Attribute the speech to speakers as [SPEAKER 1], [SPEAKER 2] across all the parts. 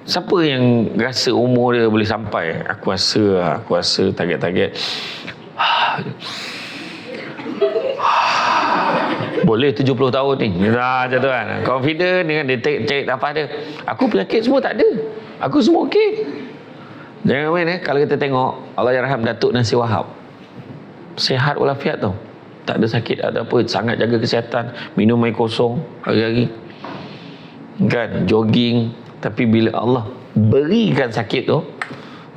[SPEAKER 1] Siapa yang rasa umur dia boleh sampai? Aku rasa target-target boleh 70 tahun ni. Macam tu kan. Confident dengan dia cek nafas dia. Aku penyakit semua tak ada. Aku semua okey. Jangan main kalau kita tengok Allah yarham Datuk Nasir Wahab. Sihat walafiat tau. Tak ada sakit, ada apa, sangat jaga kesihatan, minum air kosong hari-hari. Kan, jogging. Tapi bila Allah berikan sakit tu,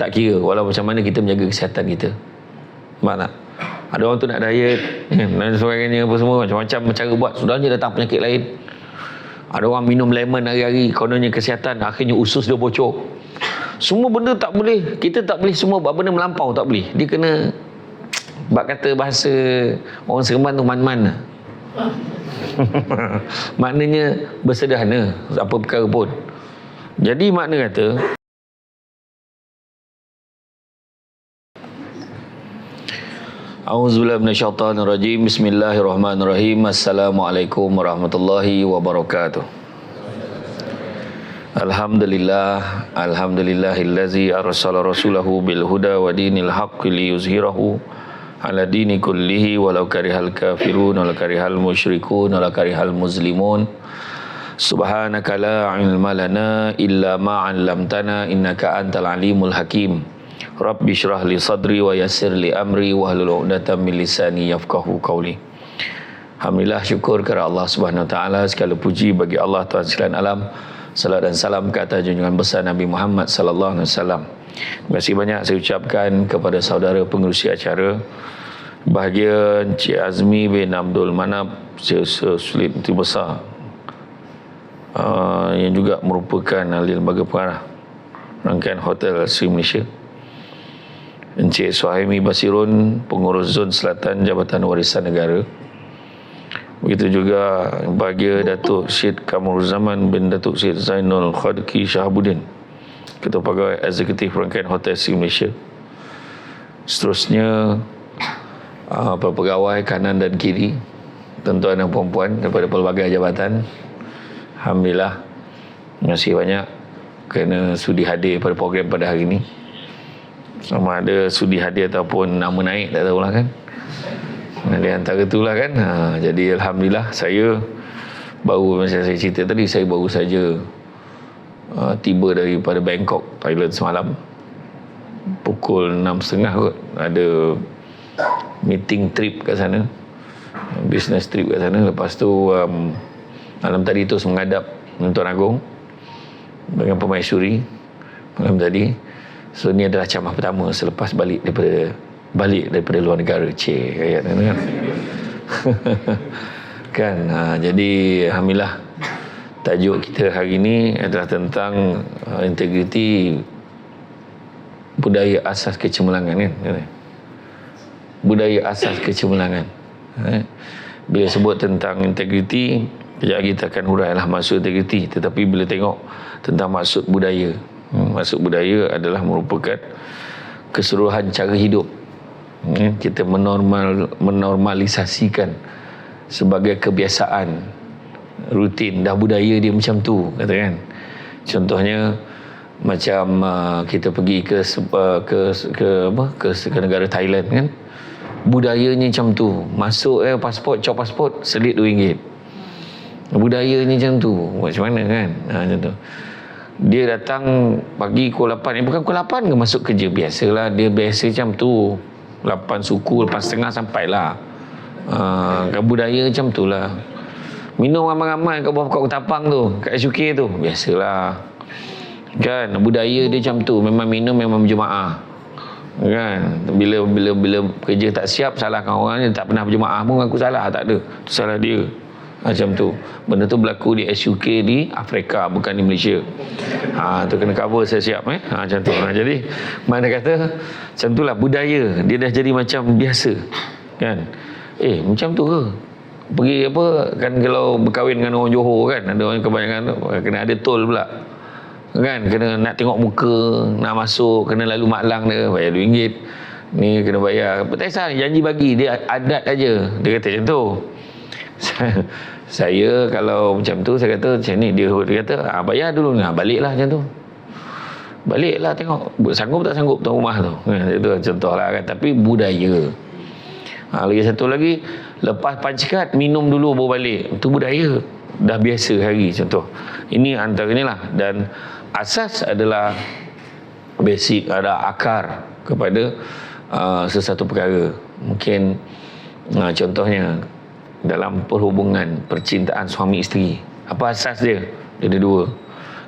[SPEAKER 1] tak kira walau macam mana kita menjaga kesihatan kita. Faham tak? Ada orang tu nak diet dan sebagainya apa semua, macam-macam cara buat, sudahnya datang penyakit lain. Ada orang minum lemon hari-hari, kononnya kesihatan, akhirnya usus dia bocor. Semua benda tak boleh, kita tak boleh semua buat benda melampau, tak boleh. Dia kena, bak kata bahasa orang Seremban tu, man-man lah. Maknanya bersederhana apa perkara pun. Jadi makna kata A'udzubillahi minasyaitonirrajim. Bismillahirrahmanirrahim. Assalamualaikum warahmatullahi wabarakatuh. Alhamdulillahillazi arsala rasulahu bil huda wa dinil haqqi liyuzhirahu ala dini kullihi walau karihal kafirun walau karihal musyrikun walau karihal muslimun. Subhanaka la ilma lana illa ma 'allamtana innaka antal alimul hakim. Rabbi syrah li sadri wa yassir li amri wahlul 'uqdatam min lisani yafqahu qawli. Alhamdulillah, syukur kepada Allah Subhanahu wa taala, segala puji bagi Allah Tuhan sekalian alam. Salat dan salam ke atas junjungan besar Nabi Muhammad sallallahu alaihi wasallam. Terima kasih banyak saya ucapkan kepada saudara pengerusi acara bahagia Encik Azmi bin Abdul Manap, Sulit Menteri Besar, yang juga merupakan ahli lembaga pengarah rangkaian Hotel Sri Malaysia. Encik Suhaimi Basirun, pengurus Zon Selatan Jabatan Warisan Negara. Begitu juga bahagia Datuk Syed Kamaruzzaman bin Datuk Syed Zainul Khadki Shahabuddin, Ketua Pegawai Eksekutif Rangkaian Hotel Sri Malaysia. Seterusnya para pegawai kanan dan kiri, tuan-tuan dan puan-puan daripada pelbagai jabatan. Alhamdulillah, terima kasih banyak kerana sudi hadir pada program pada hari ini. Sama ada sudi hadir ataupun nama naik, tak tahulah kan. Di antara itulah kan. Jadi Alhamdulillah, saya baru, macam saya cerita tadi, saya baru saja tiba daripada Bangkok, Thailand semalam. Pukul 6.30 kot. Ada meeting trip kat sana, business trip kat sana. Lepas tu malam tadi terus menghadap Tuan Agong dengan Permaisuri malam tadi. So ni adalah ceramah pertama selepas balik daripada luar negara. Kayak kan. Kan, jadi Alhamdulillah, tajuk kita hari ini adalah tentang integriti, budaya asas kecemerlangan kan. Budaya asas kecemerlangan. Bila sebut tentang integriti, kejap kita akan hurailah maksud integriti. Tetapi bila tengok tentang maksud budaya, maksud budaya adalah merupakan keseluruhan cara hidup. Kita menormalisasikan sebagai kebiasaan rutin, dah budaya dia macam tu, kata kan. Contohnya macam kita pergi ke negara Thailand kan, budayanya macam tu. Masuk pasport, cop pasport, selit RM2. Budayanya macam tu. Macam mana kan? Macam tu. Dia datang pagi pukul 8. Bukan pukul 8 ke masuk kerja. Biasalah, dia biasa macam tu. 8 suku, 8.30 sampailah. Budaya macam tu lah. Minum ramai-ramai kat bawah pokok ketapang tu, kat SUK tu. Biasalah. Kan, budaya dia macam tu. Memang minum, memang berjemaah. Kan, bila kerja tak siap, salahkan orang. Dia tak pernah berjemaah pun aku salah. Tak ada, tu salah dia. Macam tu. Benda tu berlaku di SUK di Afrika, bukan di Malaysia. Tu kena cover saya siap macam tu. Jadi mana kata macam itulah budaya. Dia dah jadi macam biasa. Kan? Macam tu ke? Pergi apa kan, kalau berkahwin dengan orang Johor kan, ada orang kebanyakan kena ada tol pula. Kan, kena nak tengok muka, nak masuk kena lalu maklang dia, bayar RM2. Ni kena bayar. Tak kisah, janji bagi, dia adat aja. Dia kata macam tu. Saya kalau macam tu, saya kata macam ni, dia kata bayar dulu, baliklah macam tu. Baliklah tengok sanggup tak sanggup tuan rumah tu. Itu contohlah kan. Tapi budaya. Lagi satu lagi, lepas pancikat minum dulu baru balik. Itu budaya. Dah biasa hari contoh. Ini antaranya lah. Dan asas adalah basic, ada akar kepada sesuatu perkara. Mungkin contohnya dalam perhubungan percintaan suami isteri, apa asas dia? Dia ada dua,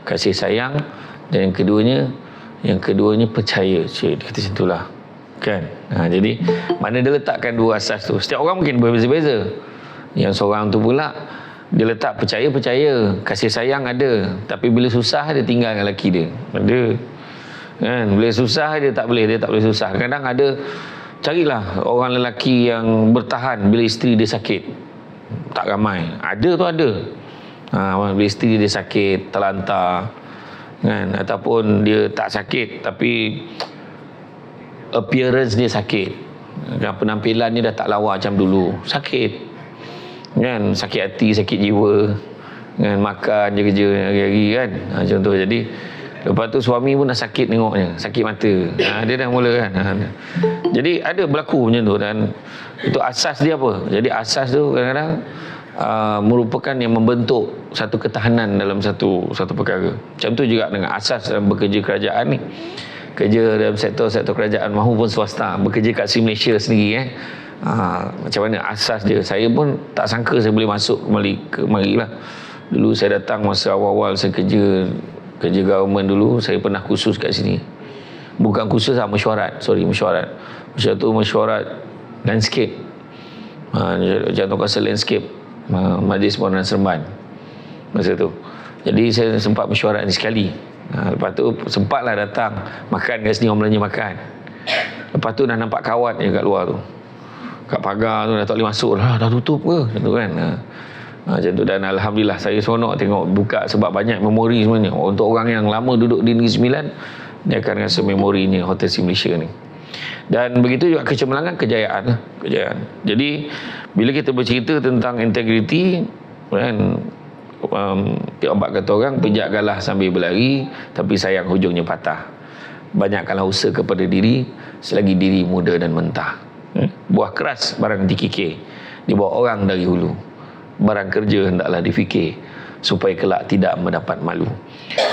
[SPEAKER 1] kasih sayang, dan yang keduanya percaya. Dia kata macam itulah kan. Jadi mana dia letakkan dua asas tu. Setiap orang mungkin berbeza-beza. Yang seorang tu pula dia letak percaya, kasih sayang ada, tapi bila susah dia tinggal dengan lelaki dia. Ada kan, bila susah dia tak boleh susah. Kadang ada, carilah orang lelaki yang bertahan bila isteri dia sakit. Tak ramai. Ada tu ada. Bila isteri dia sakit, terlantar kan, ataupun dia tak sakit tapi appearance dia sakit, dan penampilan dia dah tak lawa macam dulu, sakit kan, sakit hati, sakit jiwa kan, makan je kerja hari-hari kan, contoh. Jadi lepas tu suami pun dah sakit tengoknya, sakit mata, dia dah mula kan. Jadi ada berlaku macam tu, dan itu asas dia apa. Jadi asas tu kadang-kadang merupakan yang membentuk satu ketahanan dalam satu perkara. Macam tu juga dengan asas dalam bekerja kerajaan ni, kerja dalam sektor kerajaan maupun swasta, bekerja kat Malaysia sendiri macam mana asas dia. Saya pun tak sangka saya boleh masuk kemari lah. Dulu saya datang masa awal-awal saya kerja government dulu, saya pernah kursus kat sini. Bukan kursus lah, mesyuarat. Masa tu mesyuarat landscape, jatuh kuasa landscape, Majlis Permohonan Seremban masa tu. Jadi saya sempat mesyuarat ni sekali. Lepas tu sempatlah datang makan kat sini, orang Melayu makan. Lepas tu dah nampak kawat je kat luar tu, kat pagar tu dah tak boleh masuk dah tutup ke macam tu kan. Macam tu. Dan alhamdulillah saya seronok tengok buka, sebab banyak memori sebenarnya. Untuk orang yang lama duduk di Negeri Sembilan, dia akan rasa memorinya Hotel Sim Malaysia ni. Dan begitu juga kecemerlangan, kejayaan. Jadi bila kita bercerita tentang integriti kan, obat kata orang, pijak galah sambil berlari, tapi sayang hujungnya patah. Banyakkanlah usaha kepada diri selagi diri muda dan mentah. Buah keras barang dikikir, dibawa orang dari hulu. Barang kerja hendaklah difikir, supaya kelak tidak mendapat malu.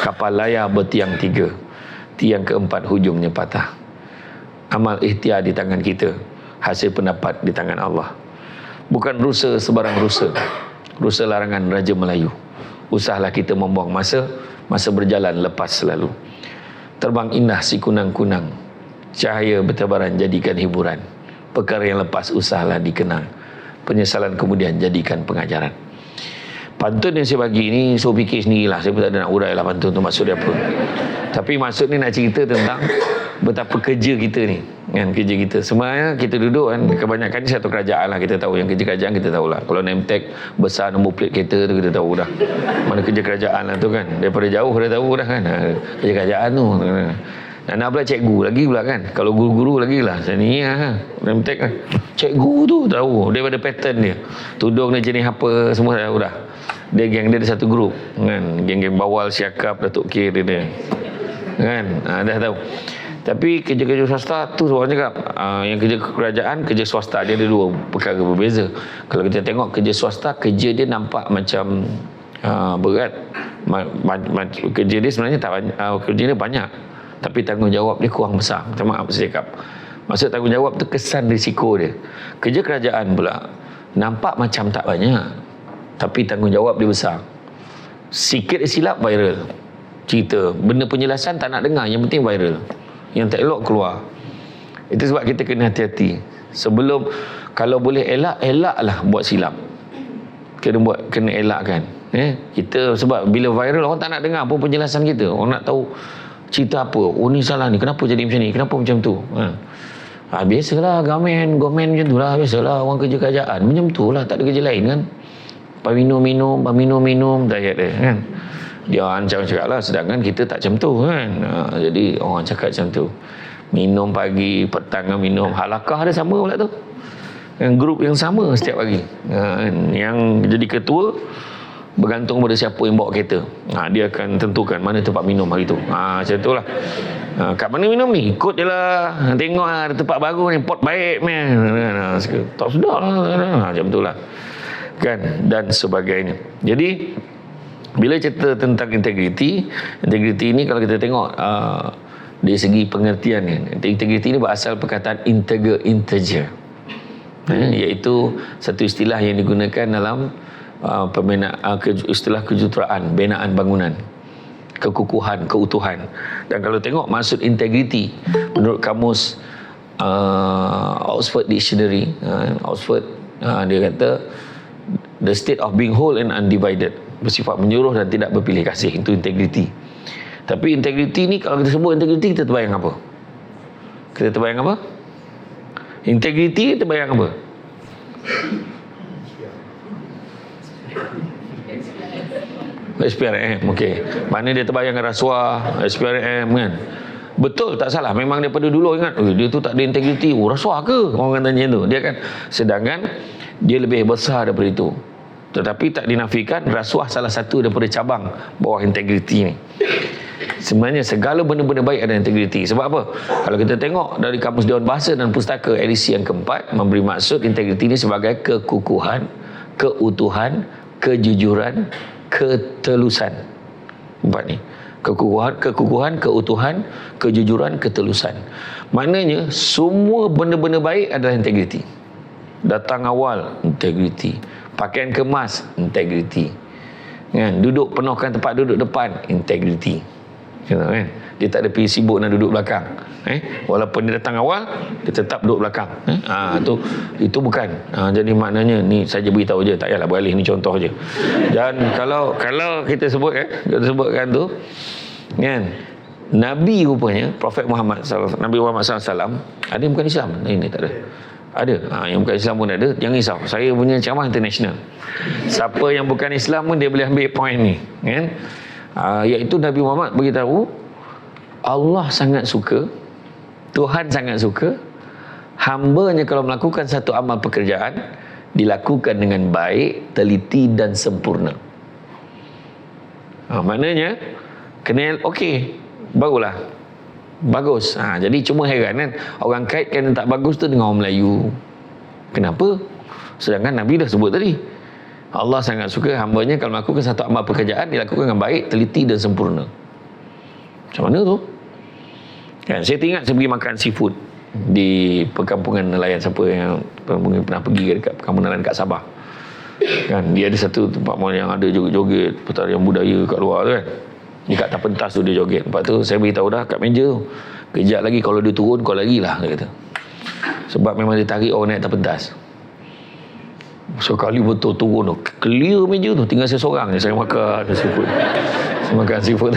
[SPEAKER 1] Kapal layar bertiang 3, tiang keempat hujungnya patah. Amal ikhtiar di tangan kita, hasil pendapat di tangan Allah. Bukan rusa sebarang rusa, rusa larangan Raja Melayu. Usahlah kita membuang masa berjalan lepas selalu. Terbang indah si kunang-kunang, cahaya bertebaran jadikan hiburan. Perkara yang lepas usahlah dikenang, penyesalan kemudian jadikan pengajaran. Pantun yang saya bagi ni, saya fikir sendirilah. Saya pun tak ada nak urai lah pantun tu maksud dia apa. Tapi maksud ni nak cerita tentang betapa kerja kita ni kan, kerja kita. Sebenarnya kita duduk kan, kebanyakan ni satu kerajaan lah, kita tahu. Yang kerja kerajaan kita tahulah. Kalau name tag besar nombor plate kereta tu kita tahu dah mana kerja kerajaan lah tu kan. Daripada jauh dah tahu dah kan, kerja kerajaan tu. Dan nak pula cikgu lagi pula kan. Kalau guru-guru lagi lah, saya ni name tag kan. Cikgu tu tahu daripada pattern dia, tudung dia jenis apa, semua dah tahu dah. Dia geng dia ada satu grup kan, geng-geng Bawal, Syakab, Datuk K dia kan, dah tahu. Tapi kerja-kerja swasta tu orang cakap, yang kerja kerajaan, kerja swasta dia ada dua perkara berbeza. Kalau kita tengok kerja swasta, kerja dia nampak macam berat. Kerja dia sebenarnya tak banyak, kerja dia banyak, tapi tanggungjawab dia kurang besar. Macam maaf saya cakap, maksud tanggungjawab tu kesan risiko dia. Kerja kerajaan pula nampak macam tak banyak, tapi tanggungjawab dia besar. Sikit silap viral cerita, benda penjelasan tak nak dengar, yang penting viral, yang tak elok keluar. Itu sebab kita kena hati-hati. Sebelum, kalau boleh elaklah buat silap. Kena elakkan. Kita sebab bila viral, orang tak nak dengar pun penjelasan kita. Orang nak tahu cerita apa. Oh ni salah ni, kenapa jadi macam ni, kenapa macam tu. Biasalah government macam tu lah. Biasalah orang kerja kerajaan macam tu lah, tak ada kerja lain kan. Minum diet dia kan. Dia ancam cakap lah, sedangkan kita tak macam tu kan. Jadi orang cakap macam tu, minum pagi, petang minum. Halakah dia sama pula tu, grup yang sama setiap hari. Yang jadi ketua bergantung pada siapa yang bawa kereta. Dia akan tentukan mana tempat minum hari tu. Macam tu lah. Kat mana minum ni? Ikut je lah. Tengok ada tempat baru ni, pot baik ni. Tak sedap lah. Macam tu lah. Kan? Dan sebagainya. Jadi, bila cerita tentang integriti ni kalau kita tengok dari segi pengertian ni, integriti ni berasal perkataan integer. Iaitu satu istilah yang digunakan dalam istilah kejuruteraan, binaan bangunan, kekukuhan, keutuhan. Dan kalau tengok maksud integriti menurut kamus Oxford Dictionary, Oxford, dia kata the state of being whole and undivided, bersifat menyeluruh dan tidak berpilih kasih. Itu integriti. Tapi integriti ni, kalau kita sebut integriti, kita terbayang apa? Kita terbayang apa? Integriti terbayang apa? SPRM, okey. Mana dia terbayang rasuah, SPRM kan. Betul, tak salah. Memang daripada dulu ingat, dia tu tak ada integriti. Rasuah ke? Orang tanya tu. Dia kan, sedangkan dia lebih besar daripada itu. Tetapi tak dinafikan rasuah salah satu daripada cabang bawah integriti ni. Sebenarnya segala benda-benda baik ada integriti. Sebab apa? Kalau kita tengok dari Kamus Dewan Bahasa dan Pustaka edisi yang keempat, memberi maksud integriti ini sebagai kekukuhan, keutuhan, kejujuran, ketelusan. Empat ni. Kekukuhan, keutuhan, kejujuran, ketelusan. Maknanya semua benda-benda baik adalah integriti. Datang awal, integriti. Pakaian kemas, integriti. Kan? Duduk penuhkan tempat duduk depan, integriti. Kan? Dia tak ada pergi sibuk nak duduk belakang. Walaupun dia datang awal, dia tetap duduk belakang. Itu bukan. Jadi maknanya ni saja beritahu je, tak payahlah beralih, ni contoh je. Dan kalau kita sebut kita sebutkan tu kan, Nabi rupanya Prophet Muhammad sallallahu Nabi Muhammad sallallahu alaihi wasallam ada yang bukan Islam. Ini tak ada. Ada. Yang bukan Islam pun ada. Jangan risau. Saya punya ceramah international. Siapa yang bukan Islam pun dia boleh ambil point ni, kan? Iaitu Nabi Muhammad beritahu Allah sangat suka, Tuhan sangat suka hamba-Nya kalau melakukan satu amal pekerjaan dilakukan dengan baik, teliti dan sempurna. Maknanya kena okey, barulah bagus. Jadi cuma heran kan, orang kaitkan yang tak bagus tu dengan orang Melayu. Kenapa? Sedangkan Nabi dah sebut tadi, Allah sangat suka hamba-Nya kalau melakukan satu amal pekerjaan dilakukan dengan baik, teliti dan sempurna. Macam mana tu? Kan, saya teringat saya pergi makan seafood di perkampungan nelayan. Siapa yang pernah pergi dekat perkampungan nelayan kat Sabah, kan, dia ada satu tempat yang ada joget-joget pertarian budaya kat luar tu kan. Dekat atas pentas tu dia joget. Lepas tu saya beritahu dah kat meja tu, kejap lagi kalau dia turun kau lagilah, dia kata. Sebab memang dia tarik orang naik atas pentas. Sekali betul turun tu, clear meja tu, tinggal saya seorang je, saya makan seafood. Saya makan seafood.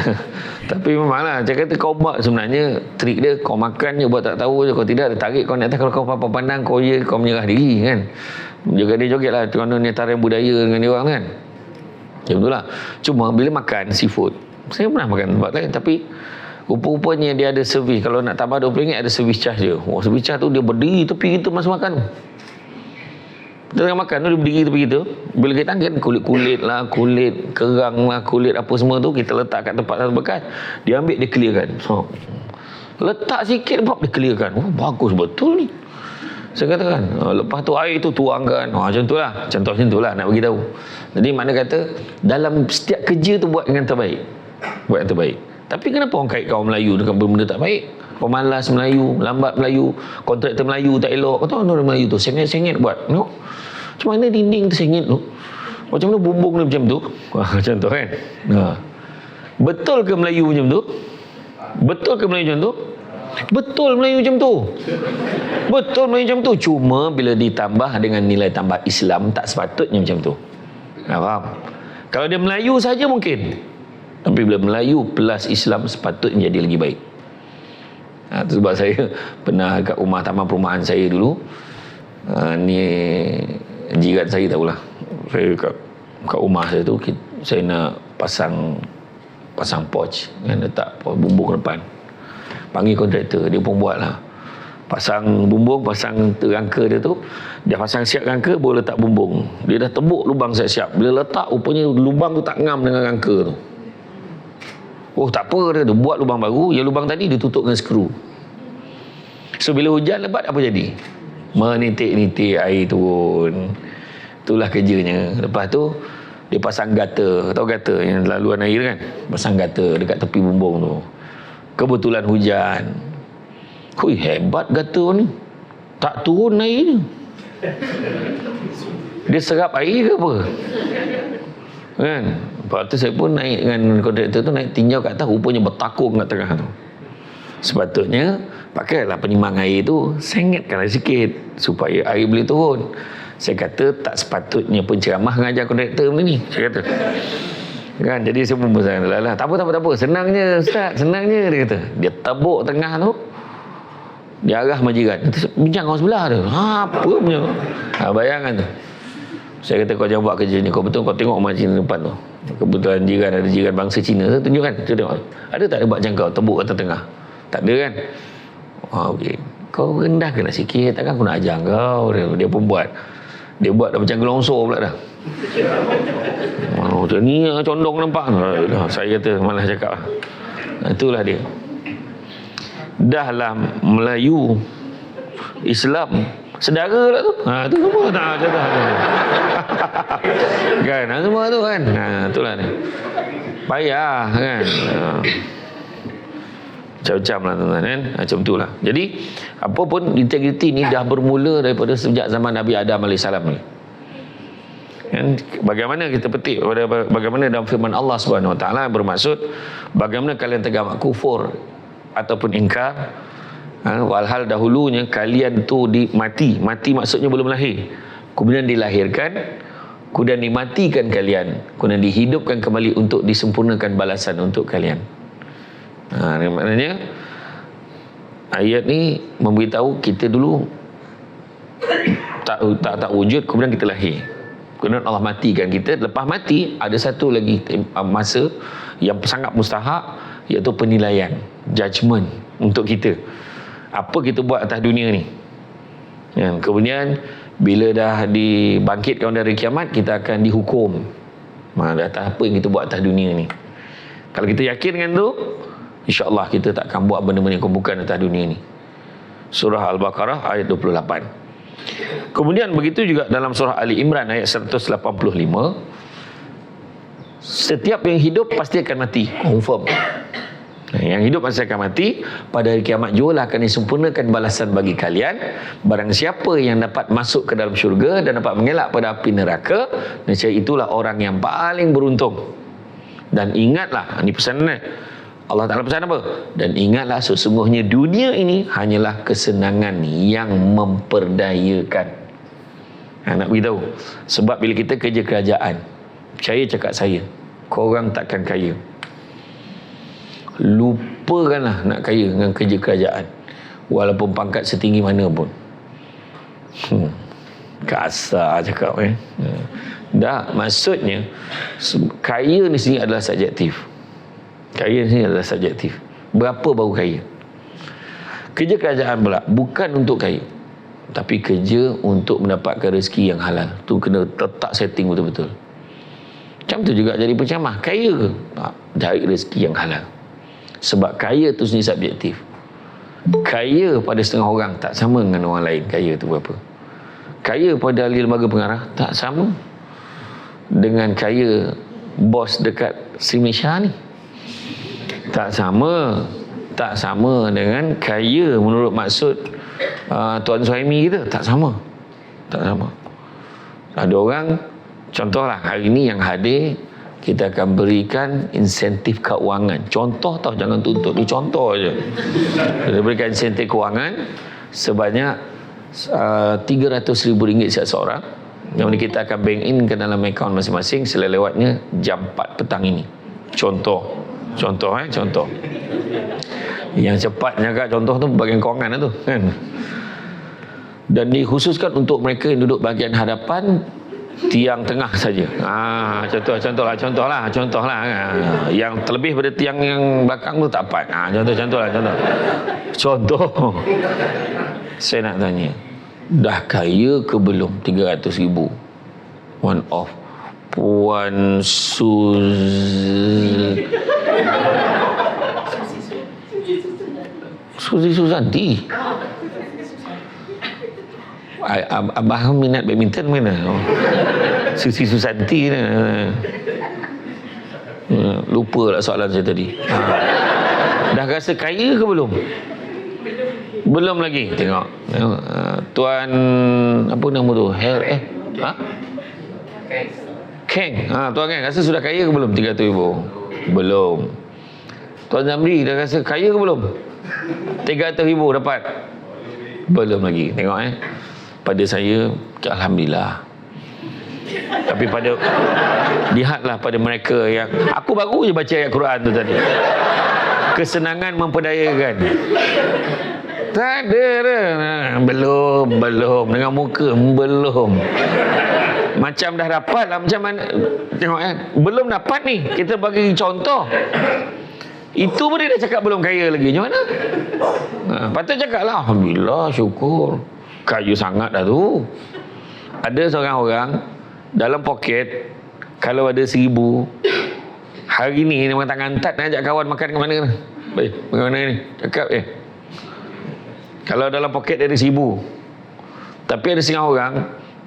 [SPEAKER 1] Tapi memanglah, saya kata kau buat sebenarnya trik dia, kau makan je buat tak tahu je. Kau tidak, dia tarik kau naik atas. Kalau kau pandang kau kau menyerah diri kan. Juga dia joget lah, kerana ni tarian budaya dengan dia orang kan. Ya betul lah. Cuma bila makan seafood, saya pernah makan tempat lain, tapi rupa-rupanya dia ada servis. Kalau nak tambah RM20 ada servis charge dia. Servis charge tu dia berdiri tepi kita masa makan tu. Kita tengah makan tu dia berdiri tepi kita. Bila kita kan kulit-kulit lah, kulit kerang lah, kulit apa semua tu kita letak kat tempat satu bekas. Dia ambil, dia clearkan. So, letak sikit dia clearkan. Bagus betul ni. Saya katakan, lepas tu air tu tuangkan. Macam tu lah. Contoh macam tu lah nak beritahu. Jadi mana kata dalam setiap kerja tu buat yang terbaik. Buat yang terbaik. Tapi kenapa orang kaitkan orang Melayu dengan benda tak baik? Pemalas Melayu, lambat Melayu, kontraktor Melayu tak elok. Kau tahu orang Melayu tu sengit-sengit buat. Tengok. Macam mana dinding tu sengit tu? Macam mana bumbung dia macam tu? Macam tu kan? Betul ke Melayu macam tu? Betul ke Melayu macam tu? Betul Melayu macam tu. Betul Melayu macam tu. Cuma bila ditambah dengan nilai tambah Islam, tak sepatutnya macam tu. Faham? Kalau dia Melayu saja mungkin. Tapi bila Melayu plus Islam sepatutnya jadi lagi baik. Itu sebab saya pernah kat rumah taman perumahan saya dulu. Ni jiran saya tahulah. Saya kat rumah saya tu, saya nak pasang porch kan, letak bumbung depan. Panggil kontraktor, dia pun buat lah. pasang bumbung, pasang rangka dia tu, dia pasang siap rangka, baru letak bumbung. Dia dah tebuk lubang siap-siap. Bila letak, rupanya lubang tu tak ngam dengan rangka tu. Oh, tak apa dia buat lubang baru. Yang lubang tadi dia tutup dengan skru. So bila hujan lebat, apa jadi? Menitik-nitik air turun. Itulah kerjanya. Lepas tu dia pasang gutter. Tahu gutter yang laluan air kan? Pasang gutter dekat tepi bumbung tu. Kebetulan hujan. Hui, hebat gutter ni. Tak turun air ni. Dia serap air ke apa? Kan? Lepas tu saya pun naik dengan kontraktor tu, naik tinjau kat atas, rupanya bertakung kat tengah tu. Sepatutnya pakailah penyimang air tu, sengetkanlah sikit supaya air boleh turun. Saya kata tak sepatutnya penceramah mengajar kontraktor ni. Saya kata. Kan, jadi saya pun bersama lah. Tak apa. Senangnya Ustaz, senangnya dia kata. Dia tebuk tengah tu. Dia arah majiran. Bincang kau sebelah tu. Apa punya? Bayangkan tu. Saya kata kau jangan buat kerja ni. Kau betul kau tengok majiran depan tu. Kebetulan jiran ada jiran bangsa Cina. Saya tunjukkan. Saya tengok. Ada tak dia buat macam kau? Tebuk kat tengah. Tak ada kan? Okey. Kau rendahkanlah sikit. Takkan aku nak ajar kau. Dia pun buat. Dia buat dah macam gelongsor pula dah. Macam ni condong nampak. Saya kata malah cakap lah. Itulah dia. Dahlah Melayu Islam sedara lah tu. Tu semua tak cakap. Kan, semua tu kan. Itulah dia. Payah kan. Macam-macam lah tuan-tuan kan. Macam tu lah. Jadi apa pun integriti ni dah bermula daripada sejak zaman Nabi Adam AS ni. Kan? Bagaimana kita petik bagaimana dalam firman Allah SWT bermaksud bagaimana kalian tergamak kufur ataupun ingkar. Walhal dahulunya kalian tu mati maksudnya belum lahir, kemudian dilahirkan, kemudian dimatikan kalian, kemudian dihidupkan kembali untuk disempurnakan balasan untuk kalian. Maknanya ayat ni memberitahu kita dulu tak wujud, kemudian kita lahir, kemudian Allah matikan kita. Lepas mati ada satu lagi masa yang sangat mustahak, iaitu penilaian, judgement untuk kita. Apa kita buat atas dunia ni. Kemudian bila dah dibangkitkan dari kiamat, kita akan dihukum atas apa yang kita buat atas dunia ni. Kalau kita yakin dengan tu, insya-Allah kita tak akan buat benda-benda yang bukan atas dunia ni. Surah Al-Baqarah ayat 28. Kemudian begitu juga dalam surah Ali Imran ayat 185. Setiap yang hidup pasti akan mati, confirm. Yang hidup pasti akan mati. Pada hari kiamat juga akan disempurnakan balasan bagi kalian. Barang siapa yang dapat masuk ke dalam syurga dan dapat mengelak pada api neraka, nescaya itulah orang yang paling beruntung. Dan ingatlah, ini pesannya Allah Ta'ala pesan apa? Dan ingatlah sesungguhnya dunia ini hanyalah kesenangan yang memperdayakan. Nak beritahu. Sebab bila kita kerja kerajaan, percaya cakap saya, korang takkan kaya. Lupakanlah nak kaya dengan kerja kerajaan, walaupun pangkat setinggi mana pun. Kasar cakap dah, maksudnya kaya ni sini adalah subjektif. Kaya ni sini adalah subjektif. Berapa baru kaya? Kerja kerajaan pula bukan untuk kaya, tapi kerja untuk mendapatkan rezeki yang halal. Tu kena letak setting betul-betul. Macam tu juga jadi penceramah. Kaya ke? Tak, cari rezeki yang halal. Sebab kaya tu sendiri subjektif. Kaya pada setengah orang tak sama dengan orang lain. Kaya tu berapa? Kaya pada ahli lembaga pengarah tak sama dengan kaya bos dekat Sri Malaysia ni. Tak sama. Tak sama dengan kaya menurut maksud Tuan Suhaimi kita. Tak sama. Tak sama. Ada orang, contohlah hari ni yang hadir, kita akan berikan insentif keuangan. Contoh tau, jangan tuntut. Ni contoh je. Kita berikan insentif keuangan sebanyak RM300,000 setiap seorang. Yang mana kita akan bank in ke dalam akaun masing-masing selewatnya jam 4 petang ini. Contoh. Contoh. Yang cepatnya kat contoh tu bahagian kewangan tu kan. Dan dikhususkan untuk mereka yang duduk bahagian hadapan tiang tengah saja. Contohlah. Yang terlebih pada tiang yang belakang tu tak dapat. Contoh. Saya nak tanya, dah kaya ke belum 300,000? One off. Puan Suzy Susanti. Abah minat badminton mana? Suzy Susanti ni. Lupa lah soalan saya tadi. Dah rasa kaya ke belum? Belum lagi. Tengok. Tuan apa nama tu? Keng. Tuan Keng rasa sudah kaya ke belum 300,000? Belum. Tuan Zamri dah rasa kaya ke belum? 300,000 dapat? Belum lagi. Tengok pada saya, alhamdulillah. Tapi lihatlah pada mereka yang aku baru je baca ayat Quran tu tadi. Kesenangan memperdayakan. Tak ada dah. Belum dengan muka belum. Macam dah dapat lah, macam mana tengok belum dapat ni, kita bagi contoh. Itu pun dia dah cakap belum kaya lagi. Macam mana? Patut cakap lah alhamdulillah, syukur. Kaya sangat dah tu. Ada seorang orang dalam poket, kalau ada 1,000, hari ni memang tak ngantat nak ajak kawan makan ke mana. Baik, bagaimana ni? Cakap kalau dalam poket dia ada 1,000, tapi ada setengah orang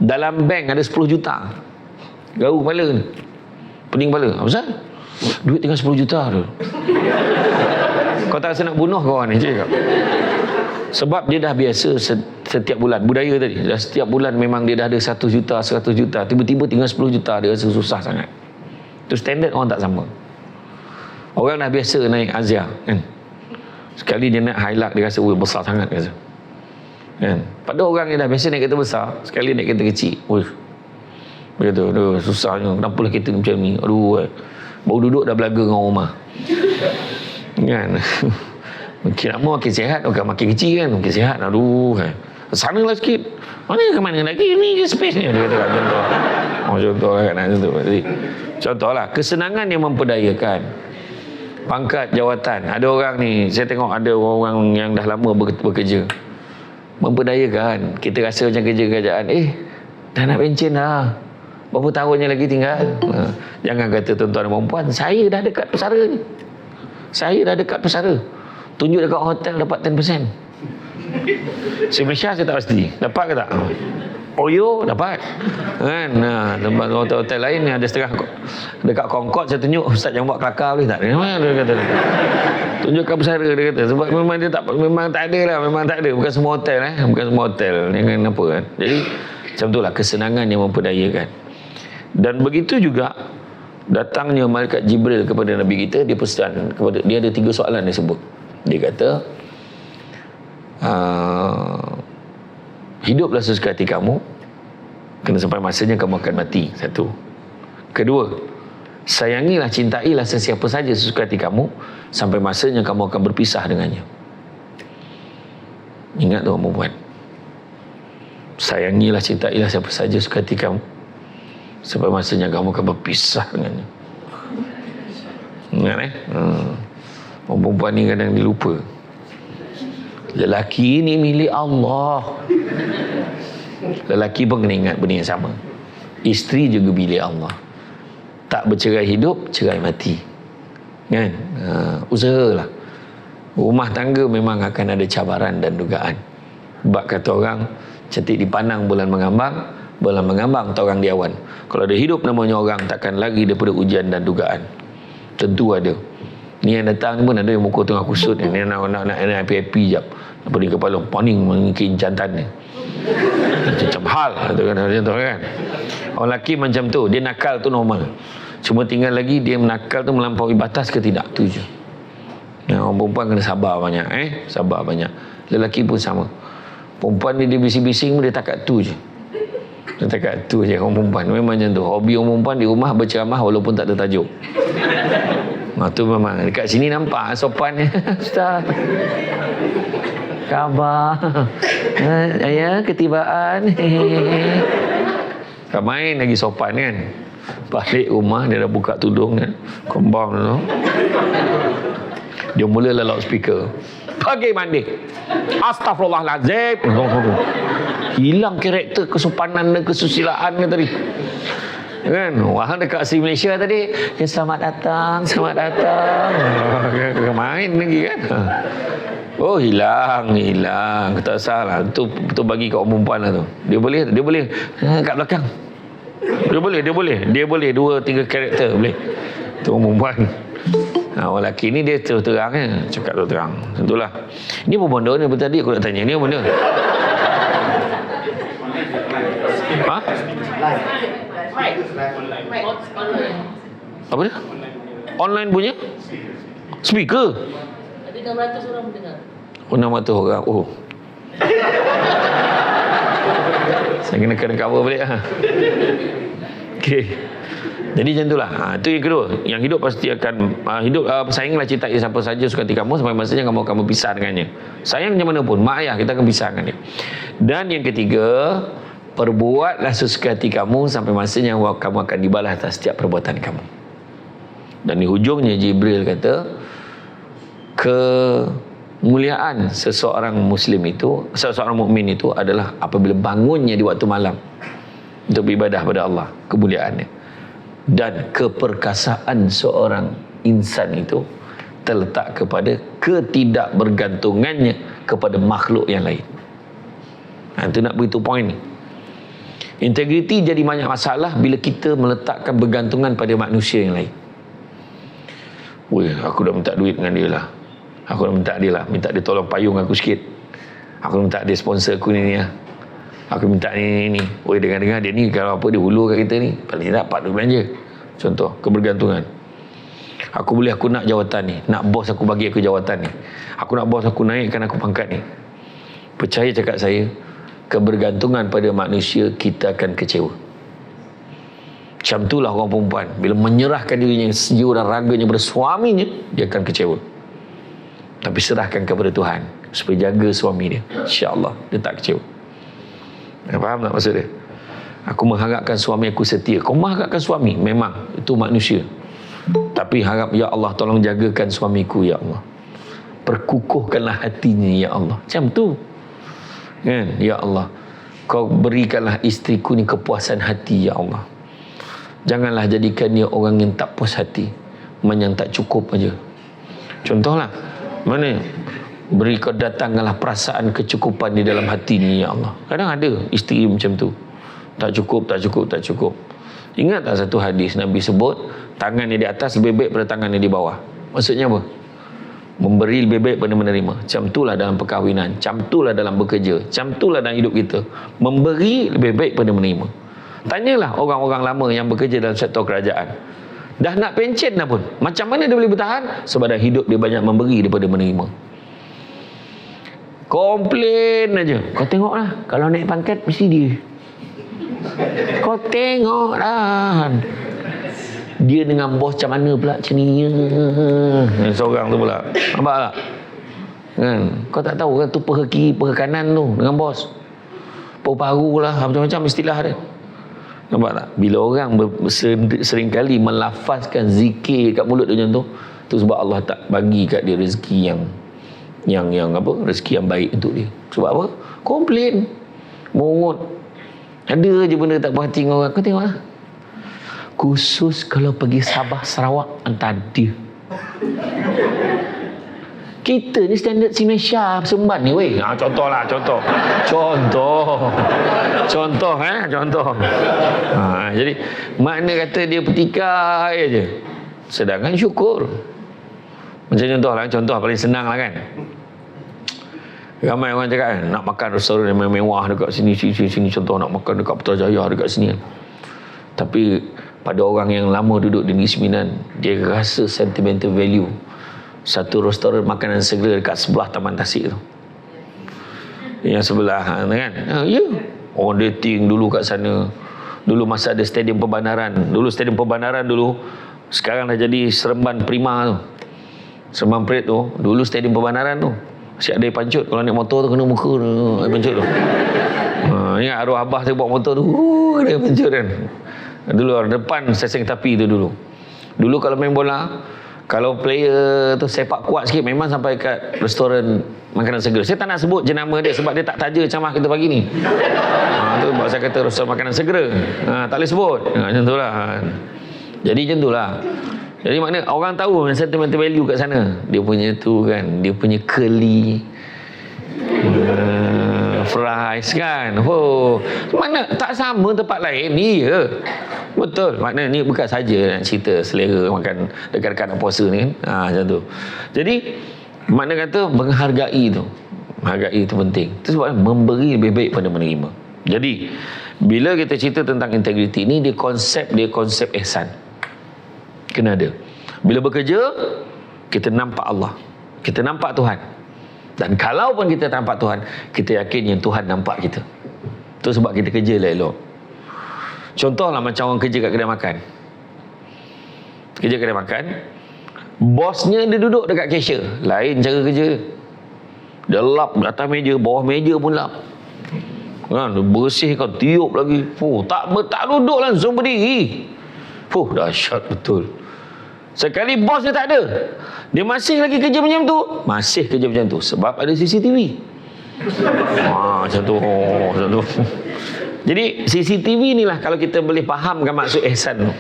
[SPEAKER 1] dalam bank ada 10 juta. Gaul kepala ni, pening kepala. Apa pasal? Duit tinggal 10 juta tu. Kau tak rasa nak bunuh kawan ni? Cakap. Sebab dia dah biasa setiap bulan, budaya tadi, dah setiap bulan memang dia dah ada 1 juta, 100 juta, tiba-tiba tinggal 10 juta, dia rasa susah sangat. Itu standard orang tak sama. Orang dah biasa naik Azia kan, sekali dia nak highlight, dia rasa besar sangat rasa kan. Pada orang yang dah biasa naik kereta besar, sekali naik kereta kecil, begitu, susahnya. Kenapa lah kereta macam ni? Baru duduk dah belaga dengan rumah kan. Makin lama makin sihat, makin kecil kan, makin sihat. Sana lah sikit, mana ke mana lagi, ni je space ni, dia kata kan. Contoh lah kan, contoh lah kesenangan yang memperdayakan. Pangkat, jawatan. Ada orang ni, saya tengok ada orang yang dah lama bekerja, memperdayakan. Kita rasa macam kerja kerajaan, dah nak pencen dah, berapa tahunnya lagi tinggal. Jangan kata tuan-tuan dan puan-puan, saya dah dekat pesara ni, saya dah dekat pesara, tunjuk dekat hotel dapat 10%. Si Malaysia saya tak pasti dapat ke tak. Oyo dapat kan. Tempat hotel-hotel lain ni ada setengah dekat Concord, saya tunjuk ustaz yang buat kelakar boleh tak, dia kata tunjukkan pesara, dia kata. Sebab memang dia tak, memang tak ada lah, memang tak ada. Bukan semua hotel bukan semua hotel, jangan apa kan. Jadi macam itulah kesenangan yang memperdayakan. Dan begitu juga datangnya malaikat Jibril kepada Nabi kita, dia pesan kepada dia, ada 3 soalan dia sebut. Dia kata, hiduplah sesuka hati kamu, kena sampai masanya kamu akan mati. 1. Kedua, sayangilah, cintailah sesiapa saja sesuka hati kamu, sampai masanya kamu akan berpisah dengannya. Ingat tu perempuan, sayangilah, cintailah siapa saja sesuka hati kamu, sampai masanya kamu akan berpisah dengannya. Ingat orang perempuan ni kadang dilupa. Lelaki ni milik Allah. Lelaki pun kena ingat benda yang sama. Isteri juga milik Allah. Tak bercerai hidup, cerai mati kan. Usahalah. Rumah tangga memang akan ada cabaran dan dugaan. Sebab kata orang, cantik dipandang bulan mengambang, bulan mengambang orang diawan. Kalau ada hidup namanya orang, takkan lagi daripada ujian dan dugaan. Tentu ada. Ni yang datang pun ada yang muka tengah kusut ni, nak happy-happy jap, apa di kepala paning mungkin jantan ni. Macam hal tu kan, orang lelaki macam tu, dia nakal tu normal. Cuma tinggal lagi dia menakal tu melampaui batas ke tidak, tu je. Orang perempuan kena sabar banyak, sabar banyak. Lelaki pun sama. Perempuan ni dia bising-bising pun dia takat tu je. Dia takat tu je orang perempuan. Memang macam tu. Hobi orang perempuan di rumah berceramah walaupun tak ada tajuk. Tu memang dekat sini nampak sopannya. Ustaz, khabar? Ya, ketibaan. Tak main lagi sopan kan. Balik rumah dia dah buka tudung kan, kombang tu. Dia mulalah loudspeaker. pergi mandi. Astagfirullahalazim. Hilang karakter kesopanan dan kesusilaan dia tadi. Kan, wah dekat si Malaysia tadi, ya selamat datang. Main lagi kan. Oh hilang. Tak salah. Tu bagi kat orang perempuan lah tu. Dia boleh kat belakang. Dia boleh 2-3 karakter boleh. Tu orang perempuan. Orang lelaki ni dia terang cakap terang. Tentulah. Ni apa benda ni tadi aku nak tanya. Ni apa benda? Ha? Apa dia? Online punya? Speaker?
[SPEAKER 2] Ada 600 orang mendengar.
[SPEAKER 1] Oh, 600 orang. Oh. Saya kena cover balik ha. Okey. Jadi macam itulah. Itu yang kedua. Yang hidup pasti akan sayanglah cintai siapa saja suka hati kamu sampai masanya kamu akan berpisah dengannya. Sayang macam mana pun, mak ayah kita akan pisah dengan dia. Dan yang ketiga, perbuatlah sesuka hati kamu sampai masanya kamu akan dibalas atas setiap perbuatan kamu. Dan di hujungnya Jibril kata, kemuliaan seseorang mukmin itu adalah apabila bangunnya di waktu malam untuk beribadah pada Allah, kemuliaannya. Dan keperkasaan seorang insan itu terletak kepada ketidakbergantungannya kepada makhluk yang lain. Itu nak beritahu poin ni. Integriti jadi banyak masalah bila kita meletakkan bergantungan pada manusia yang lain. Weh, aku dah minta duit dengan dia lah. Aku dah minta dia tolong payung aku sikit. Aku minta dia sponsor aku ni lah. Aku minta ni. Weh, dengar-dengar dia ni kalau apa dia hulu kat kita ni, paling tidak part dia belanja. Contoh, kebergantungan. Aku nak jawatan ni, nak bos aku bagi aku jawatan ni. Aku nak bos aku naikkan aku pangkat ni. Percaya cakap saya, kebergantungan pada manusia kita akan kecewa. Macam itulah orang perempuan, bila menyerahkan dirinya jiwa dan raganya pada suaminya, dia akan kecewa. Tapi serahkan kepada Tuhan supaya jaga suami dia, insya-Allah dia tak kecewa. Faham tak maksud dia? Aku mengharapkan suami aku setia. Kau mengharapkan suami, memang itu manusia. Tapi harap, ya Allah tolong jagakan suamiku, ya Allah. Perkukuhkanlah hatinya, ya Allah. Macam tu kan, ya Allah, kau berikanlah isteriku ni kepuasan hati, ya Allah. Janganlah jadikan dia orang yang tak puas hati, yang tak cukup aja. Contohlah, mana beri kau datangkanlah perasaan kecukupan di dalam hati ni, ya Allah. Kadang ada isteri macam tu, tak cukup. Ingat tak satu hadis Nabi sebut, tangan yang di atas lebih baik pada tangan yang di bawah. Maksudnya apa? Memberi lebih baik pada menerima. Macam itulah dalam perkahwinan, macam itulah dalam bekerja, macam itulah dalam hidup kita. Memberi lebih baik pada menerima. Tanyalah orang-orang lama yang bekerja dalam sektor kerajaan. Dah nak pencen dah pun, macam mana dia boleh bertahan? Sebab dalam hidup dia banyak memberi daripada menerima. Komplain aja. Kau tengoklah, kalau naik pangkat mesti dia. Kau tengoklah, dia dengan bos macam mana pula macam ni. Seorang tu pula, nampak tak? Kan? Kau tak tahu kan tu peha kiri, peha kanan tu dengan bos. Paru-paru lah, macam-macam istilah dia. Nampak tak? Bila orang seringkali melafazkan zikir kat mulut dia macam tu sebab Allah tak bagi kat dia rezeki yang apa? Rezeki yang baik untuk dia. Sebab apa? Komplain, mungut. Ada je benda tak puas hati dengan orang. Kau tengok lah. Khusus kalau pergi Sabah, Sarawak, entah dia. Kita ni standard si Malaysia Semban ni weh. Contoh. Jadi makna kata dia petikai aje. Sedangkan syukur. Macam contoh paling senang lah kan. Ramai orang cakap kan, nak makan restoran yang mewah dekat sini. Contoh nak makan dekat Putrajaya dekat sini kan. Tapi pada orang yang lama duduk di Negeri Sembilan, dia rasa sentimental value satu restoran makanan segera dekat sebelah Taman Tasik tu, yang sebelah kan. Ya, orang dating dulu kat sana. Dulu masa ada stadium perbandaran dulu, sekarang dah jadi Seremban Prima tu, Seremban Parade tu. Dulu stadium perbandaran tu siap ada pancut. Kalau naik motor tu kena muka tu air pancut tu. Ingat arwah abah tu bawa motor tu, ada pancut kan. Dulu depan stesen tapi tu dulu kalau main bola, Kalau player tu sepak kuat sikit, memang sampai kat restoran makanan segera. Saya tak nak sebut jenama dia sebab dia tak taja macam kita pagi ni. Tu sebab saya kata restoran makanan segera. Tak boleh sebut. Macam tu lah. Jadi macam tu lah. Jadi makna orang tahu sentimental value kat sana. Dia punya tu kan, dia punya curly fries kan. Mana tak sama tempat lain ni ya. Betul. Makna ni bukan saja nak cerita selera makan dekat-dekat nak puasa ni kan. Macam tu. Jadi makna kata menghargai tu. Menghargai itu penting. Itu sebab memberi lebih baik pada menerima. Jadi bila kita cerita tentang integriti ni, dia konsep ihsan. Kena ada. Bila bekerja, kita nampak Allah. Kita nampak Tuhan. Dan kalau pun kita nampak Tuhan, kita yakin yang Tuhan nampak kita. Itu sebab kita kerja lah elok. Contohlah macam orang kerja kat kedai makan. Kerja kedai makan, bosnya dia duduk dekat cashier. Lain cara kerja dia. Dia lap atas meja, bawah meja pun lap. Kan, dia bersihkan, tiup lagi. Tak duduk langsung berdiri. Dahsyat betul. Sekali bos dia tak ada, dia masih lagi kerja macam tu. Masih kerja macam tu sebab ada CCTV. Macam tu. Jadi CCTV inilah kalau kita boleh fahamkan maksud ihsan tu.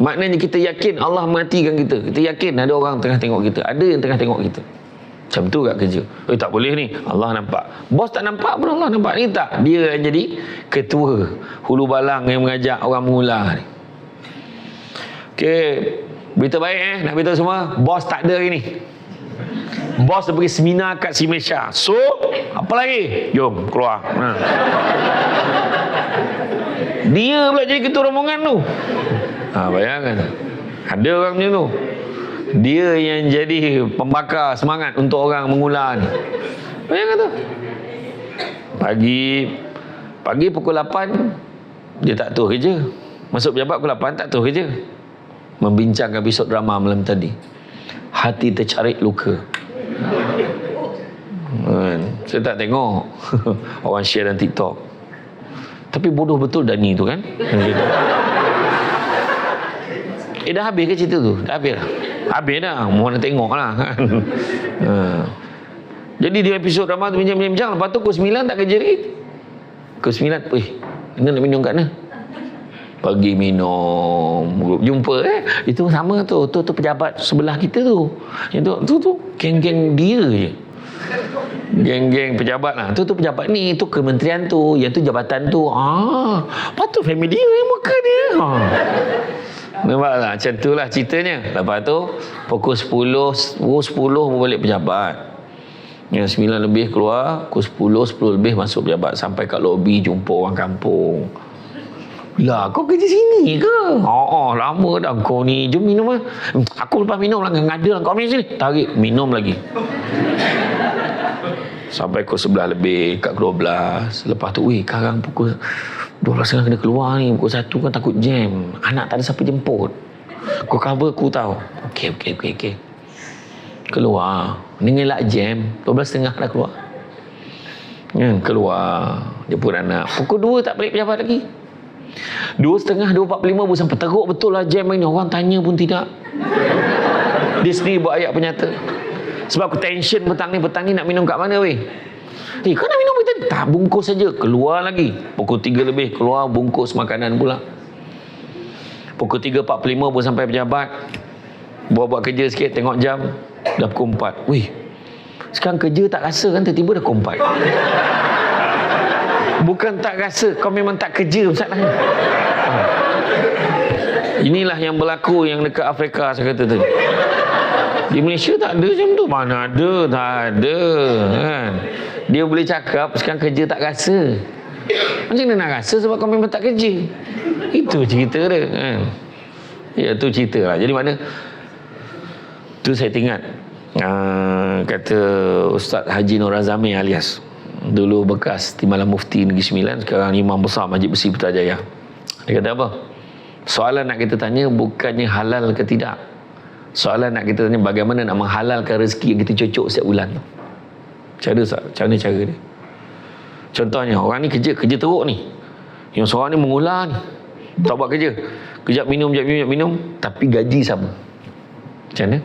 [SPEAKER 1] Maknanya kita yakin Allah matikan kita. Kita yakin ada orang tengah tengok kita. Ada yang tengah tengok kita. Macam tu kat kerja. Tak boleh ni, Allah nampak. Bos tak nampak pun Allah nampak. Ni tak, dia yang jadi ketua hulu balang yang mengajak orang mengular ni. Okey, berita baik nak beritahu semua, bos tak ada hari ni. Bos dah pergi seminar kat si Malaysia. So, apa lagi? Jom keluar. Dia pula jadi ketua rombongan tu. Bayangkan. Ada orang macam tu. Dia yang jadi pembakar semangat untuk orang mengular ni. Bayangkan tu. Pagi pukul 8 dia tak tahu kerja. Masuk pejabat pukul 8 tak tahu kerja. Membincangkan episod drama malam tadi. Hati tercarik luka. Saya tak tengok orang share dalam TikTok. Tapi bodoh betul Dani tu kan. Dah habis ke cerita tu? Dah habis dah. Habis dah. Mohon nak tengok lah kan. Jadi di episod drama tu bincang-bincang. Lepas tu pukul 9 tak kerja lagi. Pukul 9 ini nak minum kat mana? Pergi minum, jumpa itu sama tu pejabat sebelah kita tu. Yang tu geng-geng dia je. Geng-geng pejabat lah. Tu pejabat ni, tu kementerian tu, yang tu jabatan tu. Patut family dia yang muka dia. Nampak tak? Macam tu lah ceritanya. Lepas tu pukul 10 balik pejabat. Yang 9 lebih keluar, pukul 10 lebih masuk pejabat. Sampai kat lobi jumpa orang kampung. Lah, kau kerja sini ke? Lama dah kau ni. Jom minum lah. Aku lepas minum lah. Ngada lah kau ni sini. Tarik, minum lagi. Sampai pukul 11 lebih, kat 12. Lepas tu, sekarang pukul 12 kena keluar ni. Pukul 1 kan takut jam. Anak tak ada siapa jemput. Kau cover aku tahu. Okey. Keluar. Ni ngelak jam. 12.30 dah keluar. Keluar. Jemput anak. Pukul 2 tak balik pejabat lagi. 2.30, 2.45 pun sampai teruk betul lah jam ini. Orang tanya pun tidak. Dia sendiri buat ayat penyata. Sebab aku tension petang ni nak minum kat mana weh? Kau nak minum tadi? Tak, bungkus saja. Keluar lagi. Pukul 3 lebih keluar bungkus makanan pula. Pukul 3.45 pun sampai pejabat. Buat kerja sikit, tengok jam. Dah pukul 4. Sekarang kerja tak rasa kan, tiba-tiba dah pukul 4. Bukan tak rasa, kau memang tak kerja masalahnya. Inilah yang berlaku yang dekat Afrika saya kata tadi. Di Malaysia tak ada macam tu. Mana ada, tak ada kan. Dia boleh cakap sekarang kerja tak rasa. Macam mana nak rasa sebab kau memang tak kerja. Itu cerita dia kan. Ya, tu cerita lah. Jadi mana tu saya teringat kata Ustaz Haji Nur Azami alias dulu bekas Timbalan Mufti Negeri Sembilan, sekarang Imam Besar Masjid Besi Putrajaya. Dia kata apa? Soalan nak kita tanya bukannya halal ke tidak. Soalan nak kita tanya bagaimana nak menghalalkan rezeki yang kita cocok setiap bulan. Macam mana cara dia? Contohnya orang ni kerja teruk ni. Yang seorang ni mengular ni. Tak buat kerja. Kejap minum, tapi gaji sama. Macam mana?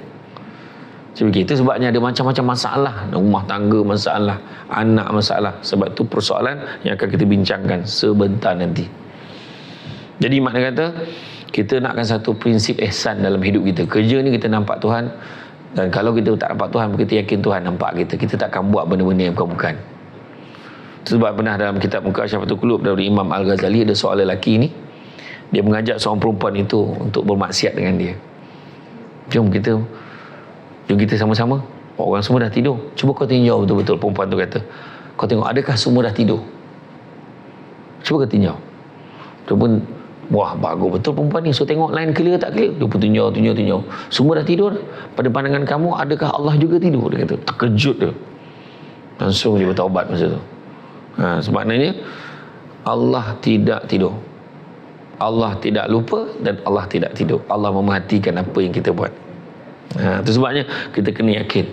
[SPEAKER 1] Sebab itu sebabnya ada macam-macam masalah. Rumah tangga masalah, anak masalah. Sebab tu persoalan yang akan kita bincangkan sebentar nanti. Jadi makna kata, kita nakkan satu prinsip ihsan dalam hidup kita. Kerja ni kita nampak Tuhan. Dan kalau kita tak nampak Tuhan, kita yakin Tuhan nampak kita. Kita takkan buat benda-benda yang bukan-bukan. Sebab pernah dalam kitab Muka Syafatul Qulub dari Imam Al-Ghazali, ada seorang lelaki ni, dia mengajak seorang perempuan itu untuk bermaksiat dengan dia. Jom kita sama-sama. Orang semua dah tidur. Cuba kau tinjau betul-betul. Perempuan tu kata, kau tengok adakah semua dah tidur? Cuba kau tinjau. Dia pun, wah bagus betul perempuan ni. So tengok line clear tak clear. Dia pun tinjau. Semua dah tidur. Pada pandangan kamu, adakah Allah juga tidur? Dia kata, terkejut dia. Langsung dia bertaubat masa tu. Sebabnya Allah tidak tidur. Allah tidak lupa dan Allah tidak tidur. Allah memerhatikan apa yang kita buat. Itu sebabnya kita kena yakin.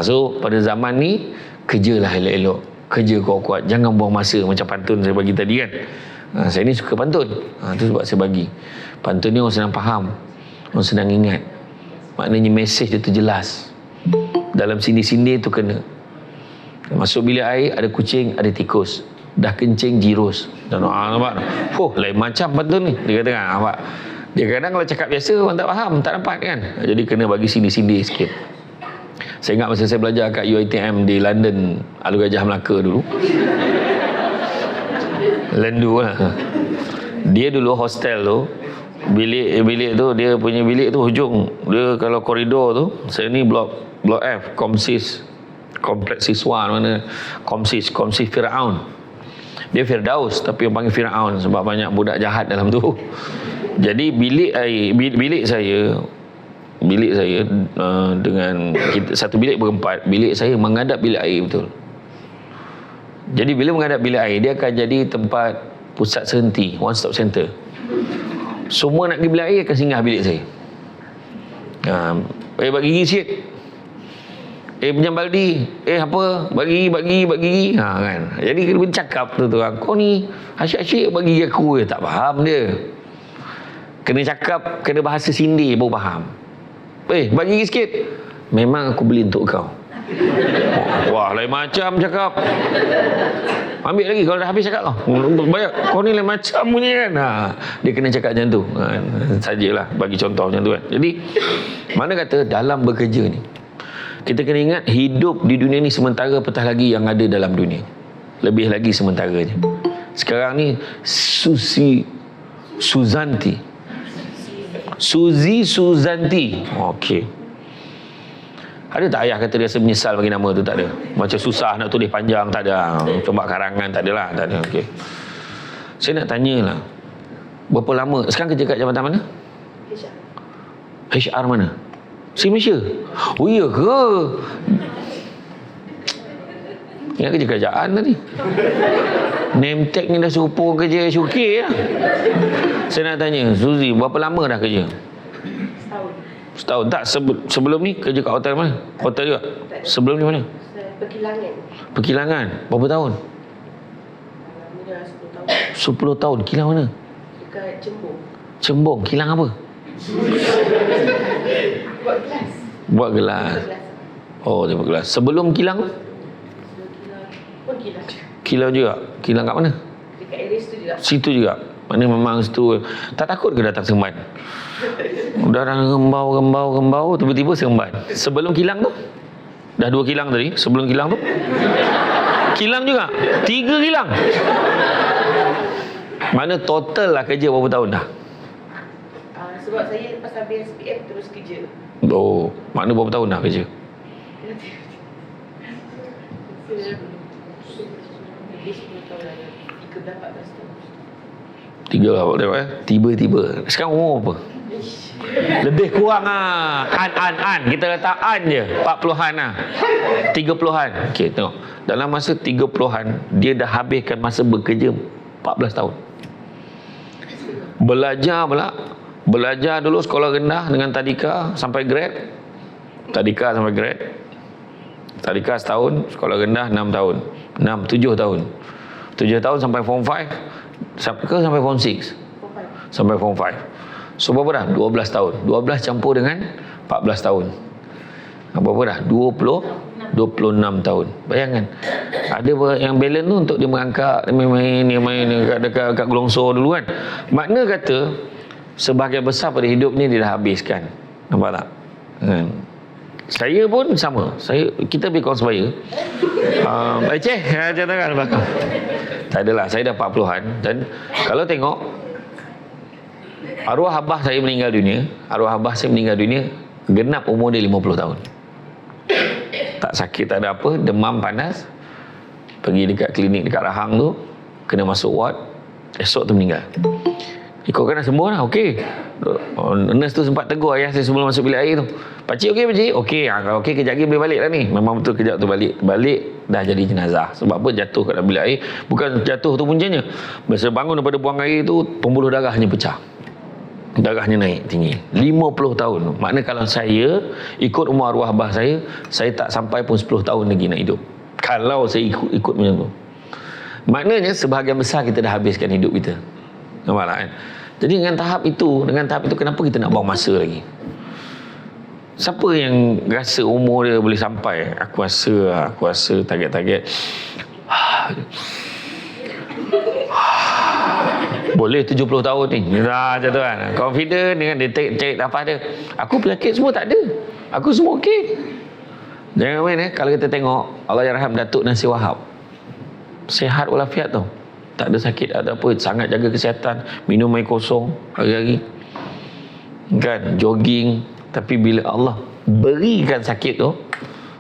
[SPEAKER 1] So pada zaman ni, kerjalah elok-elok. Kerja kuat-kuat. Jangan buang masa macam pantun saya bagi tadi kan. Saya ni suka pantun. Itu sebab saya bagi. Pantun ni orang senang faham. Orang senang ingat. Maknanya mesej dia tu jelas. Dalam sindir-sindir tu kena. Masuk bilik air, ada kucing, ada tikus. Dah kencing, jirus. Dan nampak? Lain macam pantun ni. Dia kata kan, nampak? Dia kadang kalau cakap biasa, orang tak faham, tak dapat kan. Jadi kena bagi sindir-sindir sikit. Saya ingat masa saya belajar kat UiTM di London, Alur Gajah Melaka dulu. Lendu lah. Dia dulu hostel tu, bilik tu, dia punya bilik tu hujung. Dia kalau koridor tu, saya ni blok F, Komsis, kompleks siswa mana, Komsis Firaun. Dia Firdaus tapi yang panggil Firaun sebab banyak budak jahat dalam tu. Jadi bilik saya dengan kita, satu bilik berempat, bilik saya menghadap bilik air betul. Jadi bila menghadap bilik air, dia akan jadi tempat pusat sehenti, one stop center. Semua nak pergi bilik air akan singgah bilik saya. Bagi gigi sikit. Pinjam baldi. Apa? Bagi gigi. Kan. Jadi kita bercakap tu kau ni asyik-asyik bagi gigi aku je. Tak faham dia. Kena cakap, kena bahasa sindir baru faham. Bagi gigi sikit. Memang aku beli untuk kau. Wah, lain macam cakap. Ambil lagi kalau dah habis cakap bayar. Kau ni lain macam punya kan. Dia kena cakap macam tu. Sajalah bagi contoh macam tu kan. Jadi mana kata dalam bekerja ni, kita kena ingat hidup di dunia ni sementara, petah lagi yang ada dalam dunia. Lebih lagi sementaranya. Sekarang ni Suzy Suzanti. Okey. Ada tak ayah kata dia rasa menyesal bagi nama tu? Tak ada. Macam susah nak tulis panjang, tak ada. Coba karangan, tak adalah. Tak ada. Okey. Saya nak tanyalah. Berapa lama? Sekarang kerja kat jabatan mana? HR mana? Si Malaysia? Oh iya ke? Ingat kerja kerajaan tadi. Name tag ni dah serupa kerja SUK lah. Saya nak tanya, Suzy, berapa lama dah kerja? Setahun. Tak, sebelum ni kerja kat hotel mana? Hotel juga? Sebelum ni mana? Pekilangan. Berapa tahun? 10 tahun. Kilang mana?
[SPEAKER 2] Dekat
[SPEAKER 1] Cembong. Kilang apa? Buat gelas. Oh, dia buat gelas. Sebelum kilang? Kilang juga. Kilang kat mana?
[SPEAKER 2] Dekat area situ juga.
[SPEAKER 1] Situ juga. Mana memang situ. Tak takut ke datang Seremban? Udah gembau, tiba-tiba Seremban. Sebelum kilang tu? Dah 2 kilang tadi. Sebelum kilang tu? Kilang juga. 3 kilang. Mana total lah kerja berapa tahun dah?
[SPEAKER 2] Sebab saya lepas habis SPM terus kerja.
[SPEAKER 1] Oh, mana berapa tahun dah kerja?
[SPEAKER 2] Lebih 10 tahun lagi. 13-14 tahun.
[SPEAKER 1] 3 tiba-tiba. Sekarang umur apa? Lebih kurang Kita letak je 40-an 30-an. Okey, tengok. Dalam masa 30-an, dia dah habiskan masa bekerja 14 tahun. Belajar dulu sekolah rendah dengan tadika sampai grade. Tadika setahun, sekolah rendah 6 tahun. 7 tahun. 7 tahun sampai form 5 sampai form 6. Sampai form 5. So berapa dah? 12 tahun. 12 campur dengan 14 tahun. Berapa dah? 26 tahun. Bayangkan. Ada yang balance tu untuk dia merangkak, dia main dekat Gelongsor dulu kan. Makna kata sebahagian besar pada hidup ni dia dah habiskan. Nampak tak? Saya pun sama. Kita lebih kawan sebaya. Ceh, macam tangan belakang. Tak adalah, saya dah 40-an. Dan kalau tengok arwah abah saya meninggal dunia, genap umur dia 50 tahun. Tak sakit, tak ada apa, demam panas, pergi dekat klinik dekat Rahang tu, kena masuk ward, esok tu meninggal. Ikutkan dah sembuh dah, okey. Nurse tu sempat tegur ayah saya sebelum masuk bilik air tu. Pakcik okey pakcik? Okey, kalau okey kejap lagi boleh balik dah ni. Memang betul kejap tu balik dah jadi jenazah. Sebab apa? Jatuh kat dalam bilik air. Bukan jatuh tu puncanya, masa bangun daripada buang air tu, pembuluh darahnya pecah, darahnya naik tinggi. 50 tahun. Makna kalau saya ikut umur arwah abah saya tak sampai pun 10 tahun lagi nak hidup. Kalau saya ikut macam tu. Maknanya sebahagian besar kita dah habiskan hidup kita. Nampak tak kan? Jadi dengan tahap itu kenapa kita nak buang masa lagi? Siapa yang rasa umur dia boleh sampai? Aku rasa target-target boleh 70 tahun ni. Macam tu kan. Confident dengan dia cek apa dia. Aku penyakit semua tak ada. Aku semua okey. Jangan main kalau kita tengok Allahyarham Datuk Nasir Wahab. Sihat walafiat tau. Tak ada sakit, ada apa, sangat jaga kesihatan, minum air kosong hari-hari. Kan, jogging. Tapi bila Allah berikan sakit tu,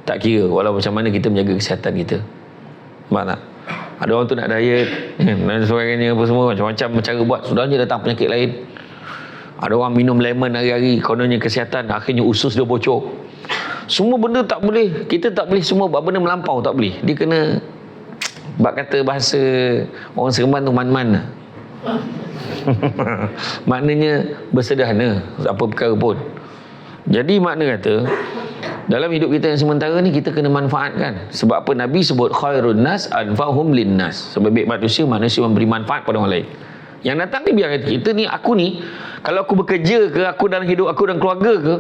[SPEAKER 1] tak kira walau macam mana kita menjaga kesihatan kita. Faham tak? Ada orang tu nak diet dan sebagainya apa semua, macam-macam cara buat, sudahnya datang penyakit lain. Ada orang minum lemon hari-hari, kononnya kesihatan, akhirnya usus dia bocor. Semua benda tak boleh, kita tak boleh semua buat benda melampau, tak boleh. Dia kena, bak kata bahasa orang Seremban tu, man-man. Maknanya bersederhana apa perkara pun. Jadi makna kata dalam hidup kita yang sementara ni kita kena manfaatkan. Sebab apa Nabi sebut khairun nas anfa'hum linnas. Sebaik-baik manusia memberi manfaat pada orang lain. Yang datang ni biar kita ni, aku ni kalau aku bekerja ke, aku dalam hidup aku dan keluarga ke,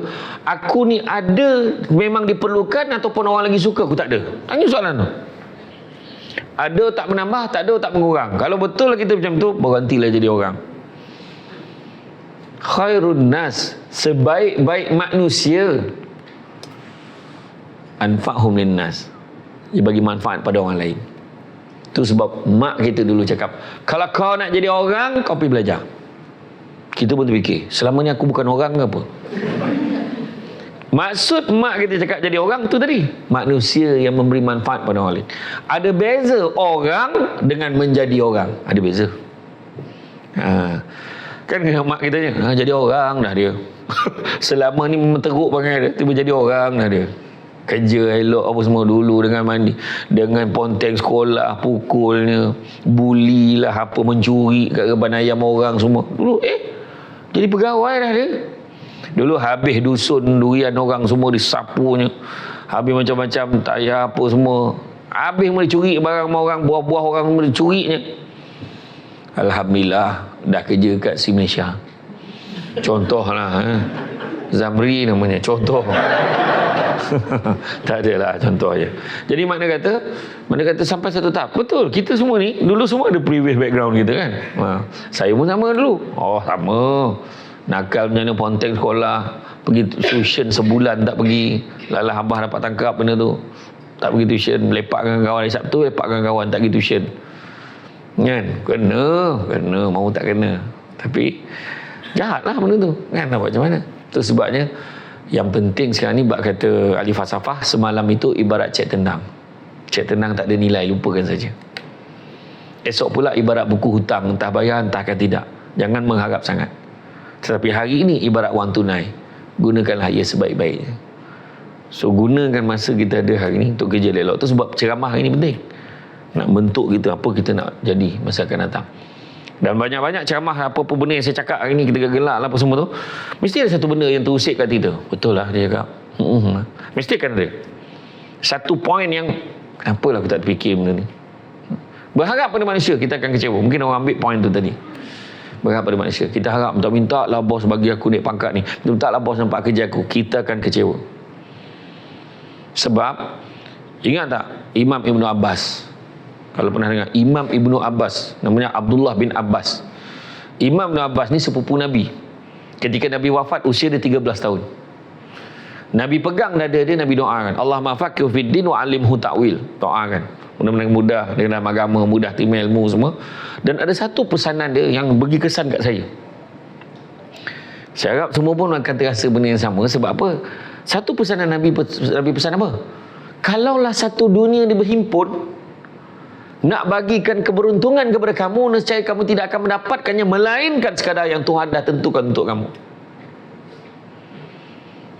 [SPEAKER 1] aku ni ada memang diperlukan ataupun orang lagi suka, aku tak ada. Tanya soalan tu. Ada tak menambah, tak ada tak mengurang. Kalau betul kita macam tu, berhentilah jadi orang. Khairun nas, sebaik-baik manusia, anfa'hum linnas, dia bagi manfaat pada orang lain. Itu sebab mak kita dulu cakap, kalau kau nak jadi orang, kau pergi belajar. Kita pun terfikir, selama ni aku bukan orang ke apa? Maksud mak kita cakap jadi orang tu tadi, manusia yang memberi manfaat pada orang lain. Ada beza orang dengan menjadi orang. Ada beza. Kan mak kita ni, jadi orang dah dia. Selama ni memang teruk panggil dia, tiba jadi orang dah dia. Kerja elok apa semua dulu dengan mandi, dengan ponteng sekolah, pukulnya, bully lah apa, mencuri kat reban ayam orang semua. Dulu jadi pegawai dah dia. Dulu habis dusun durian orang semua disapunya. Habis macam-macam tak payah apa semua. Habis mula curi barang orang, buah-buah orang mula curinya. Alhamdulillah dah kerja kat si Malaysia. Contohlah Zamri namanya, contoh. Tak adalah, contoh je. Jadi makna kata sampai satu tahap. Betul, kita semua ni dulu semua ada previous background kita kan. Saya pun sama dulu. Sama. Nakal macam mana, ponteng sekolah, pergi tuition sebulan tak pergi. Lalah abah dapat tangkap benda tu. Tak pergi tuition, lepak dengan kawan hari Sabtu, lepak dengan kawan, tak pergi tuition. Kan? Kena, mau tak kena. Tapi jahatlah benda tu. Kan, nak buat macam mana? Itu sebabnya yang penting sekarang ni bab kata ahli falsafah, semalam itu ibarat cek tenang. Cek tenang tak ada nilai, lupakan saja. Esok pula ibarat buku hutang, entah bayar entahkan tidak. Jangan mengharap sangat. Tetapi hari ini ibarat wang tunai, gunakanlah ia sebaik-baiknya. So gunakan masa kita ada hari ini untuk kerja elok. Tu sebab ceramah hari ini penting. Nak bentuk kita apa kita nak jadi masa akan datang. Dan banyak-banyak ceramah apa-apa benda yang saya cakap hari ni, kita gelak lah apa semua tu, mesti ada satu benda yang terusik kat kita. Betul lah dia cakap. Mesti kan ada satu poin yang apalah aku tak terfikir benda ni. Berharap pada manusia kita akan kecewa. Mungkin orang ambil poin tu tadi. berharap pada manusia. Kita harap minta lah bos bagi aku naik pangkat ni, minta lah bos nampak kerja aku, kita akan kecewa. Sebab ingat tak Imam Ibnu Abbas, kalau pernah dengar Imam Ibnu Abbas, namanya Abdullah bin Abbas. Imam Ibnu Abbas ni sepupu Nabi. Ketika Nabi wafat usia dia 13 tahun. Nabi pegang dada dia, Nabi doakan, Allahumma faqihu fid din wa 'allimhu ta'wil. Doakan mudah-mudahan mudah dalam agama, mudah terima ilmu semua. Dan ada satu pesanan dia yang bagi kesan kat saya. Saya harap semua pun akan terasa benda yang sama. Sebab apa? Satu pesanan Nabi pesan apa? Kalaulah satu dunia ni berhimpun nak bagikan keberuntungan kepada kamu, nescaya kamu tidak akan mendapatkannya melainkan sekadar yang Tuhan dah tentukan untuk kamu.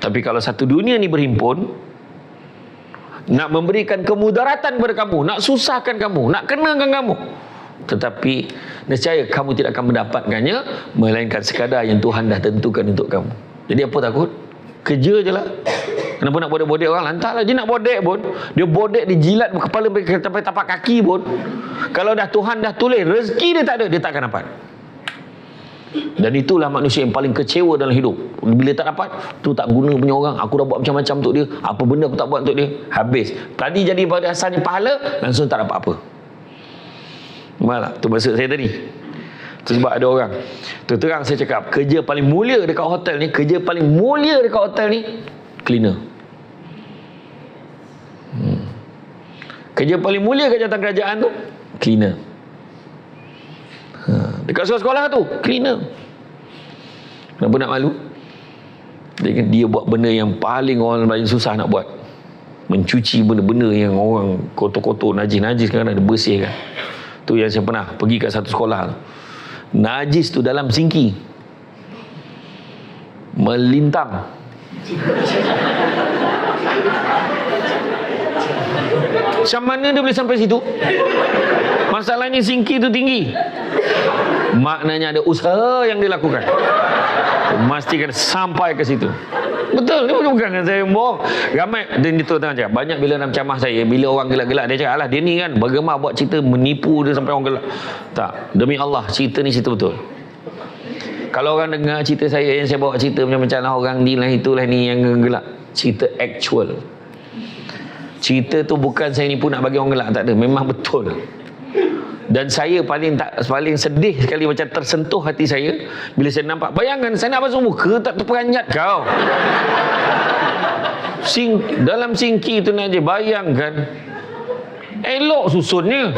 [SPEAKER 1] Tapi kalau satu dunia ni berhimpun nak memberikan kemudaratan kepada kamu, nak susahkan kamu, nak kenakan kamu, tetapi nescaya kamu tidak akan mendapatkannya melainkan sekadar yang Tuhan dah tentukan untuk kamu. Jadi apa takut? Kerja je lah. Kenapa nak bodek-bodek orang? Lantaklah dia nak bodek pun, dia bodek, dia jilat kepala sampai tapak kaki pun, kalau dah Tuhan dah tulis rezeki dia tak ada, dia tak akan dapat. Dan itulah manusia yang paling kecewa dalam hidup. Bila tak dapat, tu tak guna punya orang. Aku dah buat macam-macam untuk dia, apa benda aku tak buat untuk dia, habis. Tadi jadi pada asalnya pahala, langsung tak dapat apa. Malah tu maksud saya tadi. Tu sebab ada orang, terang saya cakap, kerja paling mulia dekat hotel ni, kerja paling mulia dekat hotel ni cleaner. Kerja paling mulia kat jawatan kerajaan tu cleaner. Dekat sekolah tu cleaner. Kenapa nak malu? Dia buat benda yang paling orang paling susah nak buat, mencuci benda-benda yang orang kotor-kotor, najis-najis kan, ada bersihkan. Tu yang saya pernah pergi kat satu sekolah, najis tu dalam sinki melintang. Macam mana dia boleh sampai situ? Masalahnya sinki tu tinggi, maknanya ada usaha yang dilakukan memastikan sampai ke situ. Betul, dia bukan saya bohong. Ramai dan itu tengah cakap, banyak bila dalam ceramah saya, bila orang gelak-gelak dia cakap, alah dia ni kan bergema buat cerita menipu dia sampai orang gelak. Tak, demi Allah cerita ni cerita betul. Kalau orang dengar cerita saya yang saya bawa cerita macam-macam lah orang ni lah itulah ni yang gelak, cerita actual. Cerita tu bukan saya ni pun nak bagi orang gelak, tak ada, memang betul. Dan saya paling sedih sekali, macam tersentuh hati saya bila saya nampak, bayangkan saya nak basuh muka tak terperanjat kau. Dalam sinki tu aja, bayangkan elok susunnya.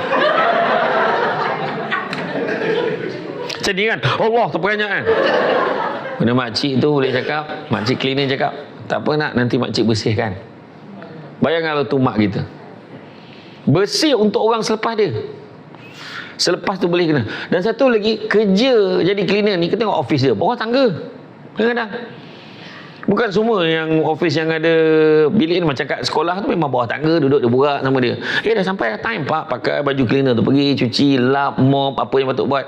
[SPEAKER 1] Sedih kan? Allah terperanjat kan? Mana makcik tu boleh cakap, makcik cleaner cakap, tak apa nak, nanti makcik bersihkan. Bayangkan kalau tu mak kita bersih untuk orang selepas dia. Selepas tu boleh kena. Dan satu lagi, kerja jadi cleaner ni, kita tengok office dia bawah tangga kadang-kadang. Bukan semua yang office yang ada bilik ni, macam kat sekolah tu memang bawah tangga, duduk dia borak sama dia. Dah sampai time pak, pakai baju cleaner tu, pergi cuci, lap, mop, apa yang patut buat.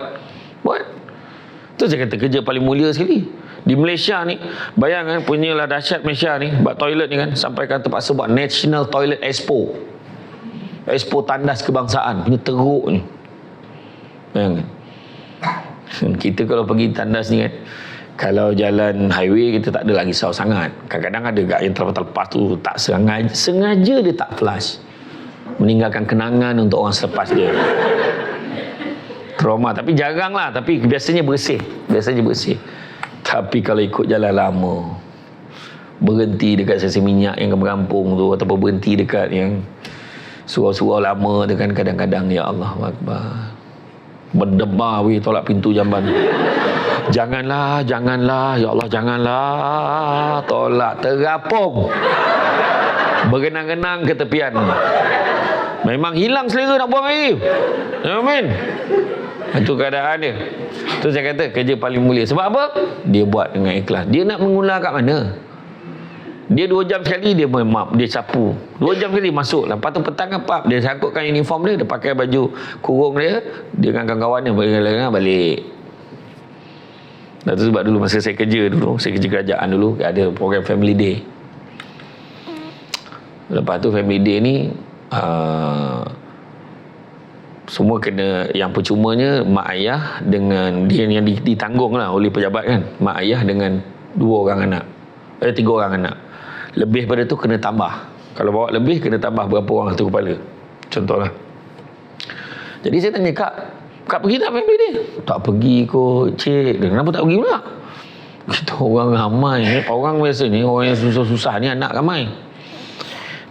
[SPEAKER 1] Tu saya kata kerja paling mulia sekali. Di Malaysia ni, bayangkan punyalah dahsyat Malaysia ni, buat toilet ni kan, sampai kan terpaksa buat National Toilet Expo tandas kebangsaan punya teruk ni. Bayangkan. Kita kalau pergi tandas ni kan, kalau jalan highway kita tak ada lagi risau sangat. Kadang-kadang ada gak yang terlepas tu tak sengaja dia tak flush, meninggalkan kenangan untuk orang selepas dia. Trauma, tapi jarang lah, tapi biasanya bersih. Tapi kalau ikut jalan lama, berhenti dekat stesen minyak yang kampung tu, ataupun berhenti dekat yang surau-surau lama tu kan, kadang-kadang ya Allah Akbar, berdebar weh tolak pintu jamban. Janganlah, ya Allah janganlah, tolak terapung, berenang-renang ke tepian. Memang hilang selera nak buang air. Amin. Itu keadaan dia. Tu saya kata kerja paling mulia. Sebab apa? Dia buat dengan ikhlas. Dia nak mengular kat mana? Dia 2 jam sekali dia mop, dia sapu. 2 jam sekali masuk. Lepas tu petang apa? Dia sangkutkan uniform dia, dia pakai baju kurung dia dengan kawan-kawan dia balik. Dan tu sebab dulu masa saya kerja kerajaan dulu, ada program Family Day. Lepas tu Family Day ni Semua kena, yang percumanya mak ayah dengan dia yang ditanggung lah oleh pejabat kan. Mak ayah dengan 2 orang anak. 3 orang anak. Lebih pada tu kena tambah. Kalau bawa lebih kena tambah berapa orang satu kepala. Contohlah. Jadi saya tanya, Kak pergi tak family dia? Tak pergi kot, cik. Dia kenapa tak pergi pula? Kita orang ramai. Orang biasa ni, orang yang susah-susah ni anak ramai.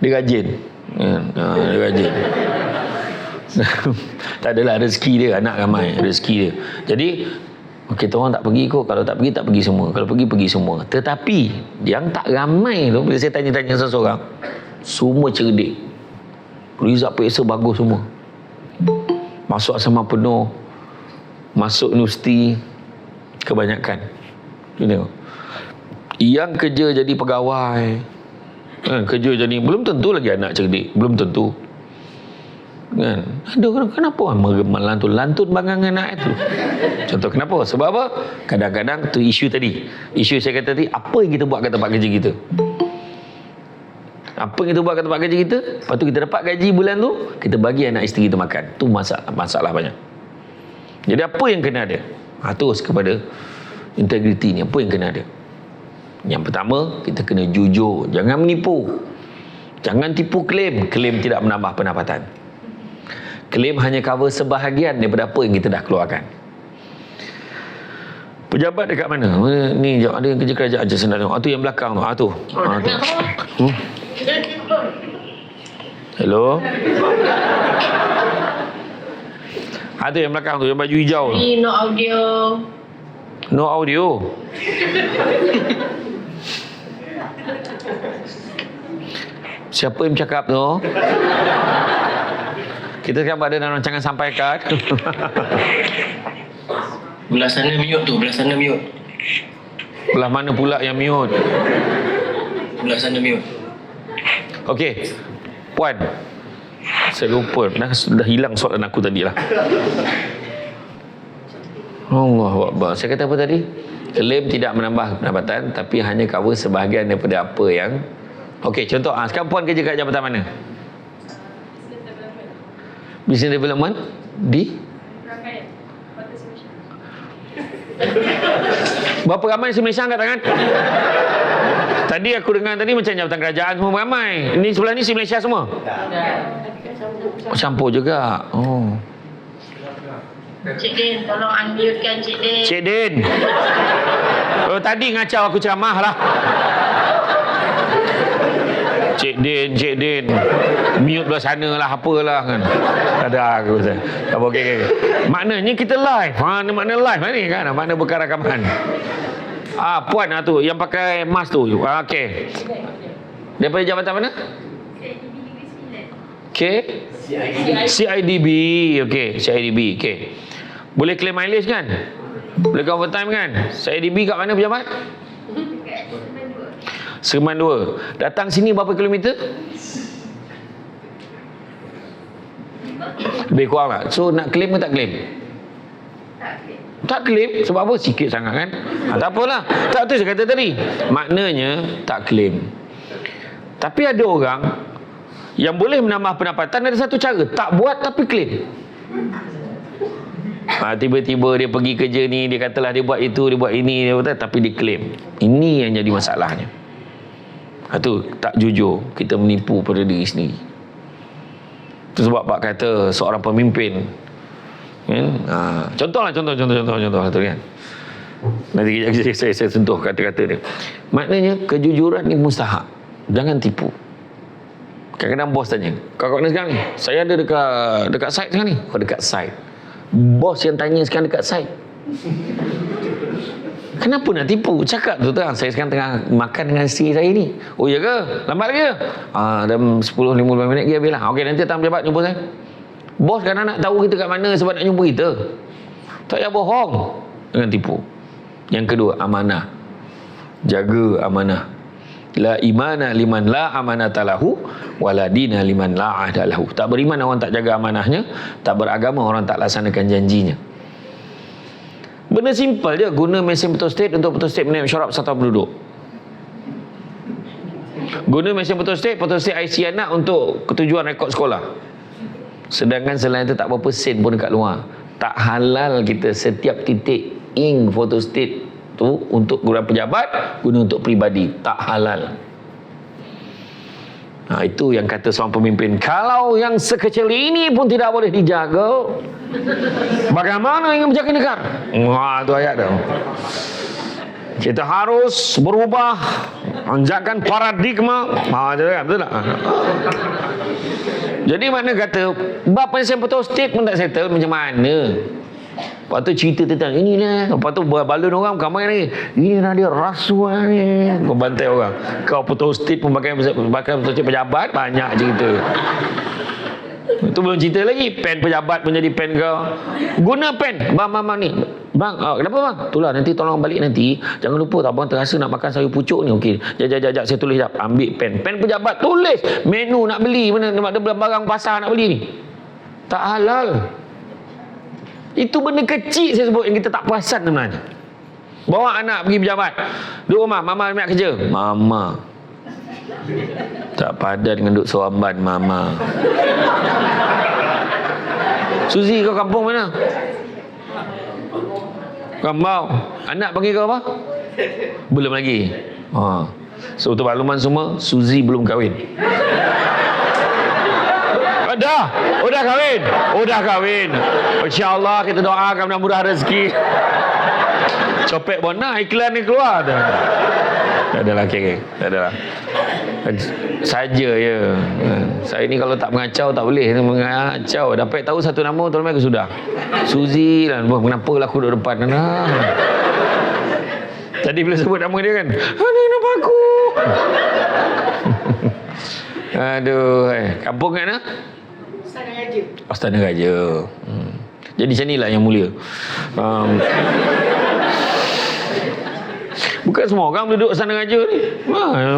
[SPEAKER 1] Dia rajin. Dia rajin. Tak adalah rezeki dia, anak ramai rezeki dia. Jadi kita orang tak pergi kot. Kalau tak pergi semua. Kalau pergi semua. Tetapi yang tak ramai tu, bila saya tanya-tanya seseorang, semua cerdik, result periksa bagus semua, masuk asrama penuh, masuk universiti kebanyakan. Yang kerja jadi pegawai, kerja jadi, belum tentu lagi anak cerdik, belum tentu kan. Ada kenapa melantun bangang anak itu? Contoh kenapa? Sebab apa? Kadang-kadang tu isu saya kata tadi, apa yang kita buat kat tempat kerja kita, apa yang kita buat kat tempat kerja kita, lepas tu kita dapat gaji bulan tu, kita bagi anak isteri kita makan. Tu masalah banyak. Jadi apa yang kena ada? Terus kepada integriti ni, apa yang kena ada? Yang pertama, kita kena jujur, jangan menipu, jangan tipu klaim tidak menambah pendapatan. Klaim hanya cover sebahagian daripada apa yang kita dah keluarkan. Pejabat dekat mana? Ni ada yang kerja kerajaan je sebenarnya. Tu yang belakang tu. Tu. Hello. Tu yang belakang tu, yang baju hijau tu.
[SPEAKER 2] No audio.
[SPEAKER 1] No audio. Siapa yang bercakap tu? Kita sekarang berada dalam rancangan Sampaikan.
[SPEAKER 3] Belah sana mute tu, belah sana mute.
[SPEAKER 1] Belah mana pula yang mute?
[SPEAKER 3] Belah sana mute.
[SPEAKER 1] Okey. Puan. Saya lupa. Dah hilang soalan aku tadi lah. Allahu Akbar. Saya kata apa tadi? Klaim tidak menambah pendapatan, tapi hanya cover sebahagian daripada apa yang... Okey, contoh. Sekarang puan kerja kat jabatan mana? Business Development di berapa ramai si Malaysia angkat tangan? Tadi aku dengar tadi macam jabatan kerajaan semua ramai. Ini sebelah ni si Malaysia semua? Campur juga.
[SPEAKER 2] Cik Din, tolong unmute kan Cik Din.
[SPEAKER 1] Cik Din. Tadi ngacau aku ceramah lah. Cik Din. Mute belah sana lah, apalah kan. Ada aku kata. Okey. Maknanya kita live. Ni makna live ni kan. Makna bekas rakaman. Puan tu yang pakai mask tu. Okey. Daripada jabatan mana? CIDB. Okey, CIDB. Okey. Boleh claim mileage kan? Boleh overtime kan? CIDB kat mana pejabat? Seremban 2. Datang sini berapa kilometer? Lebih kurang tak? So nak claim ke tak claim? Tak claim. Sebab apa? Sikit sangat kan? Tak apalah. Tak, tu saya kata tadi. Maknanya tak claim. Tapi ada orang yang boleh menambah pendapatan, ada satu cara. Tak buat tapi claim. Tiba-tiba dia pergi kerja ni, dia katalah dia buat itu, dia buat ini, dia buat, tapi dia claim. Ini yang jadi masalahnya. Tu tak jujur, kita menipu pada diri sendiri. Itu sebab Pak kata seorang pemimpin kan? Contoh tu kan. Nanti kejap saya sentuh kata-kata dia. Maknanya kejujuran ni mustahak. Jangan tipu. Kadang-kadang bos tanya, kau kat mana sekarang ni? Saya ada dekat site sekarang ni. Kau dekat site. Bos yang tanya sekarang dekat site. Kenapa nak tipu? Cakap tu terang, saya sekarang tengah makan dengan isteri saya ni. Oh ya ke? Lambat lagi ke? Dalam 10-15 minit lagi habis lah. Okey, nanti datang pejabat jumpa saya. Bos kan nak tahu kita kat mana sebab nak jumpa kita. Tak payah bohong dengan tipu. Yang kedua, amanah. Jaga amanah. La imana liman la amanata lahu wala dina liman la ahda lahu. Tak beriman orang tak jaga amanahnya, tak beragama orang tak laksanakan janjinya. Benda simple je, guna mesin photostat untuk photostat menaik syarab satu penduduk. Guna mesin photostat IC anak untuk ketujuan rekod sekolah. Sedangkan selain itu tak berapa sen pun dekat luar. Tak halal kita setiap titik ink photostat tu untuk guna pejabat, guna untuk peribadi. Tak halal. Itu yang kata seorang pemimpin, kalau yang sekecil ini pun tidak boleh dijaga, bagaimana ingin menjaga negara? Itu ayat tu. Kita harus berubah, anjakan paradigma. Betul tak? Jadi mana kata bab penyelesaian photostat pun tak settle, macam mana? Lepas tu cerita tentang inilah. Lepas tu balun orang kamai lagi. Inilah dia rasuah ni. Kau bantai orang. Kau photostat pun pakai photostat pejabat. Banyak cerita. Itu belum cerita lagi. Pen pejabat pun jadi pen kau. Guna pen. Bang ni. Bang, kenapa bang? Itulah nanti tolong balik nanti. Jangan lupa tak bang terasa nak makan sayur pucuk ni. Okey. Jap saya tulis jap. Ambil pen. Pen pejabat tulis menu nak beli. Mana ada barang pasar nak beli ni. Tak halal. Itu benda kecil saya sebut yang kita tak perasan sebenarnya. Bawa anak pergi pejabat. Duduk rumah, mama nak kerja. Mama. Tak padan dengan duduk seramban mama. Suzy, kau kampung mana? Kambau. Anak panggil kau apa? Belum lagi. So untuk makluman semua, Suzy belum kahwin. Dah kahwin. Dah kahwin. InsyaAllah kita doakan mudah-mudah rezeki. Copek bona iklan ni keluar tu. Tak adalah okay. Tak adalah. Saja je. Saya ni kalau tak mengacau tak boleh. Mengacau. Dapat tahu satu nama tu lama ke sudah. Suzy lah. Kenapa lah aku duduk depan. Tadi bila sebut nama dia kan. Ni nama aku. Aduh. Kampung kat mana?
[SPEAKER 2] Istana Raja.
[SPEAKER 1] Istana Raja. Jadi macam inilah yang mulia. Bukan semua orang duduk Istana Raja ni.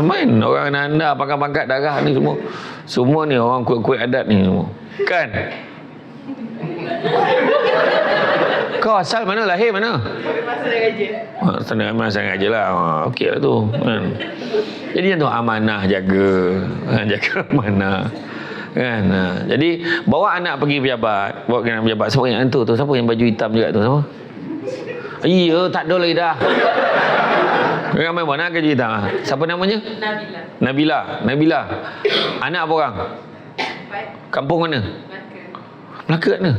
[SPEAKER 1] Main orang anda pangkat-pangkat darah ni semua. Semua ni orang kuat-kuat adat ni semua. Kan? Kau asal mana? Lahir mana?
[SPEAKER 2] Istana Raja.
[SPEAKER 1] Istana Raja lah. Okey lah tu. Kan? Jadi yang tu amanah jaga. Jaga amanah. Kan? Jadi bawa anak pergi pejabat. Bawa anak pejabat. Siapa yang tu? Siapa yang baju hitam juga tu? Siapa? Iya, tak ada lagi dah. Ramai mana kerja hitam? Siapa namanya? Nabila. Anak apa orang? Kampung mana? Melaka kat mana?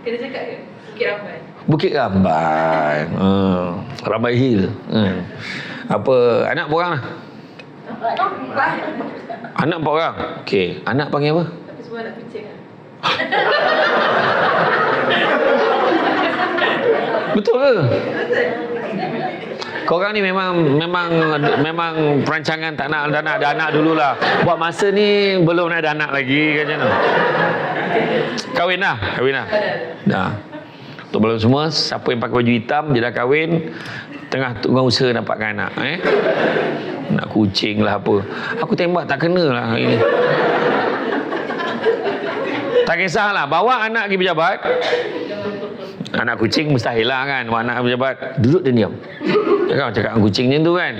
[SPEAKER 2] Kena cakap ke? Bukit Rambai.
[SPEAKER 1] Bukit Rambai. Rambai Hill. Apa? Anak apa orang lah? Anak 4 orang? Okey. Anak panggil apa?
[SPEAKER 2] Tapi semua anak kucing lah.
[SPEAKER 1] Betul ke? Korang ni memang perancangan tak nak ada anak dululah. Buat masa ni belum nak ada anak lagi kan macam mana? Kahwin dah. Dah. Untuk belum semua, siapa yang pakai baju hitam dia dah kahwin, tengah usaha dapatkan anak, nak kucing lah apa. Aku tembak tak kena lah hari ni. Tak kisahlah, bawa anak pergi pejabat. Anak kucing mustahil lah kan. Bawa anak pejabat, duduk dan diam. Jangan cakap dengan kucing macam tu kan.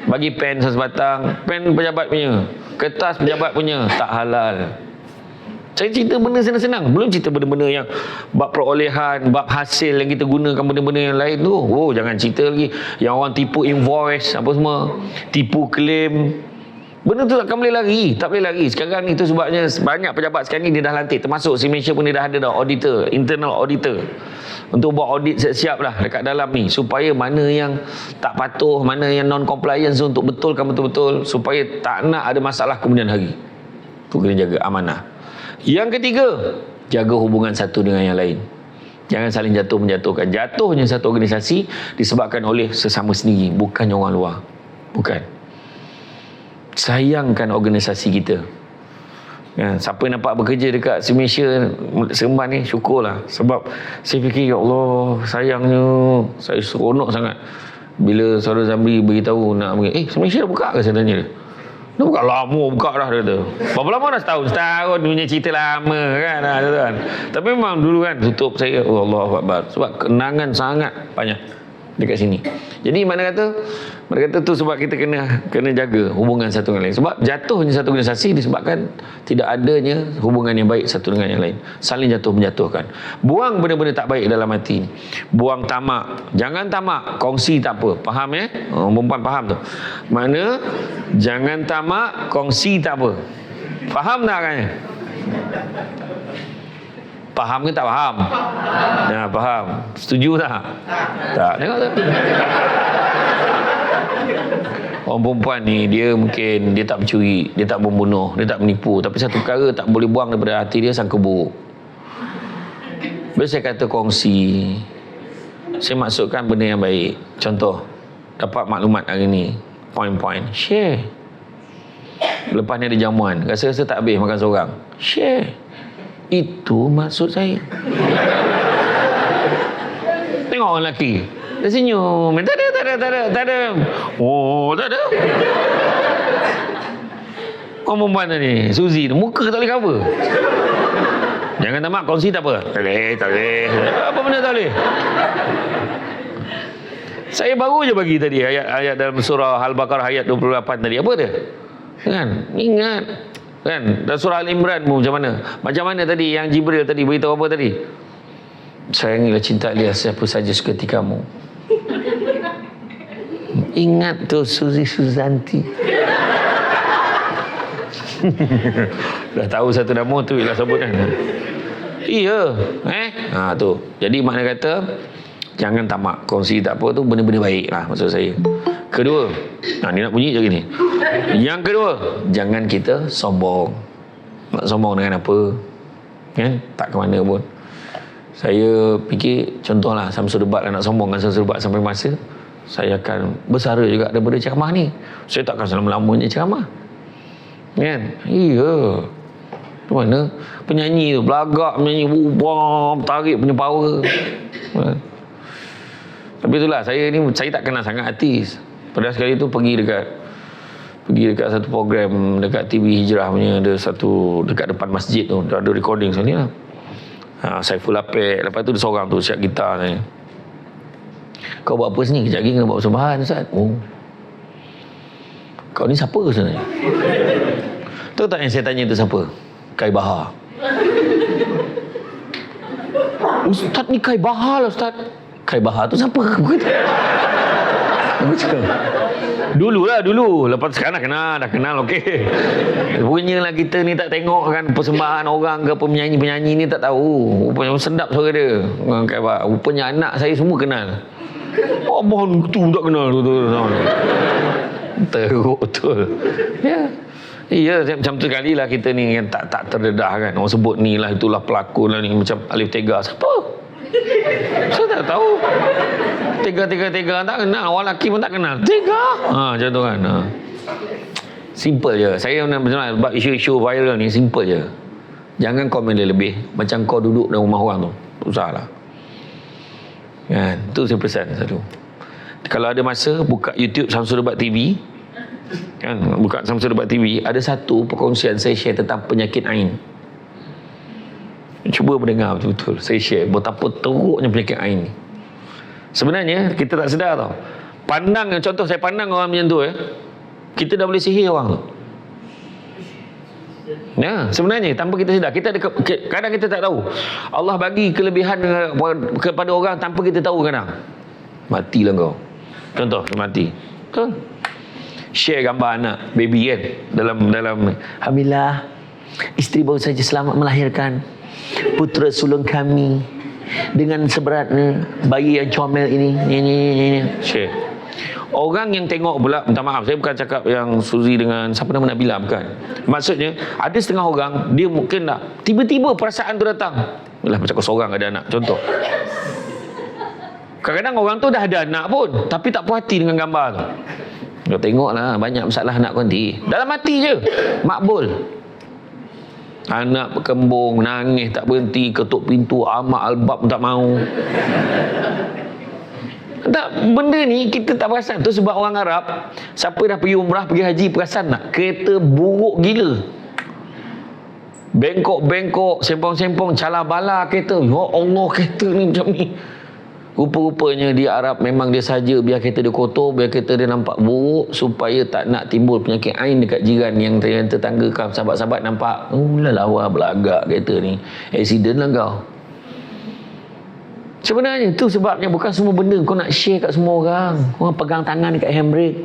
[SPEAKER 1] Bagi pen sebatang, pen pejabat punya, kertas pejabat punya, tak halal. Saya cerita benda senang-senang. Belum cerita benda-benda yang bab perolehan, bab hasil yang kita gunakan benda-benda yang lain tu. Jangan cerita lagi yang orang tipu invoice apa semua, tipu claim. Benda tu takkan boleh lari. Tak boleh lari. Sekarang itu sebabnya banyak pejabat sekarang ni dia dah lantik. Termasuk si Malaysia pun dia dah ada dah auditor, internal auditor. Untuk buat audit siap-siap lah dekat dalam ni. Supaya mana yang tak patuh, mana yang non-compliance untuk betulkan betul-betul. Supaya tak nak ada masalah kemudian hari. Tu kena jaga amanah. Yang ketiga, jaga hubungan satu dengan yang lain. Jangan saling jatuh-menjatuhkan. Jatuhnya satu organisasi disebabkan oleh sesama sendiri, bukannya orang luar. Bukan. Sayangkan organisasi kita. Siapa yang nampak bekerja dekat Malaysia Seremban ni, syukurlah. Sebab saya fikir, ya Allah, sayangnya saya seronok sangat bila saudara Zamri beritahu nak Malaysia dah buka ke, saya tanya dia. Dah buka lama, buka dah dia kata. Berapa lama dah? Setahun punya cerita lama kan, kan. Tapi memang dulu kan tutup saya, Allahu Akbar. Sebab kenangan sangat banyak. dekat sini. Jadi mereka kata tu sebab kita kena jaga hubungan satu dengan lain. Sebab jatuhnya satu organisasi disebabkan tidak adanya hubungan yang baik satu dengan yang lain. Saling jatuh menjatuhkan. Buang benda-benda tak baik dalam hati. Buang tamak. Jangan tamak, kongsi tak apa. Faham ya? Perempuan faham tu. Mana jangan tamak, kongsi tak apa. Faham tak kan? Faham ke tak faham? Ya, faham. Setuju tak? Tak. Tengok tak? Orang perempuan ni, dia mungkin dia tak mencuri, dia tak membunuh, dia tak menipu. Tapi satu perkara tak boleh buang daripada hati dia, sangka buruk. Bila saya kata kongsi, saya maksudkan benda yang baik. Contoh, dapat maklumat hari ni, point-point, share. Lepas ni ada jamuan, rasa-rasa tak habis makan seorang, share. Itu maksud saya. Tengok orang lelaki, dia senyum, tak ada. Oh, tak ada. Orang perempuan ni, Suzy tu, muka tak boleh cover. Jangan tamak, kongsi tak apa. Tak boleh. Apa benda tak boleh? Saya baru je bagi tadi ayat dalam surah Al-Baqarah ayat 28 tadi. Apa dia? Kan? Ingat. Kan? Dan surah Al-Imran macam mana? Macam mana tadi yang Jibril tadi beritahu apa tadi? Sayangilah, cinta dia siapa saja seperti kamu. Ingat tu Suzy Suzanti. Dah tahu satu nama tu ialah sebut kan. Iya, tu. Jadi makna kata jangan tamak, kongsi tak apa tu benda-benda baik lah maksud saya. Kedua, ni nak bunyi je gini. Yang kedua, jangan kita sombong. Nak sombong dengan apa? Kan? Tak ke mana pun. Saya fikir contohlah Samsul Debat nak sombong dengan Samsul Debat sampai masa saya akan bersara juga daripada ceramah ni. Saya takkan selama-lamanya ceramah. Kan? Iya. Tu mana? Penyanyi tu belagak, menyanyi tarik punya power. Tapi itulah saya tak kenal sangat artis. Pada sekali tu pergi dekat satu program dekat TV Hijrah punya, ada satu dekat depan masjid tu, ada recording sini lah. Saiful Apek, lepas tu dia seorang tu siap gitar ni. Kau buat apa sini? Kejap lagi kena buat persembahan, Ustaz. Oh. Kau ni siapa sebenarnya? Tahu tak yang saya tanya tu siapa? Kai Bahar. Ustaz ni Kai Bahar lah, Ustaz. Kai Bahar tu siapa? Aku cakap dulu. Lepas sekarang dah kenal okey. Punyalah kita ni tak tengok kan persembahan orang ke penyanyi ni tak tahu. Rupanya sedap suara dia. Kai Bahar. Rupanya anak saya semua kenal. Abang tu tak kenal tu. Teruk betul. Ya. Iya, macam tu kali lah kita ni yang tak terdedah kan. Orang sebut ni lah, itulah pelakon lah ni, macam Alif Tega. Siapa? Saya tak tahu. Tega tak kenal. Orang lelaki pun tak kenal. Tega? Macam tu kan. Simple je. Saya macam sebab isu-isu viral ni simple je. Jangan komen dia lebih. Macam kau duduk dalam rumah orang tu. Usahlah. Kan? Tu saya pesan satu. Kalau ada masa, buka YouTube Samsul Debat TV. Kan? Buka Samsul Debat TV. Ada satu perkongsian saya share tentang penyakit Ain. Cuba mendengar betul-betul. Saya share betapa teruknya penyakit Ain ni. Sebenarnya kita tak sedar tau. Contoh saya pandang orang macam tu kita dah boleh sihir orang tu. Ya, sebenarnya tanpa kita sedar, kadang kita tak tahu. Allah bagi kelebihan kepada orang tanpa kita tahu kadang. Matilah kau. Contoh mati. Kan? Share gambar anak baby kan dalam alhamdulillah isteri baru saja selamat melahirkan putera sulung kami dengan seberatnya bayi yang comel ini. Share. Orang yang tengok pula, minta maaf saya bukan cakap yang Suzy dengan siapa nama Nabila, bukan. Maksudnya ada setengah orang dia mungkin tiba-tiba perasaan tu datang. Yalah macam kau seorang ada anak contoh. Kadang-kadang orang tu dah ada anak pun tapi tak puas hati dengan gambar tu. Kau tengoklah banyak masalah anak kau nanti. Dalam hati je makbul. Anak berkembung, nangis tak berhenti, ketuk pintu, amak albab pun tak mau. Tak, benda ni kita tak perasan. Tu sebab orang Arab, siapa dah pergi umrah, pergi haji, perasan tak? Kereta buruk gila. Bengkok-bengkok, sempong-sempong, calah bala kereta. Ya Allah, kereta ni macam ni. Rupa-rupanya di Arab memang dia saja biar kereta dia kotor, biar kereta dia nampak buruk supaya tak nak timbul penyakit ain dekat jiran yang tetangga kau. Sahabat-sahabat nampak, oh lawa belagak kereta ni. Accident lah kau. Sebenarnya tu sebabnya bukan semua benda kau nak share kat semua orang. Kau pegang tangan dekat handbrake.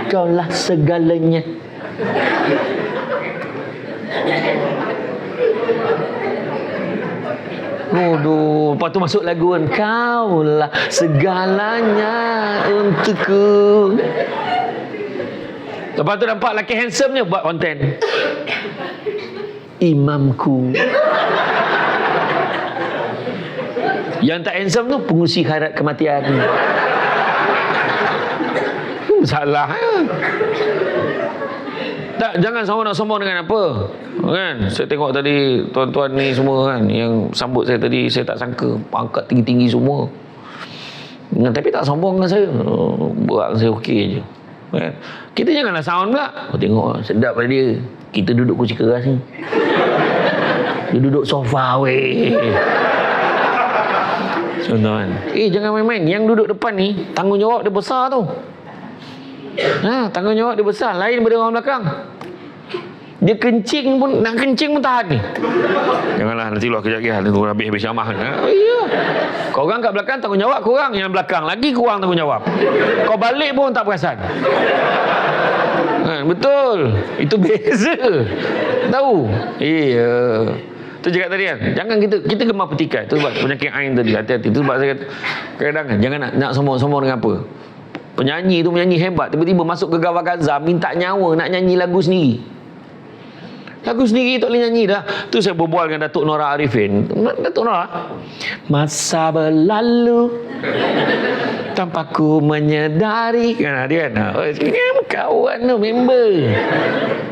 [SPEAKER 1] Kau lah segalanya. Aduh, lepas tu masuk lagu kan. Kaulah segalanya untukku. Lepas tu nampak lelaki handsome je buat konten. Imamku. Yang tak handsome tu pengusi khairat kematian. Salah tak, jangan sama nak sombong dengan apa kan. Saya tengok tadi tuan-tuan ni semua kan yang sambut saya tadi, saya tak sangka pangkat tinggi-tinggi semua tapi tak sombong dengan saya. Buat saya okey je kan. Kita janganlah sound pula. Tengok sedap lah dia, kita duduk kursi keras ni, dia duduk sofa weh. Contoh kan, jangan main-main. Yang duduk depan ni tanggungjawab dia besar tu. Tanggungjawab dia besar, lain daripada orang belakang. Dia kencing pun, nak kencing pun tahan ni. Janganlah nanti luar kejap lagi tunggu habis syamah. Iya. Kau orang kat belakang tanggungjawab, kau orang yang belakang lagi kurang tanggungjawab. Kau balik pun tak perasan. Betul. Itu beza. Tahu? Iya. Tu cakap tadi kan, jangan kita gemar petikai. Tu sebab penyakit ain tadi, hati-hati. Tu sebab saya kata kadang-kadang kan jangan nak sombong-sombong dengan apa. Penyanyi tu menyanyi hebat, tiba-tiba masuk ke Gawar Gaza minta nyawa nak nyanyi lagu sendiri. Lagu sendiri tak boleh nyanyi dah. Tu saya berbual dengan Datuk Nora Arifin. Datuk Nora, masa berlalu tanpa ku menyedari kan dia kan. Kawan tu member.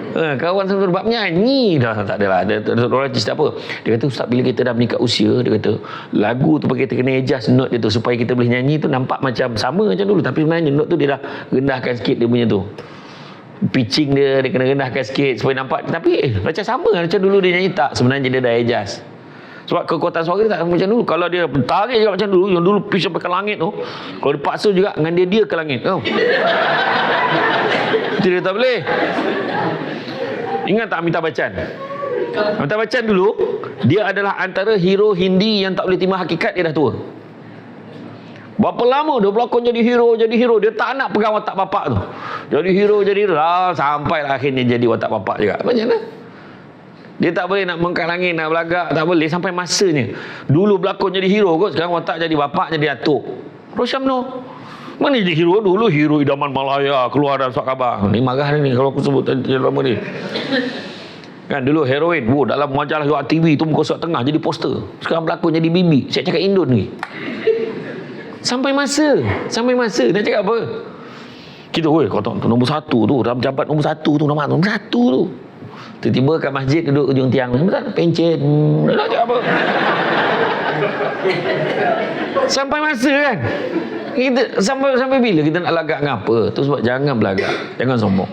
[SPEAKER 1] Kawan sama bab nyanyi dah tak adalah. Datuk Nora cerita apa? Dia kata ustaz, bila kita dah meningkat usia, dia kata lagu tu kita kena adjust note dia tu supaya kita boleh nyanyi tu nampak macam sama macam dulu, tapi sebenarnya note tu dia dah rendahkan sikit dia punya tu. Pitching dia kena rendahkan sikit supaya nampak, tapi macam sama macam dulu dia nyanyi. Tak, sebenarnya dia dah adjust sebab kekuatan suara dia tak macam dulu. Kalau dia tarik juga macam dulu, yang dulu pitch sampai ke langit tu, kalau dia paksa juga dengan dia ke langit dia tak boleh. Ingat tak Amitabh Bachchan? Amitabh Bachchan dulu dia adalah antara hero Hindi yang tak boleh terima hakikat dia dah tua. Berapa lama dia berlakon jadi hero. Dia tak nak pegang watak bapak tu. Jadi hero sampailah akhirnya jadi watak bapak juga. Macam mana? Dia tak boleh nak mengangkat langit, nak belagak, tak boleh sampai masanya. Dulu berlakon jadi hero kot, sekarang watak jadi bapak, jadi atuk. Rosyamno mana jadi hero dulu, hero idaman Malaya, keluar dalam surat khabar. Ni marah ni kalau aku sebut nama ni. Kan dulu heroin, dalam majalah Yuak TV tu muka surat tengah jadi poster. Sekarang berlakon jadi bibi. Saya cakap Indon ni. Sampai masa nak cakap apa? Kita kau tahu nombor satu tu, dalam jabat nombor satu tu, nombor satu tu. Tiba-tiba kat masjid duduk ujung tiang, pencet. Nak cakap apa? Sampai masa kan? Kita sampai bila kita nak lagak dengan apa? Tu sebab jangan belagak, jangan sombong.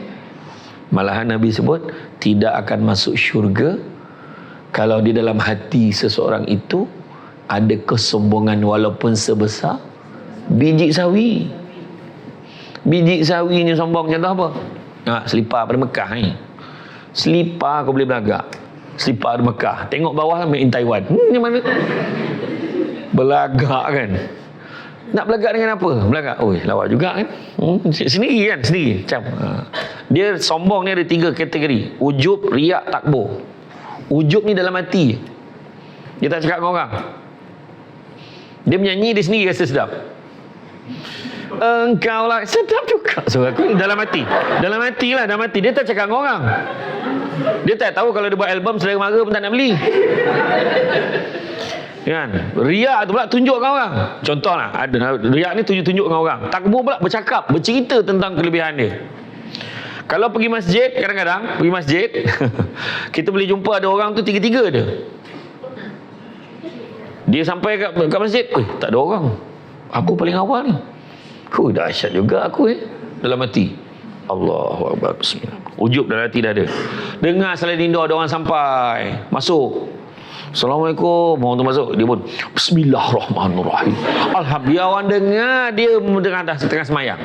[SPEAKER 1] Malahan Nabi sebut tidak akan masuk syurga kalau di dalam hati seseorang itu ada kesombongan walaupun sebesar biji sawi. Biji sawi ni sombong contoh apa? Selipar pada Mekah ni. Selipar kau boleh belagak. Selipar di Mekah. Tengok bawah made in Taiwan. Ni mana? Belagak kan? Nak belagak dengan apa? Belagak. Lawak juga kan? Sendiri kan? Sendiri. Macam. Dia sombong ni ada 3 kategori. Ujub, riak, takbur. Ujub ni dalam hati. Dia tak cakap dengan orang. Dia menyanyi, dia sendiri rasa sedap. Engkau lah sedap juga. So aku dalam hati. Dalam hati. Dia tak cakap dengan orang. Dia tak tahu kalau dia buat album selera mara pun tak nak beli. Kan? Riak tu pula tunjuk dengan orang. Contohlah, ada riak ni tunjuk dengan orang. Takbur pula bercakap, bercerita tentang kelebihan dia. Kalau pergi masjid, kadang-kadang pergi masjid kita boleh jumpa ada orang tu 3-3 dia. Dia sampai kat masjid, tak ada orang. Aku paling awal ni. Dahsyat juga aku dalam hati. Allahu Akbar, bismillah. Ujub dalam hati dah ada. Dengar selain indah ada orang sampai, masuk. Assalamualaikum. Orang tu masuk, dia pun Bismillahirrahmanirrahim. Alhamdulillah, orang dengar dia mendengar dah setengah semayang.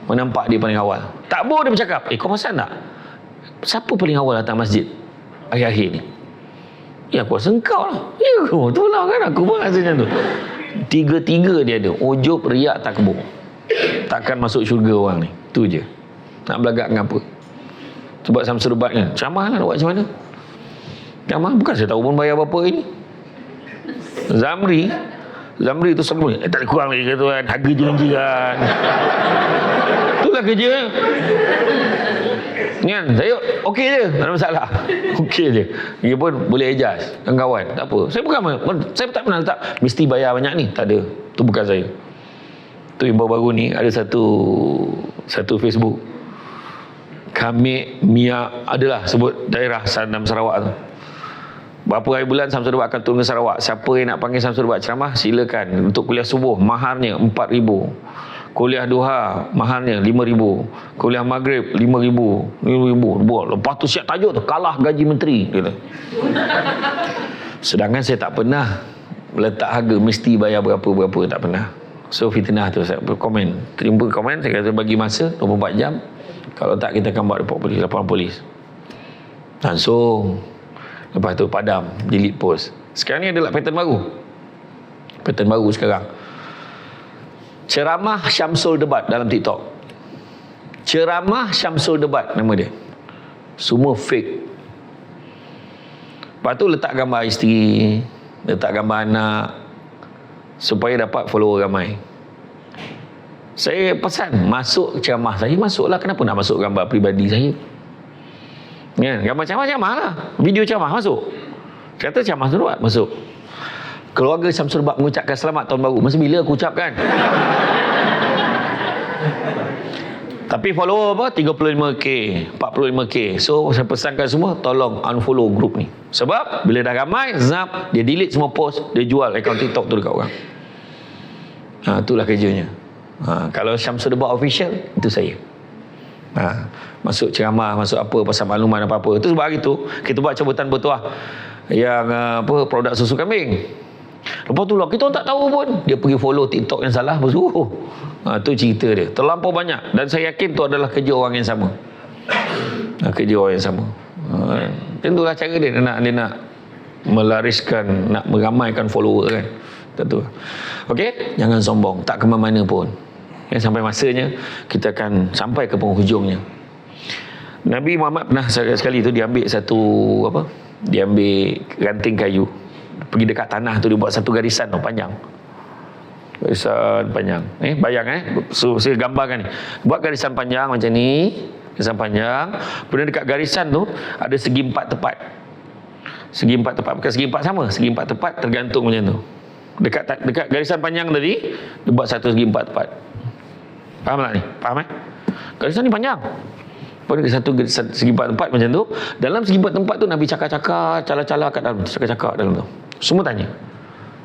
[SPEAKER 1] Menampak dia paling awal. Tak boleh dia bercakap, kau perasan tak? Siapa paling awal datang masjid akhir-akhir ni? Ya, aku rasa engkau lah. Ya, tu lah kan, aku pun rasa macam tu. Tiga-tiga dia ada. Ujub, riak, takbur. Takkan masuk syurga orang ni. Tu je. Nak belagak dengan apa? Sebab Samsul Debat kan, ceramah lah nak buat macam mana? Ceramah, bukan saya tahu pun bayar berapa ini. Zamri tu selalu tak ada kurang lagi kata kan, harga jiran-jiran. Itulah kerja. Kan, saya okey je, tak ada masalah. Okey je. Dia pun boleh adjust dengan kawan, tak apa. Saya tak pernah letak mesti bayar banyak ni, tak ada. Tu bukan saya. Tu yang baru-baru ni ada satu Facebook. Kami Mia adalah sebut daerah dalam Sarawak tu. Berapa hari bulan Samsul Debat akan turun ke Sarawak. Siapa yang nak panggil Samsul Debat ceramah, silakan. Untuk kuliah subuh maharnya 4,000. Kuliah duha maharnya 5,000. Kuliah maghrib 5,000. 5,000. Lepas tu siap tajuk tu, kalah gaji menteri kata. Sedangkan saya tak pernah letak harga mesti bayar berapa-berapa, tak pernah. So fitnah tu saya komen. Terima komen, saya kata bagi masa 24 jam. Kalau tak kita akan buat report polis, laporan polis. Langsung. Lepas tu padam, delete post. Sekarang ni adalah pattern baru. Pattern baru sekarang. Ceramah Syamsul Debat dalam TikTok. Ceramah Syamsul Debat nama dia. Semua fake. Lepas tu letak gambar isteri, letak gambar anak, supaya dapat follower ramai. Saya pesan, masuk ceramah saya, masuklah. Kenapa nak masuk gambar peribadi saya? Ya, gambar ceramah lah. Video ceramah masuk. Kata ceramah Syamsul Debat masuk. Keluarga Syamsul Debat mengucapkan selamat tahun baru. Masa bila aku ucapkan? Tapi follower apa? 35k, 45k. So saya pesankan semua, tolong unfollow grup ni. Sebab bila dah ramai, zap, dia delete semua post, dia jual akaun TikTok tu dekat orang. Itulah kerjanya. Kalau Syamsul Debat official, itu saya. Masuk ceramah, masuk apa pasal makluman apa-apa. Itu sebab hari tu kita buat cabutan bertuah yang produk susu kambing. Lepas tu lah kita tak tahu pun dia pergi follow TikTok yang salah bersuruh. Tu cerita dia. Terlampau banyak dan saya yakin tu adalah kerja orang yang sama. Kerja orang yang sama. Tentulah cara dia nak melariskan, nak meramaikan follower kan. Tentu. Okey, jangan sombong, tak ke mana pun. Sampai masanya kita akan sampai ke penghujungnya. Nabi Muhammad pernah sekali tu dia ambil dia ambil ranting kayu, pergi dekat tanah tu, dia buat satu garisan tu panjang. Garisan panjang. Bayang so, saya gambarkan ni. Buat garisan panjang macam ni, garisan panjang. Kemudian dekat garisan tu ada segi empat tepat. Segi empat tepat, bukan segi empat sama, segi empat tepat tergantung macam tu. Dekat garisan panjang tadi dia buat satu segi empat tepat. Faham tak ni? Faham garisan ni panjang. Pada satu segi empat tempat macam tu. Dalam segi empat tempat tu Nabi cakap-cakap, cala-cala kat dalam, cakap-cakap dalam tu. Semua tanya,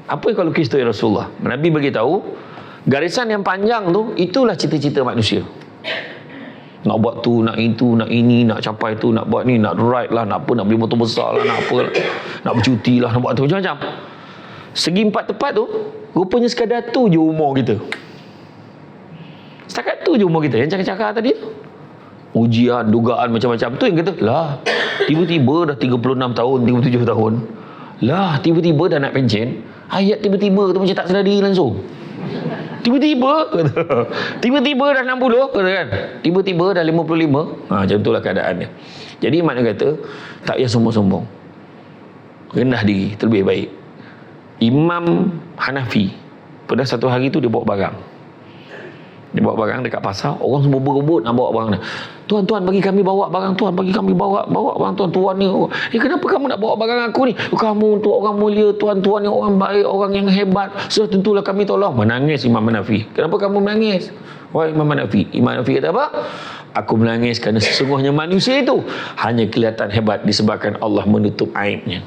[SPEAKER 1] apa yang kau lukis tu ya Rasulullah? Nabi beritahu, garisan yang panjang tu itulah cita-cita manusia. Nak buat tu, nak itu, nak ini, nak capai tu, nak buat ni, nak ride lah, nak apa, nak beli motor besar lah, nak apa lah, nak bercuti lah, nak buat tu, macam-macam. Segi empat tepat tu rupanya sekadar tu je umur kita. Setakat tu je umur kita. Yang cakap-cakap tadi tu ujian, dugaan macam-macam tu yang kata lah tiba-tiba dah 36 tahun, 37 tahun lah, tiba-tiba dah nak pencen. Ayat tiba-tiba tu macam tak sedar diri langsung. Tiba-tiba kata, tiba-tiba dah 60 kata kan, tiba-tiba dah 55. Macam itulah keadaan dia. Jadi makna kata tak payah sombong-sombong, rendah diri terlebih baik. Imam Hanafi pada satu hari tu dia bawa barang. Dia bawa barang dekat pasar, orang semua berebut nak bawa barang dia. Tuan-tuan bagi kami bawa barang, tuan bagi kami bawa barang tuan-tuan ni. Kenapa kamu nak bawa barang aku ni? Kamu untuk orang mulia, tuan-tuan ni orang baik, orang yang hebat. So tentulah kami tolong. Menangis Imam Hanafi. Kenapa kamu menangis? Wahai Imam Hanafi. Imam Hanafi kata apa? Aku menangis kerana sesungguhnya manusia itu hanya kelihatan hebat disebabkan Allah menutup aibnya.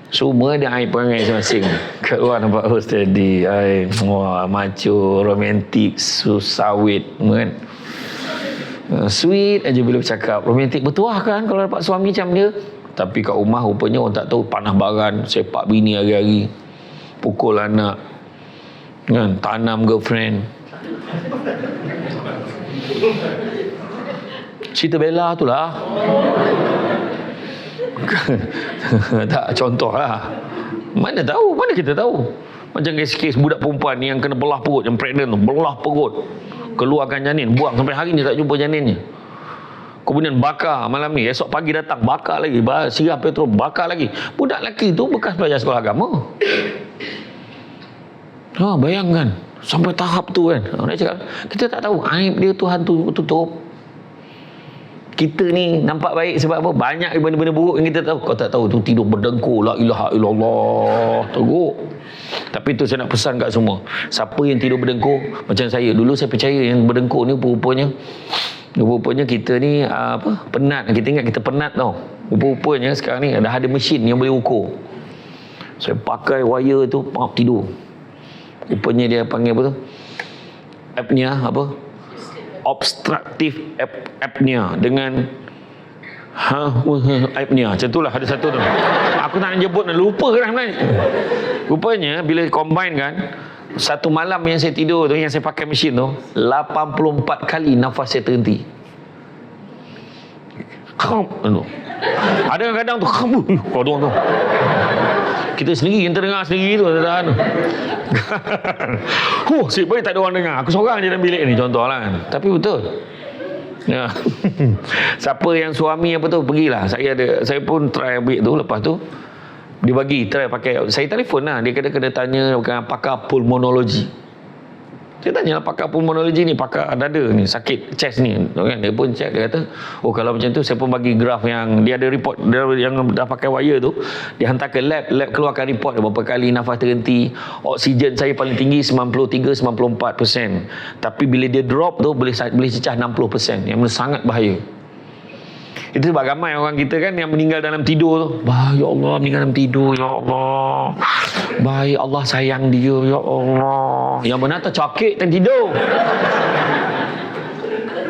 [SPEAKER 1] Semua ada aib perangai masing-masing. Kat luar nampak tadi macho, romantik, sawit kan. Sweet aja bila bercakap. Romantik bertuah kan kalau dapat suami macam dia. Tapi kat rumah rupanya orang tak tahu panah baran, sepak bini hari-hari, pukul anak, kan, tanam girlfriend. Cerita Bella tu lah. Tak, contoh lah. Mana tahu, mana kita tahu. Macam kes-kes budak perempuan ni yang kena belah perut, yang pregnant tu, belah perut, keluarkan janin, buang sampai hari ni tak jumpa janinnya. Kemudian bakar malam ni, esok pagi datang bakar lagi, sirah petrol bakar lagi. Budak lelaki tu bekas pelajar sekolah agama. Bayangkan sampai tahap tu kan. Dia cakap, kita tak tahu aib dia, Tuhan tu tutup. Kita ni nampak baik sebab apa? Banyak benda-benda buruk yang kita tahu. Kau tak tahu tu tidur berdengkur, la ilaha illallah, teruk. Tapi tu saya nak pesan kat semua, siapa yang tidur berdengkur macam saya dulu, saya percaya yang berdengkur ni rupanya kita ni penat. Kita ingat kita penat tau. Rupanya sekarang ni dah ada mesin yang boleh ukur. Saya pakai wire tu, tidur. Rupanya dia panggil apa tu, apnea, obstructive apnea dengan apnea, macam tu lah, ada satu tu. Aku tak nak nyebut, lupa kan. Rupanya bila combine kan, satu malam yang saya tidur tu, yang saya pakai mesin tu, 84 kali nafas saya terhenti. Ada kadang tu kodong tu, kita sendiri yang terdengar sendiri tu, tak tahan. Sip baik tak ada orang dengar, aku seorang je dalam bilik ni, contoh lah kan. Tapi betul. Ya. Siapa yang suami pergilah. Saya pun try ambil tu. Lepas tu dia bagi try pakai. Saya telefon lah, dia kena tanya dengan pakar pulmonologi. Saya tanya lah, pakar pulmonologi ni, pakar dada ni, sakit chest ni kan. Dia pun check, dia kata, kalau macam tu, saya pun bagi graf yang dia ada report yang dah pakai wire tu. Dia hantar ke lab keluarkan report berapa kali nafas terhenti. Oksigen saya paling tinggi 93-94%. Tapi bila dia drop tu boleh cecah 60%, yang sangat bahaya. Itu sebab ramai orang kita kan yang meninggal dalam tidur tu. Ya Allah, meninggal dalam tidur, ya Allah. Baik, Allah sayang dia, ya Allah. Yang benar tercakik dan tidur.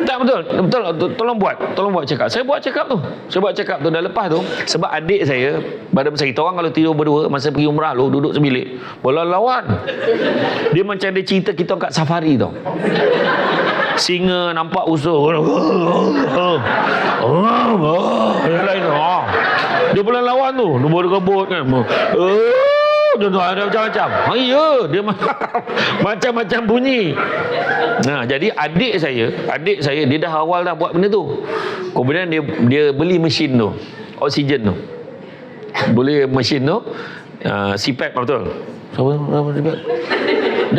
[SPEAKER 1] Tak, betul. Tolong buat check up. Saya buat check up tu. Dah lepas tu, sebab adik saya, badan besar, kita orang kalau tidur berdua masa pergi umrah duduk sebilik, bola lawan. Dia macam ada cerita kita kat safari tau. Singa nampak usul. Yang lain tu. Dia bola lawan tu, dia berebut kan. Dia ada macam-macam. Ya, dia macam-macam bunyi. Jadi adik saya dia dah awal dah buat benda tu. Kemudian dia beli mesin tu, oksigen tu. Boleh mesin tu, CPAP, betul. Siapa CPAP?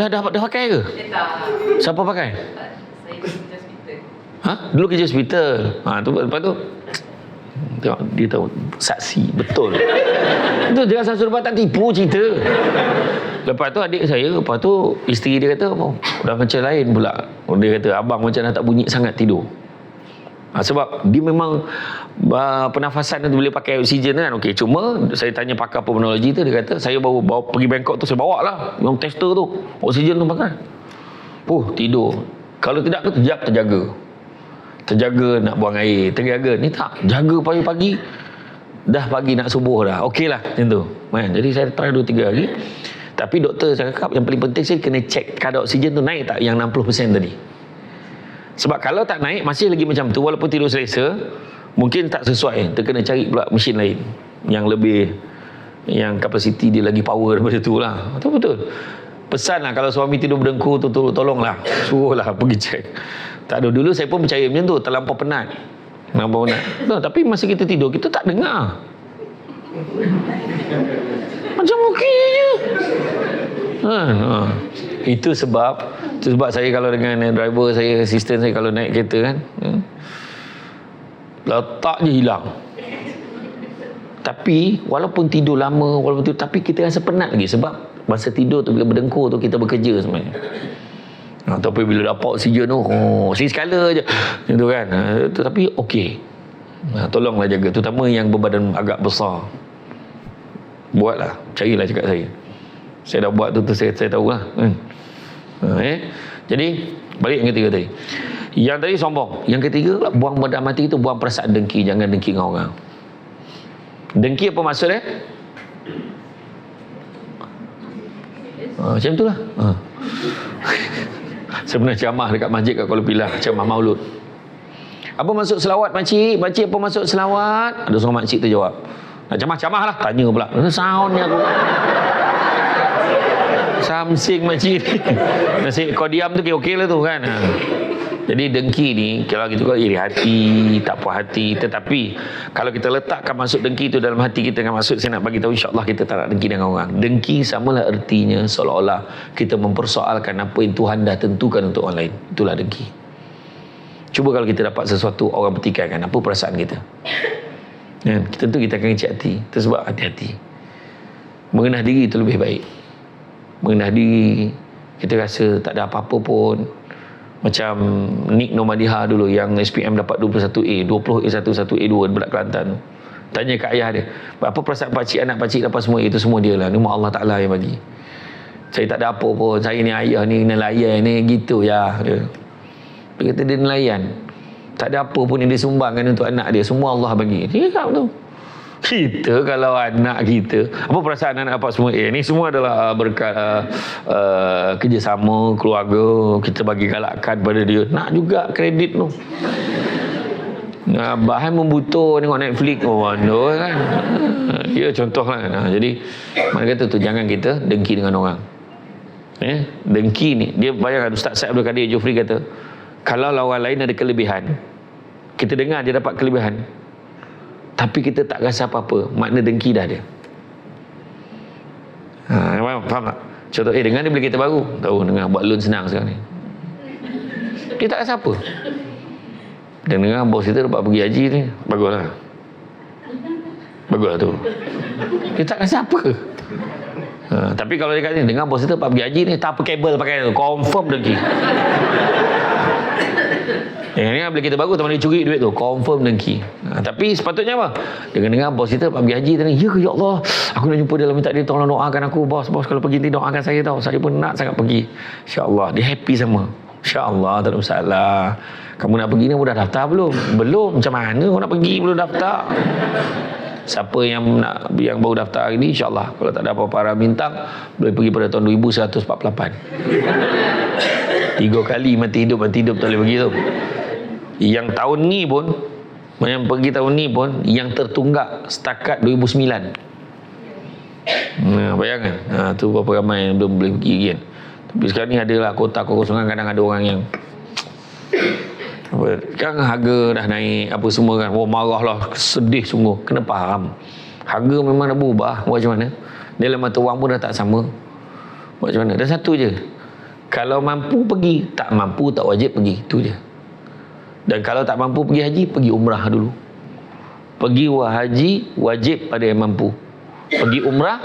[SPEAKER 1] Dah pakai ke? Siapa pakai?
[SPEAKER 2] Saya kerja hospital.
[SPEAKER 1] Dulu kerja hospital. Lepas tu tengok, dia tahu saksi betul. Itu jangan salah suruh tak tipu cerita. Lepas tu adik saya, lepas tu isteri dia kata, dah macam lain pula. Dia kata, abang macam dah tak bunyi sangat tidur. Sebab dia memang pernafasan tu boleh pakai oksigen kan. Okey, cuma saya tanya pakar pulmonologi tu, dia kata saya bawa pergi Bangkok tu, saya bawa lah yang tester tu, oksigen tu pakai. Tidur. Kalau tidak tu terjaga nak buang air, terjaga ni tak, jaga pagi-pagi dah pagi nak subuh dah. Okey lah macam tu kan. Jadi saya try 2-3 hari. Tapi doktor cakap yang paling penting saya kena check kadar oksigen tu naik tak yang 60% tadi. Sebab kalau tak naik masih lagi macam tu, walaupun tidur selesa, mungkin tak sesuai, terkena cari pula mesin lain yang lebih, yang kapasiti dia lagi power daripada tu lah. Betul. Pesan lah, kalau suami tidur berdengkur tu, tolonglah, suruhlah pergi check. Tak ada, dulu saya pun percaya macam tu, terlampau penat. Tapi masa kita tidur, kita tak dengar. Macam okey je. Itu sebab saya kalau dengan driver saya, assistant saya, kalau naik kereta kan, letak je hilang. Tapi walaupun tidur lama, tapi kita rasa penat lagi. Sebab masa tidur tu, bila berdengkur tu, kita bekerja sebenarnya. Tapi bila dapat oksigen tu, sekali je macam tu kan. Tapi okey, tolonglah jaga, terutama yang berbadan agak besar. Buatlah, carilah cakap saya dah buat tu saya tahu lah kan. Jadi balik yang ketiga tadi. Yang tadi sombong. Yang ketiga, buang benda mati itu, buang perasaan dengki. Jangan dengki dengan orang. Dengki apa maksud dia? Macam itulah. Saya pernah ceramah dekat masjid kat Kuala Pilah, ceramah maulud. Apa maksud selawat makcik? Makcik apa maksud selawat? Ada seorang makcik tu jawab. Nak ceramah lah. Tanya pula. Soundnya aku. Samsing makcik ni. Nasib kau diam tu okey lah tu kan. Jadi dengki ni kalau kita kata iri hati, tak puas hati. Tetapi kalau kita letakkan maksud dengki tu dalam hati kita dengan maksud saya nak bagi tahu, insya-Allah kita tak nak dengki dengan orang. Dengki samalah ertinya seolah-olah kita mempersoalkan apa yang Tuhan dah tentukan untuk orang lain. Itulah dengki. Cuba kalau kita dapat sesuatu orang bertikaikan, apa perasaan kita? Kan? Tentu kita akan kecil hati. Itu sebab hati-hati. Mengenah diri itu lebih baik. Mengenah diri, kita rasa tak ada apa-apa pun. Macam Nick Nomadiha dulu yang SPM dapat 21A, 20A1, 1A2 Belat Kelantan. Tanya kat ayah dia, apa perasaan pakcik, anak pakcik dapat semua itu? Semua dia lah, ni Allah Ta'ala yang bagi. Saya tak ada apa pun, saya ni ayah ni nelayan ni, gitu ya. Dia kata dia nelayan, tak ada apa pun yang dia sumbangkan untuk anak dia, semua Allah bagi. Dia cakap tu. Kita kalau anak kita, apa perasaan anak apa semua? Ni semua adalah berkat kerjasama keluarga, kita bagi galakkan pada dia. Nak juga kredit tu. Bahan membutuh tengok Netflix kan. Ya contohlah kan. Jadi mana kata tu, jangan kita dengki dengan orang. Dengki ni, dia bayangkan Ustaz Syed Abdul Kadir Jufri kata, kalau orang lain ada kelebihan, kita dengar dia dapat kelebihan, tapi kita tak rasa apa-apa, makna dengki dah dia. Faham tak? Contoh, dengar dia beli kereta baru, tahu dengar buat loan senang sekarang ni, kita tak rasa apa. Dan dengar bos kita dapat pergi haji ni, baguslah tu, kita tak rasa apa. Tapi kalau dia kata dengar bos kita dapat pergi haji ni, tak apa kabel pakai tu, confirm dengki. Yang ni beli kereta baru, teman dia curi duit tu, confirm dengki. Tapi sepatutnya apa? Dengar bos kita pergi haji tadi, ya ke ya Allah, aku nak jumpa dia, minta dia tolong doakan aku, bos kalau pergi nanti doakan saya tau, saya pun nak sangat pergi. InsyaAllah, dia happy sama. InsyaAllah, tak ada masalah. Kamu nak pergi ni, dah daftar belum? Belum, macam mana kau nak pergi belum daftar? Siapa yang baru daftar hari ni, insyaAllah kalau tak ada apa-apa arah bintang, boleh pergi pada tahun 2148. 3 kali mati hidup tak boleh pergi tu. Yang tahun ni pun, yang pergi tahun ni pun, yang tertunggak setakat 2009. Bayangkan, tu berapa ramai yang belum boleh pergi kan. Tapi sekarang ni adalah kota kekosongan, kadang ada orang yang kan harga dah naik apa semua kan, marah lah, sedih sungguh. Kena faham, harga memang dah berubah. Buat macam mana? Dalam mata wang pun dah tak sama. Buat macam mana? Dan satu je, kalau mampu pergi, tak mampu tak wajib pergi, itu je. Dan kalau tak mampu pergi haji, pergi umrah dulu. Pergi haji wajib pada yang mampu. Pergi umrah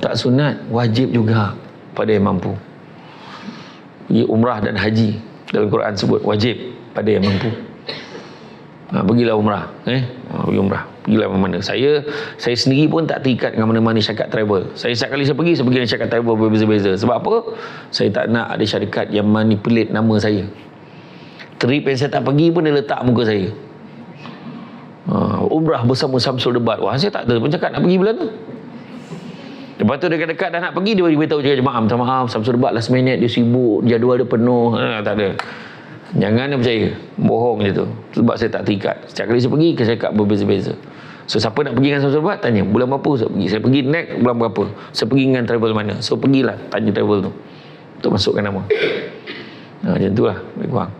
[SPEAKER 1] tak sunat, wajib juga pada yang mampu. Pergi umrah dan haji, dalam Quran sebut wajib pada yang mampu. Pergilah umrah, pergi umrah, pergilah mana-mana. Saya sendiri pun tak terikat dengan mana-mana syarikat travel. Setiap kali saya pergi dengan syarikat travel berbeza-beza. Sebab apa? Saya tak nak ada syarikat yang manipulate nama saya. Trip yang saya tak pergi pun dia letak muka saya, umrah bersama Samsul Debat. Wah, saya tak ada pun cakap nak pergi bulan tu. Lepas tu dekat-dekat dah nak pergi, dia beritahu cakap, jemaah minta maaf, Samsul Debat last minute dia sibuk, jadual dia penuh. Tak ada. Jangan dia percaya, bohong je tu. Sebab saya tak terikat. Setiap kali saya pergi, saya kat berbeza-beza. So siapa nak pergi dengan Samsul Debat, tanya bulan berapa saya pergi. Saya pergi next bulan berapa, saya pergi dengan travel mana. So pergilah, tanya travel tu untuk masukkan nama. Macam tu lah lebih kurang.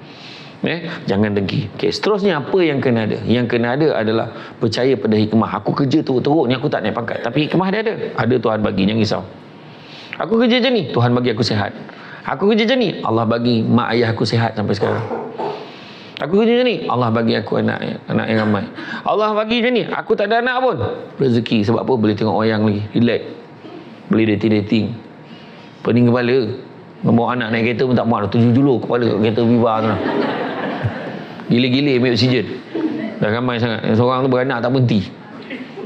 [SPEAKER 1] Jangan dengki. Seterusnya apa yang kena ada? Yang kena ada adalah percaya pada hikmah. Aku kerja teruk-teruk ni, aku tak naik pangkat, tapi hikmah dia ada. Ada Tuhan bagi, jangan risau. Aku kerja macam ni, Tuhan bagi aku sihat. Aku kerja macam ni, Allah bagi mak ayah aku sihat sampai sekarang. Aku kerja macam ni, Allah bagi aku anak yang ramai. Allah bagi macam ni, aku tak ada anak pun, rezeki. Sebab apa? Boleh tengok wayang lagi, relax. Boleh dating. Pening kepala, membawa anak naik kereta pun tak muat, 7 julur kepala kereta Viva tu lah. Gila-gila ambil oksigen. Dah ramai sangat. Yang seorang tu beranak tak berhenti.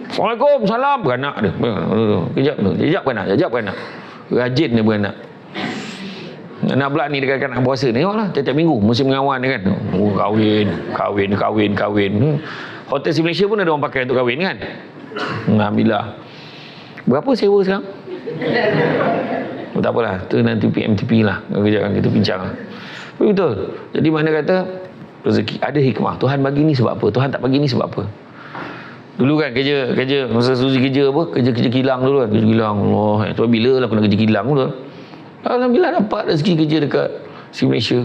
[SPEAKER 1] Assalamualaikum, salam, beranak dia. Jejak beranak. Rajin dia beranak. Anak pula ni dekat nak puasa ni, tengoklah tiap-tiap minggu musim mengawan dia kan. Kahwin. Hotel di Malaysia pun ada orang pakai untuk kahwin kan. Alhamdulillah. Berapa sewa sekarang? Tak apalah, tu nanti PMTP lah. Kejap kita bincang lah. Betul. Jadi mana kata rezeki ada hikmah. Tuhan bagi ni sebab apa? Tuhan tak bagi ni sebab apa? Dulu kan kerja masa Suzy kerja apa? Kerja kilang dulu kan. Kerja kilang. Allah, tu bila lah aku nak kerja kilang dulu. Alhamdulillah dapat rezeki kerja dekat si Malaysia.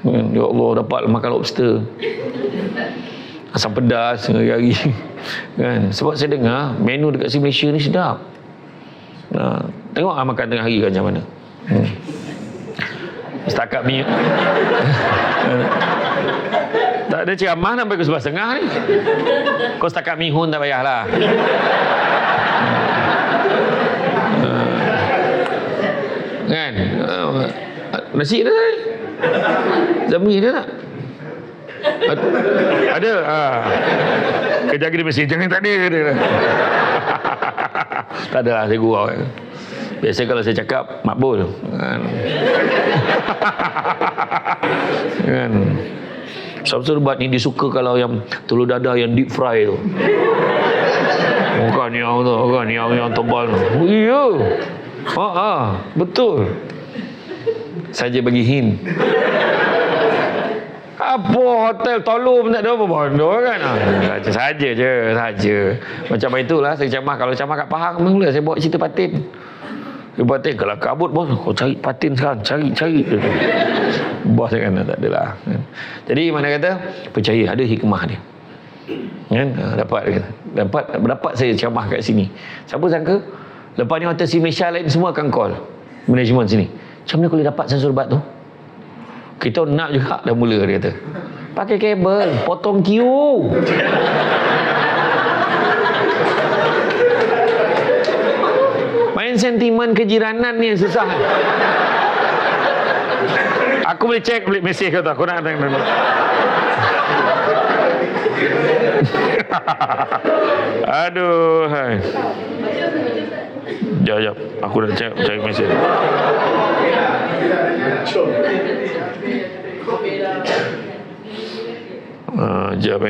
[SPEAKER 1] Ya Allah, dapat makan lobster. Asam pedas hari-hari. Kan? Sebab saya dengar menu dekat si Malaysia ni sedap. Tengok makan tengah hari kan macam mana. Setakat ni tak ada ceramah sampai ke 11.30 ni. Kau setakat mihun tak payahlah. Kan? Nasi ada tak? Zamri ada tak? Ada. Kejap dia mesti jangan tak ada. Tak ada lah, saya gurau. Biasa kalau saya cakap makbul kan. Samsul Ubat ni dia suka kalau yang telur dadah yang deep fry tu. Bukan yang tu, bukan yang tebal tu. Ya. Betul. Saja bagi hint. Apa hotel tolong pun tak ada apa bodoh kan. Saja je. Macam itulah saya camah. Kalau camah kat Pahang mula saya bawa cerita patin. Patin kalau kabut bos, kau cari patin sekarang, cari. Bos kan tak adalah. Jadi mana kata percaya ada hikmah dia. Kan? Dapat saya camah kat sini. Siapa sangka lepas ni hotel si Malaysia lain semua akan call management sini. Macam mana boleh dapat sensor bat tu? Kita nak juga dah mula dia kata. Pakai kabel, potong queue. Main sentimen kejiranan ni yang susah. Aku boleh cek balik mesej kau tu. Aku nak tengok. Aduh, hai. Jap. Aku nak cek mesej. Jap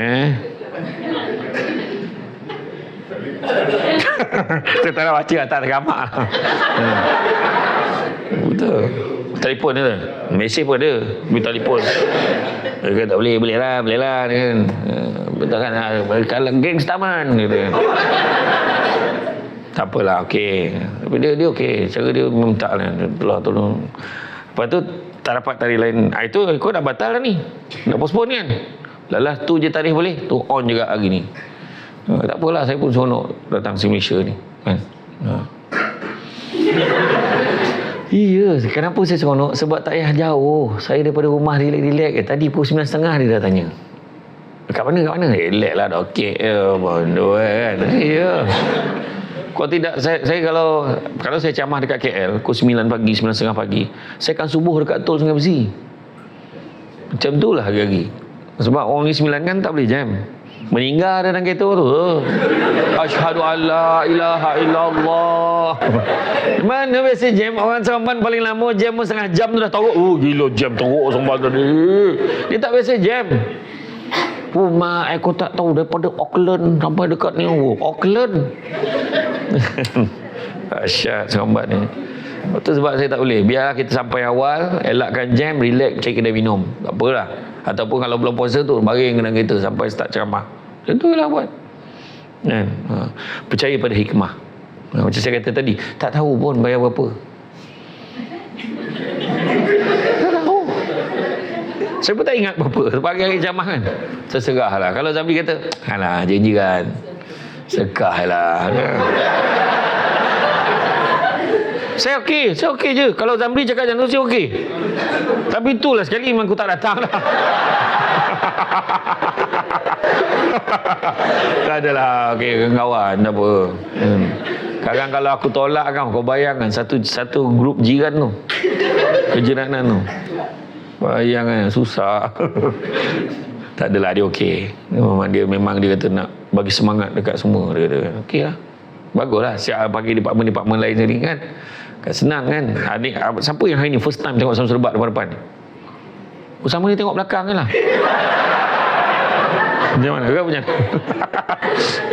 [SPEAKER 1] saya tak nak baca atas gambar. Betul. Telefon dia tu. Mesej pun ada. Beri telefon. Dia kata tak boleh lah kan. Betul kan. Kalau gangster man gitu. Tak apalah, okey. Tapi dia okey. Cara dia minta lah. Tolong. Lepas tu tak dapat tarikh lain. Itu kau dah batal dah ni. Dah postpone kan. Lalah tu je tarikh boleh. Tu on juga hari ni. Tak apalah, saya pun seronok datang si Malaysia ni kan. Iya, kenapa saya seronok? Sebab tak payah jauh. Saya daripada rumah relax. Tadi pukul 9.30 dia dah tanya. Kat mana? Relax lah, dah okey. Bodoh kan. Iya. Kalau tidak, saya kalau saya camah dekat KL pukul 9 pagi, 9.30 pagi, saya akan subuh dekat tol Sungai Besi. Macam tu lah hari-hari. Sebab orang ni 9 kan tak boleh jam. Meninggal dalam kereta tu. Asyhadu alla ilaha illallah. Mana biasa jam orang Seremban paling lama jam pun setengah jam tu dah teruk. Gila jam teruk Seremban tadi. Dia tak biasa jam. Mak aku tak tahu daripada Auckland sampai dekat ni. Auckland. Asyik Seremban ni. Itu sebab saya tak boleh. Biar kita sampai awal, elakkan jam, relax, cari kedai minum. Tak apalah. Ataupun kalau belum puasa tu, baring kena kereta sampai start ceramah. Macam tu lah buat. Kan? Percaya pada hikmah. Macam saya kata tadi, tak tahu pun bayar berapa. Tak tahu. Saya pun tak ingat berapa. Pagi hari ceramah kan. Terserah lah. Kalau Zamri kata, alah janji kan. Sekah lah. Saya okey je. Kalau Zamri cakap macam tu, saya okey. Tapi itulah sekali memang aku tak datang lah. Tak adalah, okey, kawan, tak apa. Kadang kalau aku tolak kan, kau bayangkan satu grup jiran tu. Kejiranan tu. Bayangkan, susah. Tak adalah, dia okey. Memang dia kata nak bagi semangat dekat semua. Dia kata, okey lah. Baguslah, siap bagi department lain sendiri kan. Senang kan. Siapa yang hari ni first time tengok Samsul Ubat depan-depan? Sama dia tengok belakang je lah. Macam mana kau punya?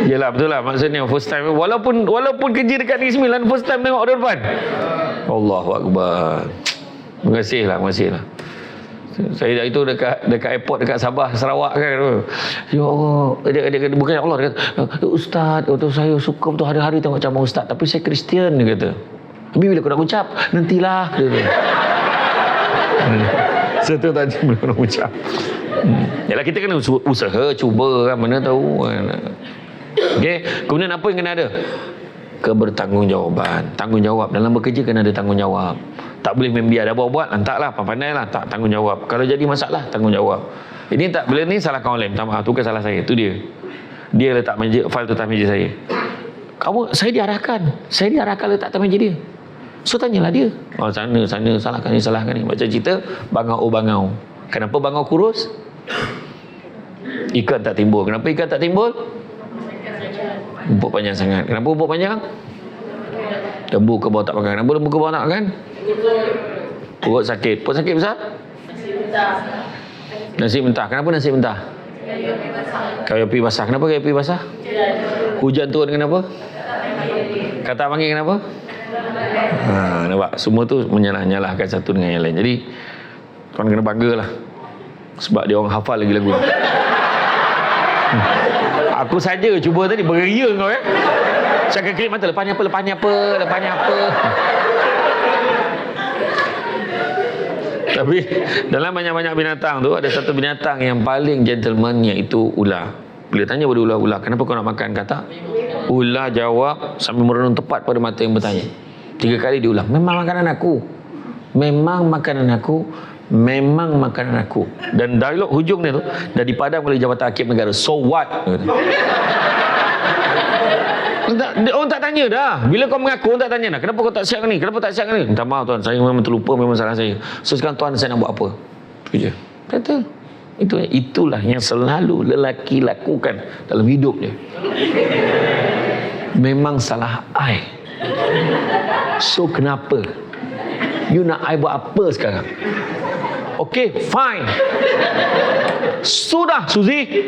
[SPEAKER 1] Yelah betul lah, maksudnya first time walaupun kerja dekat Negeri Sembilan, first time tengok orang depan. Allahu Akbar. Terima kasih lah. Saya itu dekat airport dekat Sabah, Sarawak kan. Ya Allah, dia bukan ya Allah, dia kata, Ustaz, saya suka betul hari-hari tengok ceramah Ustaz, tapi saya Kristian, dia kata. Tapi bila kau nak ucap, nantilah, dia kata. Satu tadi bila kau nak ucap. Yalah, kita kena usaha, cuba kan, mana tahu kan. Okey, kemudian apa yang kena ada? Kebertanggungjawab. Dalam bekerja kena ada tanggungjawab. Tak boleh membiar dah buat, lantaklah, pandai-lah, tak tanggungjawab. Kalau jadi masalah, tanggungjawab. Ini tak boleh, ni salahkan orang lain. Minta maaf, tu bukan salah saya, tu dia. Dia letak fail tu atas meja saya. Saya diarahkan letak atas meja dia. So tanyalah dia. Oh, sana salahkan ni. Macam cerita bangau. Kenapa bangau kurus? Ikan tak timbul. Kenapa ikan tak timbul? Umpuk panjang sangat. Kenapa umpuk panjang? Lembu ke bawah tak makan. Kenapa lembu ke bawah tak makan? Perut sakit. Perut sakit besar? Nasi mentah. Kenapa nasi mentah? Kayu api basah. Kenapa kayu api basah? Hujan turun kenapa? Kata panggil kenapa? Nampak? Semua tu menyalah-nyalahkan satu dengan yang lain. Jadi tuan kena banggalah. Sebab dia orang hafal lagi lagu. Aku saja cuba tadi beria kau ya. Saya akan kelip mata, lepas ni apa. Tapi dalam banyak-banyak binatang tu, ada satu binatang yang paling gentleman, iaitu ular. Bila tanya pada ular, kenapa kau nak makan? Kata, ular jawab sambil merenung tepat pada mata yang bertanya. 3 kali diulang, memang makanan aku. Dan dialog hujung dia tu dah dipadam oleh Jabatan Hakim Negara. So what? Orang tak tanya dah. Bila kau mengaku, orang tak tanya dah. Kenapa kau tak siapkan ni? Minta maaf tuan, saya memang terlupa, memang salah saya. So sekarang tuan, saya nak buat apa? Itu je. Kata. Itulah yang selalu lelaki lakukan dalam hidup dia. Memang salah I. So kenapa? You nak I buat apa sekarang? Okey, fine. Sudah, Suzy.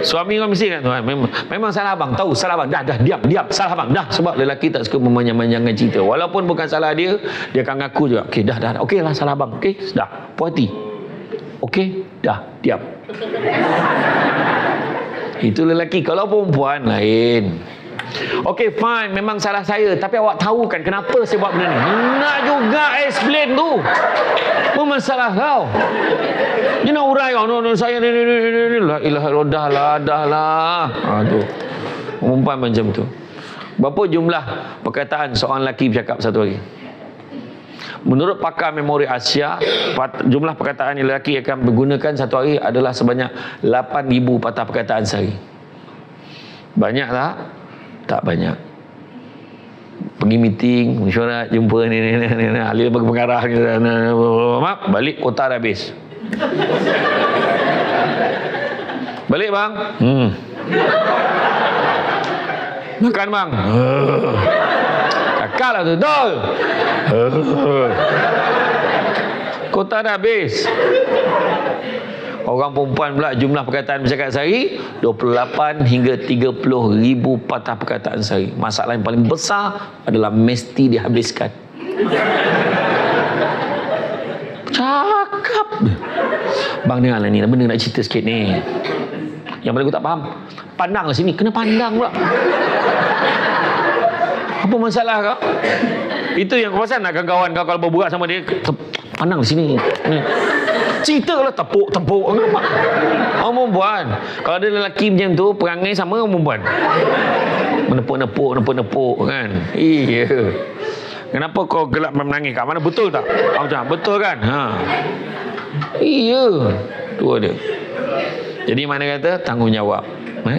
[SPEAKER 1] Suami kau mesti kan tuan, memang salah abang, tahu salah abang. Dah diam, salah abang. Dah, sebab lelaki tak suka memanjang-manjangkan cerita. Walaupun bukan salah dia akan ngaku juga. Okey, dah. Okeylah, salah abang. Okey, dah. Puas hati. Okey, dah, diam. Itu lelaki. Kalau perempuan lain. Okey, fine, memang salah saya, tapi awak tahu kan kenapa saya buat benda ni? Nak juga explain tu. Memang salah kau. Dia nak urai kau. No, saya ni. La ilaha illallah, dah lah. Tu. Perempuan macam tu. Berapa jumlah perkataan seorang lelaki bercakap satu hari? Menurut pakar memori Asia, jumlah perkataan yang lelaki akan menggunakan satu hari adalah sebanyak 8,000 patah perkataan sehari. Banyak tak? Tak banyak. Pergi meeting, mesyuarat, jumpa ni, ahli lembaga pengarah, balik kota dah habis. Balik bang. Makan bang. Kakak lah tu. Betul. Kota dah habis. Orang perempuan pula jumlah perkataan bercakap sehari 28 hingga 30,000 patah perkataan sehari. Masalah yang paling besar adalah mesti dihabiskan. Cakap. Bang dengarlah ni, benda nak cerita sikit ni. Yang paling aku tak faham, pandanglah sini. Kena pandang pula. Apa masalah kau? Itu yang kau pasal nak kawan kau kalau berbual sama dia, pandang sini. Ni. Cerita lah tepuk. Orang perempuan. Kalau ada lelaki macam tu, perangai sama orang perempuan. Menepuk kan. Iya. Kenapa kau gelap menangis? Kat mana? Betul tak? Macam betul kan? Iya. Tu ada. Jadi mana kata? Tanggungjawab.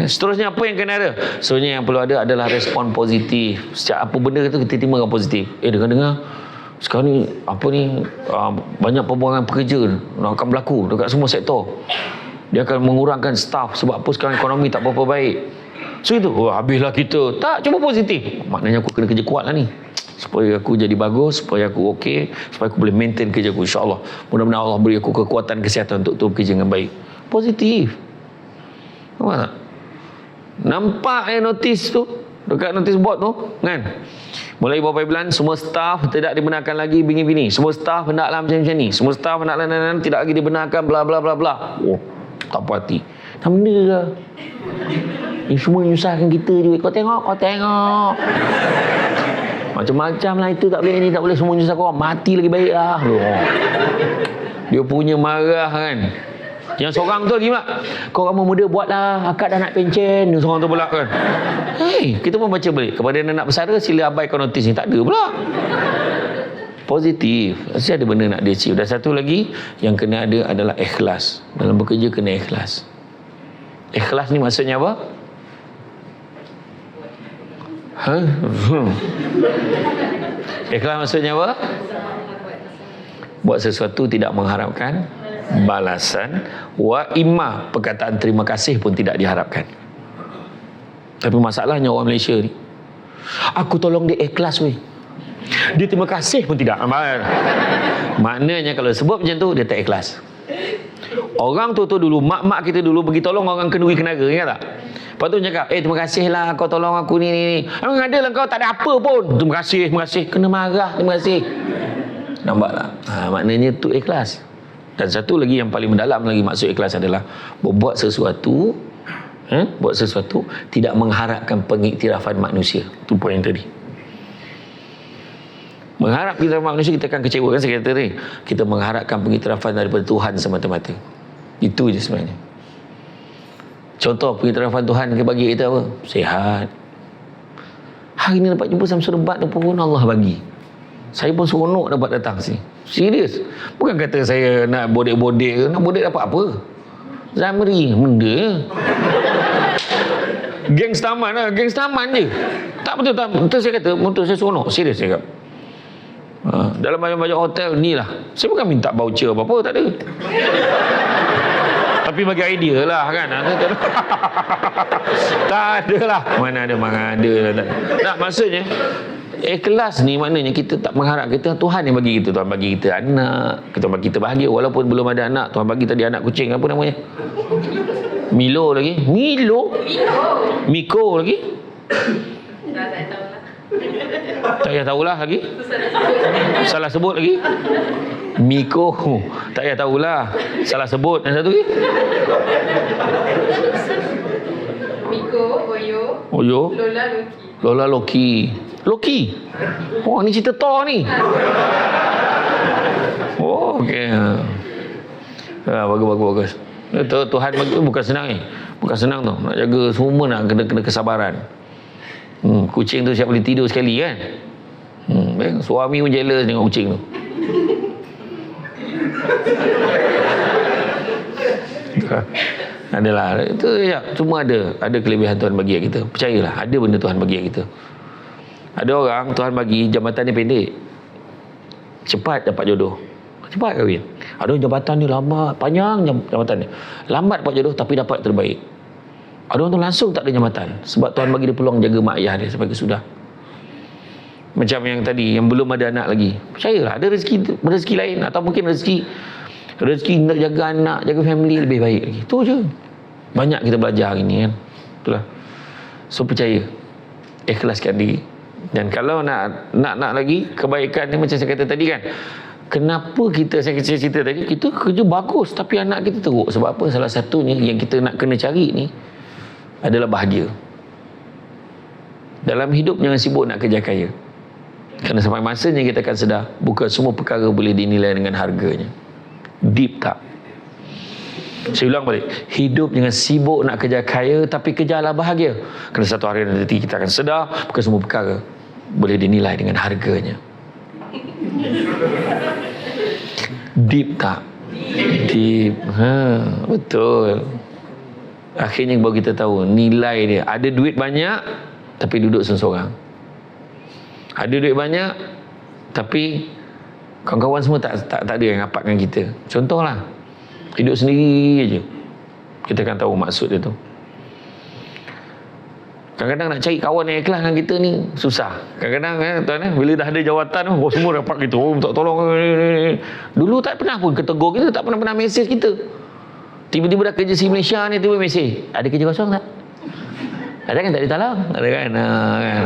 [SPEAKER 1] Seterusnya apa yang kena ada? Seterusnya yang perlu ada adalah respon positif. Setiap apa benda tu kita terima dengan positif. Dengar sekarang ni banyak pembuangan pekerja akan berlaku dekat semua sektor. Dia akan mengurangkan staff. Sebab apa? Sekarang ekonomi tak berapa baik. So itu, habislah kita. Tak, cuba positif. Maknanya aku kena kerja kuat lah ni. Supaya aku jadi bagus, supaya aku okey, supaya aku boleh maintain kerja aku, insyaAllah. Mudah-mudahan Allah beri aku kekuatan kesihatan untuk bekerja dengan baik. Positif. Nampak tak? Nampak notis tu dekat notis board tu kan, mulai beberapa bulan semua staf tidak dibenarkan lagi bini-bini, semua staf hendaklah macam ni, semua staf hendaklah tidak lagi dibenarkan bla bla bla bla. Oh, tak puas hati. Tak benda lah ni, semua nyusahkan kita je. Kau tengok macam-macam lah itu, tak boleh ni, tak boleh, semua nyusah kau, mati lagi baik lah. Dia punya marah kan. Yang seorang tu lagi mak, kau kamu muda buatlah, akak dah nak pencen. Yang seorang tu pula kan, hey, kita pun baca balik, kepada anak besar sila abaikan notis ni, tak ada pula. Positif, mesti ada benda nak dia achieve. Dan satu lagi yang kena ada adalah ikhlas. Dalam bekerja kena ikhlas. Ikhlas ni maksudnya apa? Ikhlas maksudnya apa? Buat sesuatu tidak mengharapkan balasan, wa imma perkataan terima kasih pun tidak diharapkan. Tapi masalahnya orang Malaysia ni, aku tolong dia ikhlas weh, dia terima kasih pun tidak. Maknanya kalau sebut macam tu, dia tak ikhlas. Orang tu dulu, mak-mak kita dulu pergi tolong orang kenduri kenaga, ingat tak? Lepas tu cakap, terima kasih lah kau tolong aku ni. Emang ada lah kau, tak ada apa pun. Terima kasih. Kena marah, terima kasih. Nampak tak? Maknanya tu ikhlas. Dan satu lagi yang paling mendalam lagi maksud ikhlas adalah buat sesuatu, buat sesuatu tidak mengharapkan pengiktirafan manusia. Itu poin tadi. Mengharap pengiktirafan manusia, kita akan kecewa kan. Saya kata tadi, kita mengharapkan pengiktirafan daripada Tuhan semata-mata. Itu je sebenarnya. Contoh pengiktirafan Tuhan bagi kita apa? Sihat. Hari ni dapat jumpa Samsul Debat tu pun Allah bagi. Saya pun seronok dapat datang sini. Serius. Bukan kata saya nak bodek-bodek. Nak bodek dapat apa? Zamri. Benda. Geng taman lah. Geng taman je. Tak betul. Tak betul saya kata. Betul saya seronok. Serius saya kata. Dalam banyak-banyak hotel ni lah. Saya bukan minta voucher apa-apa. Tak ada. Tapi bagi idea lah kan. Tak ada lah. Mana ada. Tak, maksudnya ikhlas ni maknanya kita tak mengharap, kita Tuhan yang bagi kita. Tuhan bagi kita anak, Tuhan bagi kita bahagia walaupun belum ada anak. Tuhan bagi tadi anak kucing, apa namanya? Milo lagi. Miko lagi. Tak payah tahulah lagi. Salah sebut lagi. Miko. Tak payah tahulah. Salah sebut. Dan satu lagi.
[SPEAKER 2] Miko, Oyo,
[SPEAKER 1] Lola Loki. Oh, ni cerita Thor ni. Oh, okey. Bagus. Tuhan bagi tu bukan senang ni. Bukan senang tu. Nak jaga semua, nak kena kesabaran. Kucing tu siap boleh tidur sekali kan. Suami pun jealous dengan kucing tu. Adalah itu ya, cuma ada kelebihan Tuhan bagi kita. Percayalah, ada benda Tuhan bagi kita. Ada orang Tuhan bagi jambatan dia pendek, cepat dapat jodoh, cepat kahwin. Ada jambatan dia lambat, panjang jambatan dia, lambat dapat jodoh tapi dapat terbaik. Ada orang tu langsung tak ada jambatan sebab Tuhan bagi dia peluang jaga mak ayah dia sampai kesudah. Macam yang tadi, yang belum ada anak lagi, percayalah ada rezeki lain, atau mungkin rezeki nak jaga anak, jaga family lebih baik lagi. Itu je. Banyak kita belajar hari ni kan. Itulah. So percaya, ikhlaskan diri. Dan kalau nak lagi kebaikan ni, macam saya kata tadi kan, kenapa saya cerita tadi, kita kerja bagus tapi anak kita teruk. Sebab apa? Salah satunya yang kita nak kena cari ni adalah bahagia. Dalam hidup jangan sibuk nak kerja kaya. Kerana sampai masanya kita akan sedar, bukan semua perkara boleh dinilai dengan harganya. Deep tak? Saya ulang balik, hidup jangan sibuk nak kerja kaya, tapi kejarlah bahagia. Kerana satu hari nanti kita akan sedar, bukan semua perkara boleh dinilai dengan harganya. Deep tak? Deep. Betul. Akhirnya baru kita tahu nilai dia. Ada duit banyak tapi duduk seorang. Ada duit banyak tapi kawan-kawan semua tak ada yang rapat dengan kita. Contohlah, hidup sendiri aja, kita akan tahu maksud dia tu. Kadang-kadang nak cari kawan yang ikhlas dengan kita ni susah. Kadang-kadang tuan bila dah ada jawatan semua dapat kita minta tolong. Dulu tak pernah pun ketegur kita, tak pernah mesej kita. Tiba-tiba dah kerja si Malaysia ni tiba mesej, ada kerja kosong tak? Ada kan, tak ditolong? Ada kan? Kan?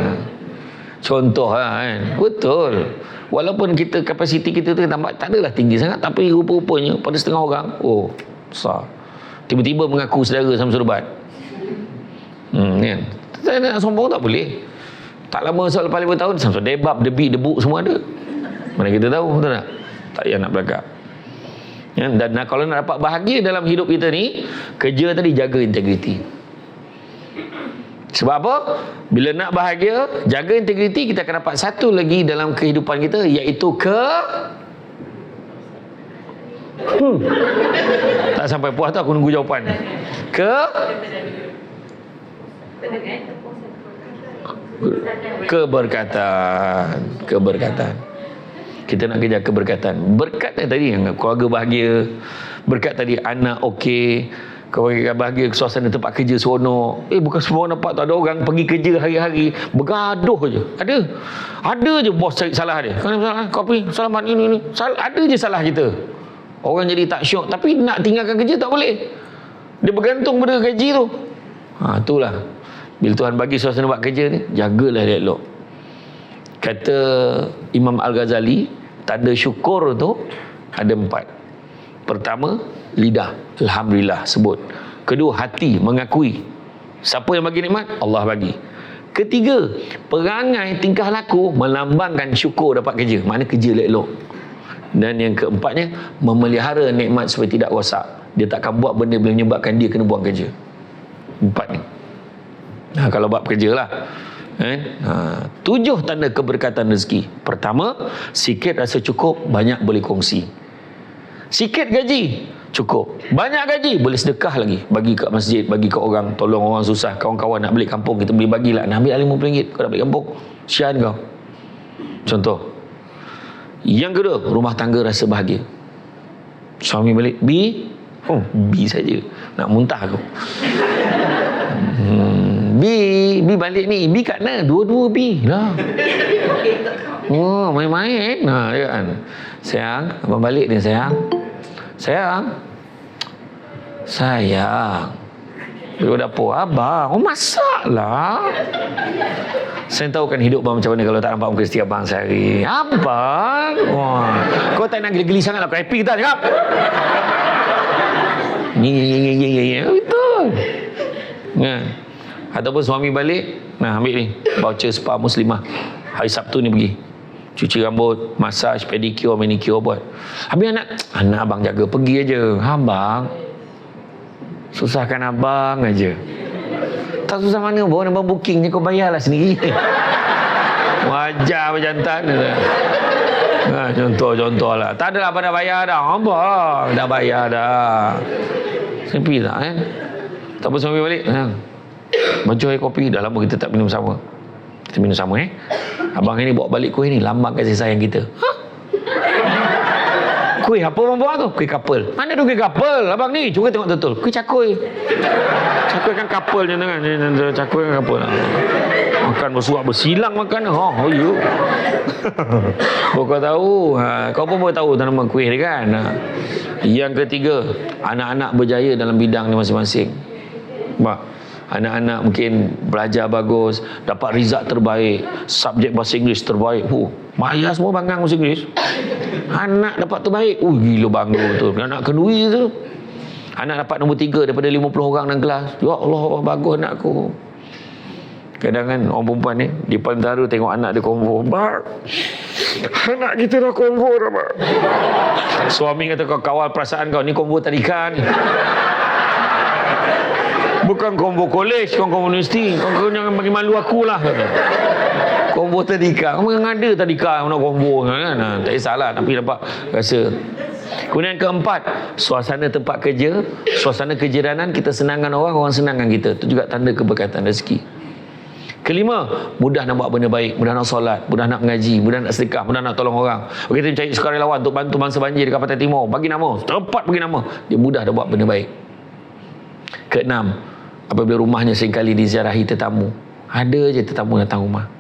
[SPEAKER 1] Contoh kan. Betul. Walaupun kita kapasiti kita tu tak adalah tinggi sangat, tapi rupa-rupanya pada setengah orang besar. Tiba-tiba mengaku saudara sama serbat. Kan? Saya nak sombong tak boleh. Tak lama soal lepas 5 tahun sama debab, debu semua ada. Mana kita tahu, betul tak? Tak payah nak belakang. Ya, dan kalau nak dapat bahagia dalam hidup kita ni, kerja tadi jaga integriti. Sebab apa? Bila nak bahagia, jaga integriti, kita akan dapat satu lagi dalam kehidupan kita, iaitu tak sampai puas tu aku nunggu jawapan. Keberkatan. Kita nak kejar keberkatan. Berkat tadi keluarga bahagia, berkat tadi anak okey, keluarga bahagia, suasana tempat kerja seronok. Bukan semua nampak tak ada orang pergi kerja hari-hari bergaduh je. Ada je bos cari salah dia. Kau salah kopi, selamat ini. Ada je salah kita. Orang jadi tak syok, tapi nak tinggalkan kerja tak boleh. Dia bergantung pada gaji tu. Itulah. Bila Tuhan bagi suasana buat kerja ni, jagalah dia elok. Kata Imam Al-Ghazali, tanda syukur tu ada 4. Pertama, lidah, alhamdulillah sebut. Kedua, hati mengakui. Siapa yang bagi nikmat? Allah bagi. Ketiga, perangai tingkah laku melambangkan syukur dapat kerja. Makna kerja elok. Dan yang keempatnya, memelihara nikmat supaya tidak rosak. Dia takkan buat benda boleh menyebabkan dia kena buang kerja. 4 ni. Kalau bab kerja lah. 7 tanda keberkatan rezeki. Pertama, sikit rasa cukup, banyak boleh kongsi. Sikit gaji, cukup. Banyak gaji, boleh sedekah lagi. Bagi kat masjid, bagi kat orang, tolong orang susah. Kawan-kawan nak balik kampung, kita boleh bagilah. Nak ambil RM50, kau nak balik kampung, sian kau. Contoh. Yang kedua, rumah tangga rasa bahagia. Suami balik, B saja. Nak muntah aku. B balik ni. B kat mana? Dua-dua B lah. Main-main. Dia kan. Sayang, abang balik ni sayang. Sayang. Bila dapur abang, masak lah. Saya tahu kan hidup abang macam mana kalau tak nampak muka setiap abang sehari. Abang, kau tak nak geli-geli sangat lah. Kau happy kita cakap. Betul. Kan? Ataupun suami balik, ambil ni voucher spa Muslimah, hari Sabtu ni pergi cuci rambut, massage, pedicure, manicure buat. Habis anak abang jaga, pergi aja. Abang susahkan abang aja. Tak susah mana pun, abang bookingnya kau bayarlah sendiri. Wajar berjantan. Contoh lah. Tak adalah abang dah bayar dah. Abang dah bayar dah. Sempi tak kan? Tak apa suami balik. Baju air kopi, dah lama kita tak minum sama. Kita minum sama Abang ini bawa balik kuih ni, lambang kasih sayang kita. Kuih apa abang bawa tu? Kuih kapel. Mana tu kuih kapel? Abang ni, cuba tengok betul. Kuih cakui. Cakui kan kapel je kan. Cakui kan kapel. Makan bersuap bersilang makan. You. Kau tahu. Kau pun boleh tahu tanaman kuih ni kan. Yang ketiga, anak-anak berjaya dalam bidang ni masing-masing. Anak-anak mungkin belajar bagus, dapat result terbaik, subjek bahasa Inggeris terbaik. Maya semua bangga bahasa Inggeris. Anak dapat terbaik. Gila bangga betul. Anak kedui tu. Anak dapat nombor 3 daripada 50 orang dalam kelas. Ya Allah, bagus anakku. Kadang kan orang perempuan ni di paling taru tengok anak dia konvo. Anak kita dah konvo dah, Mak. Suami kata, kau kawal perasaan kau. Ni konvo tadika ni. Bukan kombo kolej, kombo universiti. Kau jangan bagi malu aku lah. Kombo tadika. Kamu yang ada tadika nak kombo kan? Tak kisahlah, tapi dapat rasa. Kemudian keempat, suasana tempat kerja, suasana kejiranan, kita senangkan orang, orang senangkan kita. Itu juga tanda keberkatan rezeki. Kelima, mudah nak buat benda baik, mudah nak solat, mudah nak mengaji, mudah nak sedekah, mudah nak tolong orang. Kita cari sukarelawan untuk bantu bangsa banjir di Kapatan Timur. Bagi nama, tepat bagi nama. Dia mudah nak buat benda baik. Keenam, apabila rumahnya seringkali diziarahi tetamu. ada je tetamu datang rumah.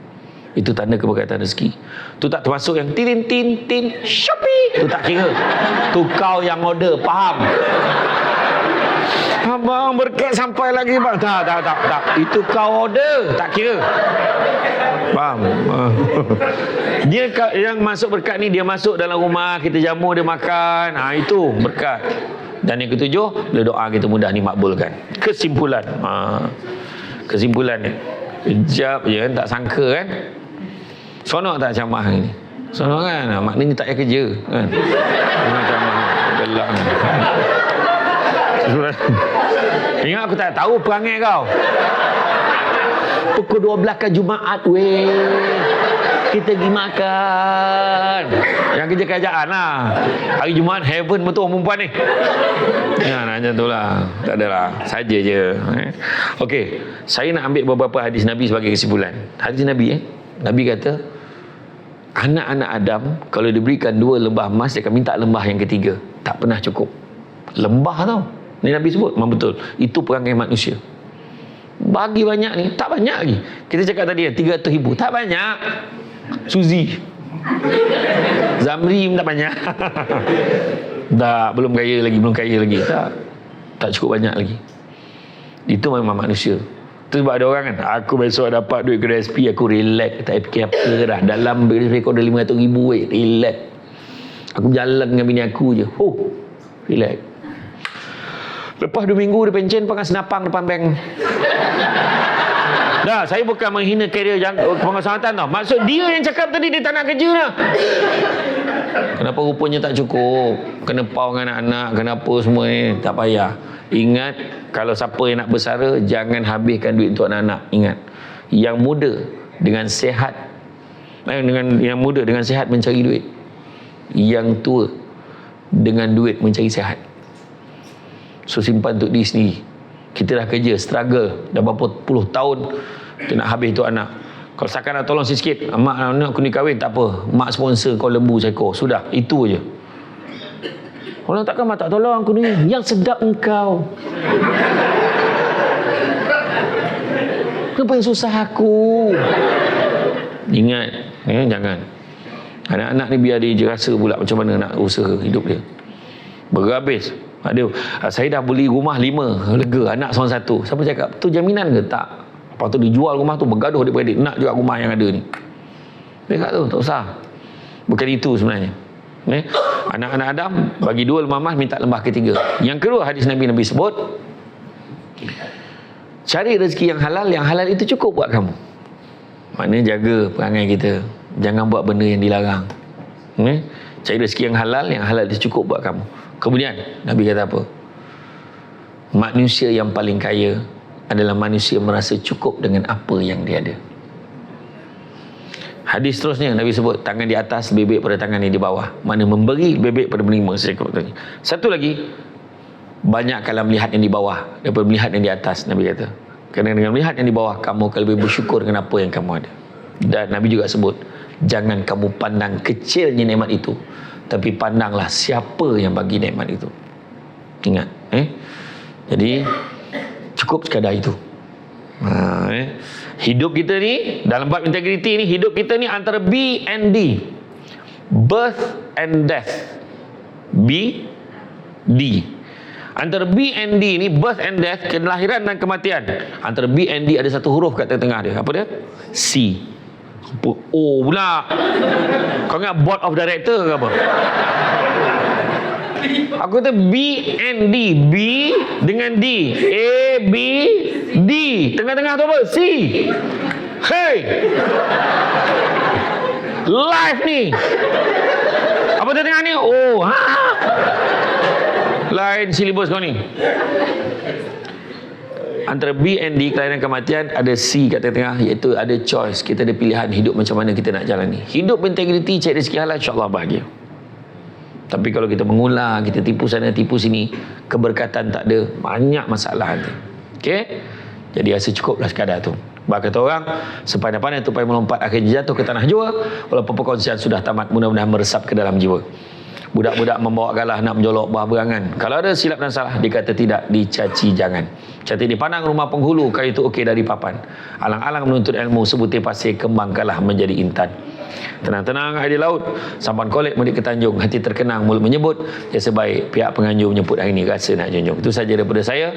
[SPEAKER 1] Itu tanda keberkatan rezeki. Tu tak termasuk yang tin tin tin Shopee. Tu tak kira. Tu kau yang order, faham? Abang berkat sampai lagi bang. Tak. Itu kau order, tak kira. Faham? Dia yang masuk berkat ni, dia masuk dalam rumah, kita jamu, dia makan. Itu berkat. Dan yang ketujuh, bila doa kita mudah dimakbulkan. Kesimpulan. Kesimpulan ni. Kejap je kan, tak sangka kan. Sonok tak camah ni? Sonok kan? Maknanya tak payah kerja kan? Camah gelak ni. Ingat aku tak tahu perangai kau. Pukul 12 kan Jumaat weh. Kita pergi makan. Yang kerja kerajaan lah. Hari Jumaat heaven betul perempuan ni. Ya, macam tu lah. Tak adalah. Saja je. Okey. Saya nak ambil beberapa hadis Nabi sebagai kesimpulan. Hadis Nabi Nabi kata, anak-anak Adam kalau diberikan 2 lembah emas, dia akan minta lembah yang ketiga. Tak pernah cukup. Lembah tau. Ni Nabi sebut. Memang betul. Itu perangai manusia. Bagi banyak ni, tak banyak lagi. Kita cakap tadi 300,000, tak banyak. Suzy, Zamri tak banyak. Tak, belum kaya lagi. Tak cukup banyak lagi. Itu memang manusia. Tu sebab ada orang kan, aku besok dapat duit kedai SP, aku relax, tak fikir apa dah. Dalam rekod 500,000 relax. Aku berjalan dengan bini aku je. Relax. Lepas 2 minggu dia pencen pakai senapang depan bank. Dah, saya bukan menghina karier penguasaan tau. Maksud dia yang cakap tadi dia tak nak kerja dah. Kenapa rupanya tak cukup? Kena pau dengan anak-anak, kenapa semua ni? Tak payah. Ingat, kalau siapa yang nak bersara, jangan habiskan duit untuk anak-anak. Ingat, yang muda dengan sihat, yang muda dengan sihat mencari duit. Yang tua dengan duit mencari sihat. So simpan untuk diri sendiri. Kita dah kerja, struggle dah berapa puluh tahun, kita nak habis tu anak. Kalau sekarang nak tolong sikit, mak nak aku ni kahwin, tak apa, mak sponsor kau lembu seekor, sudah, itu je. Orang takkan mak tak tolong aku ni, yang sedap engkau. Kenapa yang susah aku? Ingat, jangan. Anak-anak ni biar dia rasa pula macam mana nak usaha hidup dia. Berhabis. Aduh, saya dah beli rumah 5, lega, anak seorang 1. Siapa cakap? Tu jaminan ke? Tak. Lepas tu dijual rumah tu, bergaduh adik-beradik, nak juga rumah yang ada ni. Dekat tu, tak usah. Bukan itu sebenarnya. Anak-anak Adam bagi 2 lembah emas, minta lembah ketiga. Yang kedua, hadis Nabi sebut, cari rezeki yang halal itu cukup buat kamu. Maknanya jaga perangai kita. Jangan buat benda yang dilarang. Cari rezeki yang halal itu cukup buat kamu. Kemudian Nabi kata apa? Manusia yang paling kaya adalah manusia yang merasa cukup dengan apa yang dia ada. Hadis seterusnya Nabi sebut, tangan di atas lebih baik pada tangan yang di bawah. Mana memberi lebih baik pada menerima. Satu lagi, banyakkanlah melihat yang di bawah daripada melihat yang di atas. Nabi kata, kerana dengan melihat yang di bawah, kamu akan lebih bersyukur dengan apa yang kamu ada. Dan Nabi juga sebut, jangan kamu pandang kecilnya nikmat itu, tapi pandanglah siapa yang bagi nikmat itu. Ingat, jadi cukup sekadar itu. Hidup kita ni, dalam bab integriti ni, hidup kita ni antara B and D, birth and death. B, D. Antara B and D ni, birth and death, kelahiran dan kematian. Antara B and D ada satu huruf kat tengah dia. Apa dia? C. O pula. Kau ingat board of director ke apa? Aku kata B and D. B dengan D. A, B, D. Tengah-tengah tu apa? C. Hey, life ni. Apa tengah ni? Oh, lain silibus kau ni. Antara B and D, kelahiran kematian, ada C kat tengah, iaitu ada choice. Kita ada pilihan hidup macam mana kita nak jalani. Hidup berintegriti, cari rezeki halal, insya-Allah bahagia. Tapi kalau kita mengulang, kita tipu sana tipu sini, keberkatan tak ada, banyak masalah nanti. Okey? Jadi rasa cukuplah sekadar tu. Bahkan kata orang, sepandai-pandai tupai melompat akhirnya jatuh ke tanah jua. Walaupun perkongsian sudah tamat, mudah-mudahan meresap ke dalam jiwa. budak-budak membawa galah nak menjolok buah berangan. Kalau ada silap dan salah, dikata tidak, dicaci jangan. Cantik dipandang rumah penghulu, kayu itu okey dari papan. Alang-alang menuntut ilmu, sebutir pasir kembangkanlah menjadi intan. Tenang-tenang air di laut, sampan kolek mudik ke Tanjung, hati terkenang mulut menyebut, jasa baik pihak penganjur menyebut hari ini rasa nak junjung. Itu saja daripada saya.